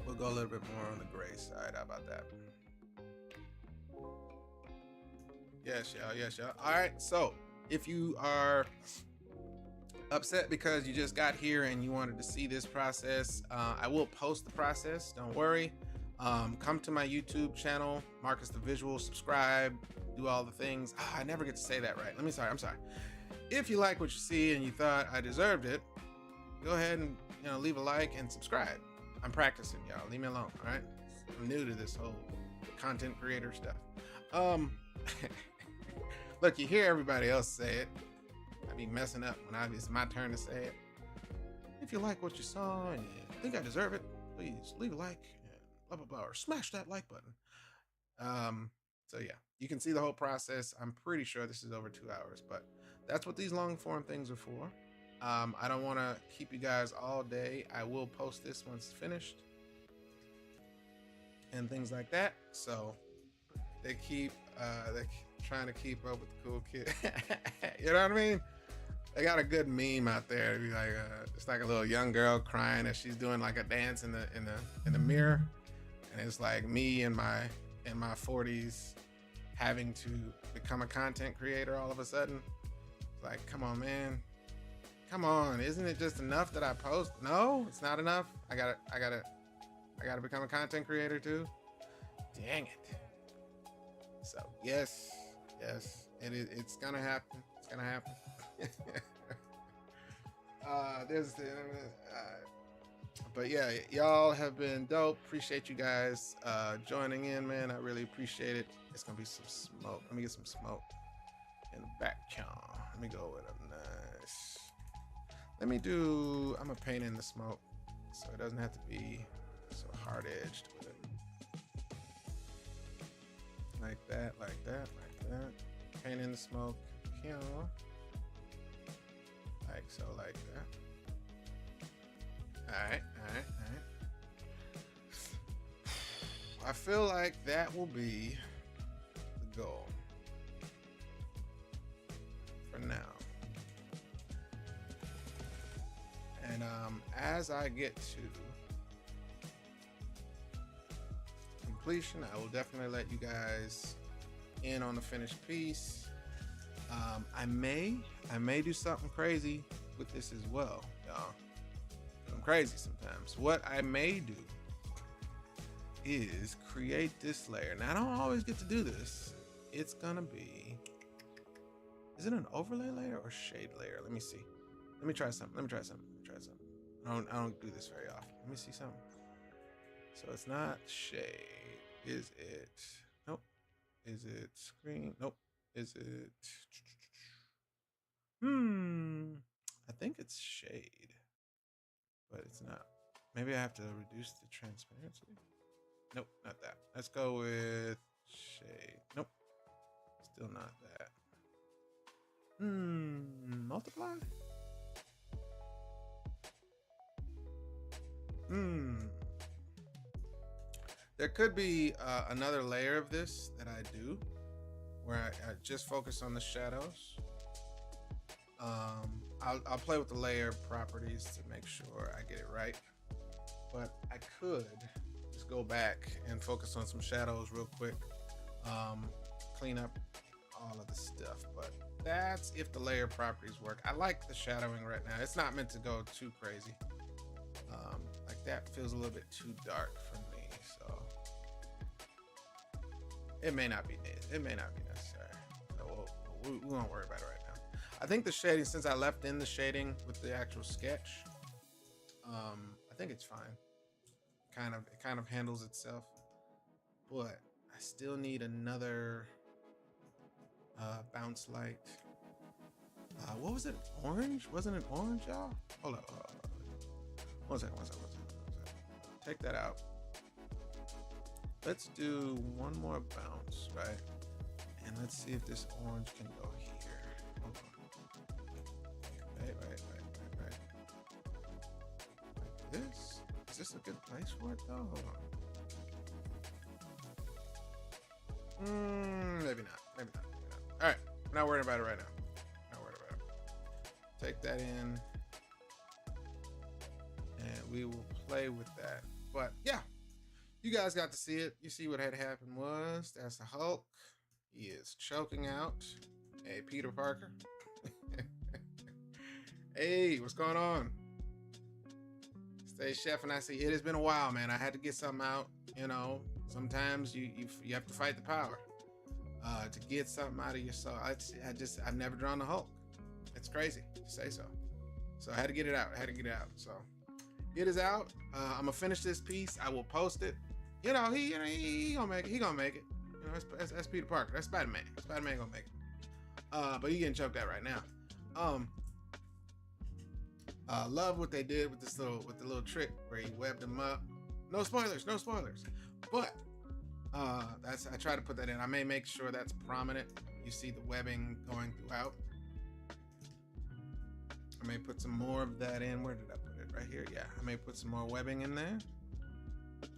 We'll go a little bit more on the gray side. How about that? Yes, y'all. All right. So if you are upset because you just got here and you wanted to see this process, I will post the process. Don't worry. Come to my YouTube channel, Marcus the Visual, subscribe, do all the things. I never get to say that right. I'm sorry. If you like what you see and you thought I deserved it, go ahead and leave a like and subscribe. I'm practicing, y'all. Leave me alone, all right? I'm new to this whole content creator stuff. Look, you hear everybody else say it. I be messing up when it's my turn to say it. If you like what you saw and you think I deserve it, please leave a like and blah blah blah, or smash that like button. So yeah, you can see the whole process. I'm pretty sure this is over 2 hours, but that's what these long form things are for. I don't want to keep you guys all day. I will post this once it's finished and things like that. So they keep trying to keep up with the cool kid. You know what I mean? They got a good meme out there. It'd be like it's like a little young girl crying as she's doing like a dance in the mirror, and it's like me in my 40s having to become a content creator all of a sudden. It's like, come on, man. Come on, isn't it just enough that I post? No, it's not enough. I gotta become a content creator too. Dang it. So yes, it's gonna happen. It's gonna happen. But yeah, y'all have been dope. Appreciate you guys joining in, man. I really appreciate it. It's gonna be some smoke. Let me get some smoke in the back channel. Let me go with a nice. I'm gonna paint in the smoke so it doesn't have to be so hard edged with it. Like that. Paint in the smoke here. Like so, like that. All right. I feel like that will be the goal for now. And as I get to completion, I will definitely let you guys in on the finished piece. I may do something crazy with this as well, y'all. I'm crazy sometimes. What I may do is create this layer. Now I don't always get to do this. It's gonna be, is it an overlay layer or shade layer? Let me see. Let me try something. I don't do this very often. Let me see something. So it's not shade. Is it? Nope. Is it screen? Nope. Is it? I think it's shade, but it's not. Maybe I have to reduce the transparency. Nope, not that. Let's go with shade. Nope, still not that. Multiply. There could be another layer of this that I do where I just focus on the shadows. I'll play with the layer properties to make sure I get it right, but I could just go back and focus on some shadows real quick, clean up all of the stuff. But that's if the layer properties work. I like the shadowing right now. It's not meant to go too crazy. Like that feels a little bit too dark for me, so it may not be necessary. So we won't worry about it right now. I think the shading, since I left in the shading with the actual sketch, I think it's fine. It kind of handles itself, but I still need another bounce light. What was it? Orange? Wasn't it orange, y'all? Hold up. One second. Take that out. Let's do one more bounce, right? And let's see if this orange can go here. Hold on. Right. Like this? Is this a good place for it though? Hold on. Maybe not. All right, I'm not worried about it right now. Take that in, and we will play with that. But yeah, you guys got to see it. You see what had happened was, that's the Hulk. He is choking out a Peter Parker. Hey, what's going on? Stay Chef, and I see it has been a while, man. I had to get something out. You know, sometimes you have to fight the power to get something out of your soul. I've never drawn the Hulk. It's crazy to say so. So I had to get it out. So it is out. I'm gonna finish this piece. I will post it. You know, he gonna make it. He gonna make it. You know, that's Peter Parker. That's Spider-Man. Spider-Man gonna make it. But he getting choked out right now. Love what they did with the little trick where he webbed them up. No spoilers. But I try to put that in. I may make sure that's prominent. You see the webbing going throughout. I may put some more of that in. Where did I put it? Right here. Yeah, I may put some more webbing in there,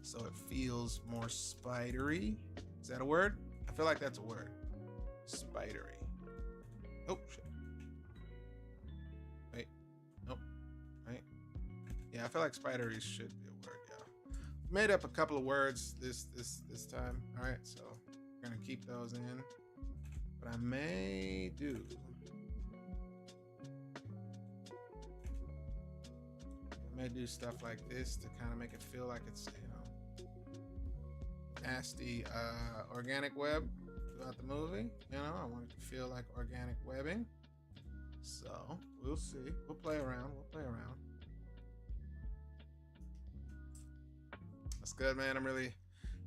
so it feels more spidery. Is that a word? I feel like that's a word. Spidery. Oh shit. Wait. Nope. Right. Yeah, I feel like spidery should be a word, y'all. Made up a couple of words this time. All right, so we're gonna keep those in. But I may do stuff like this to kind of make it feel like it's, you know, nasty organic web throughout the movie. You know, I want it to feel like organic webbing. So we'll see. We'll play around. That's good, man. I'm really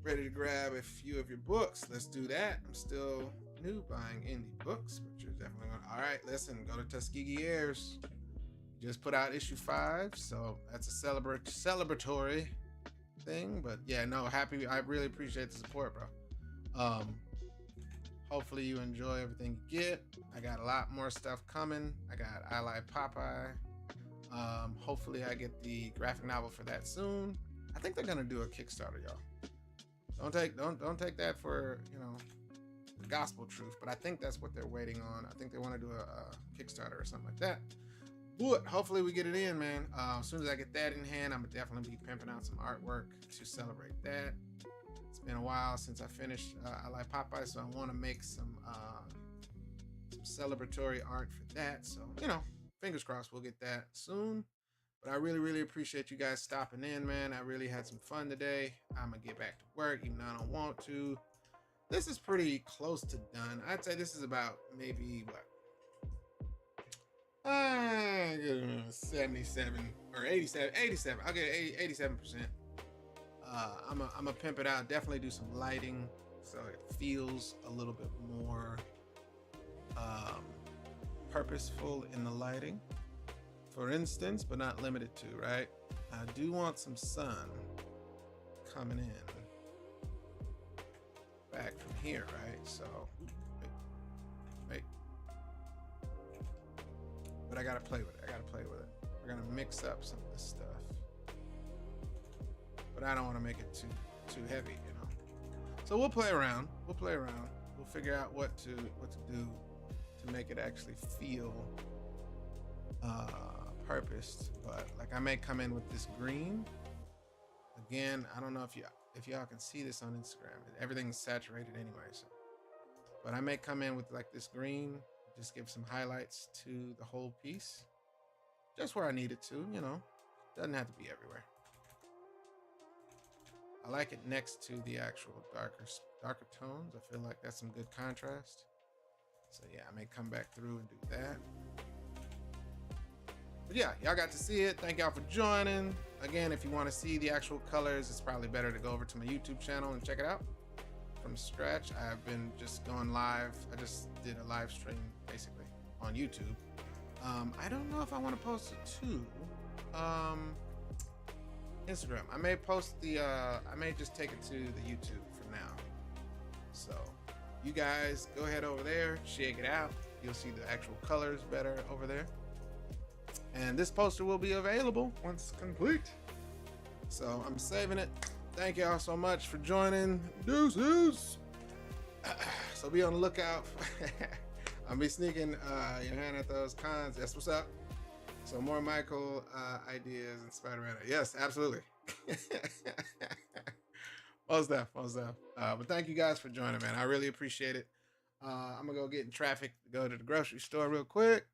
ready to grab a few of your books. Let's do that. I'm still new buying indie books, but you're definitely gonna. All right, listen. Go to Tuskegee Airs. Just put out issue 5, so that's a celebratory thing. But yeah, no, happy. I really appreciate the support, bro. Hopefully you enjoy everything you get. I got a lot more stuff coming. I got I Like Popeye. Hopefully I get the graphic novel for that soon. I think they're gonna do a Kickstarter, y'all. Don't take that for, you know, the gospel truth, but I think that's what they're waiting on. I think they want to do a Kickstarter or something like that. But hopefully we get it in, man. As soon as I get that in hand, I'm gonna definitely be pimping out some artwork to celebrate that. It's been a while since I finished I Like Popeye, so I want to make some celebratory art for that. So, you know, fingers crossed we'll get that soon. But I really, really appreciate you guys stopping in, man. I really had some fun today. I'm gonna get back to work, even though I don't want to. This is pretty close to done. I'd say this is about maybe what? 77 or 87. I'll get 87%. I'm a pimp it out. Definitely do some lighting so it feels a little bit more purposeful in the lighting. For instance, but not limited to, right? I do want some sun coming in back from here, right? So, wait. But I gotta play with it. We're gonna mix up some of this stuff, but I don't want to make it too heavy, you know. So we'll play around. We'll figure out what to do to make it actually feel purposed. But like I may come in with this green again. I don't know if y'all can see this on Instagram. Everything's saturated anyway, so. But I may come in with like this green. Just give some highlights to the whole piece. Just where I need it to, you know. Doesn't have to be everywhere. I like it next to the actual darker tones. I feel like that's some good contrast. So yeah, I may come back through and do that. But yeah, y'all got to see it. Thank y'all for joining. Again, if you want to see the actual colors, it's probably better to go over to my YouTube channel and check it out from scratch. I've been just going live. I just did a live stream basically on YouTube. I don't know if I want to post it to Instagram. I may post I may just take it to the YouTube for now. So you guys go ahead over there, check it out. You'll see the actual colors better over there. And this poster will be available once complete. So I'm saving it. Thank y'all so much for joining. Deuces. So be on the lookout. I'll be sneaking your hand at those cons. That's what's up. So more Michael ideas and Spider-Man. Yes, absolutely. Most stuff. But thank you guys for joining, man. I really appreciate it. I'm gonna go get in traffic, go to the grocery store real quick.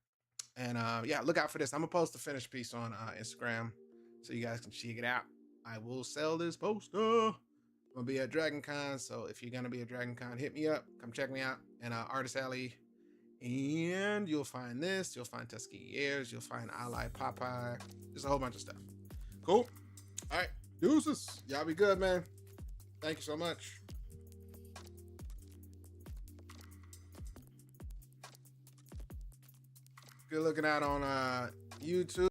And yeah, look out for this. I'm gonna post the finished piece on Instagram so you guys can check it out. I will sell this poster. I'm gonna be at Dragon Con, so if you're gonna be at Dragon Con, hit me up. Come check me out. And Artist Alley. And you'll find this. You'll find Tuskegee Airs. You'll find Ally Popeye. There's a whole bunch of stuff. Cool. All right. Deuces. Y'all be good, man. Thank you so much. Good looking out on YouTube.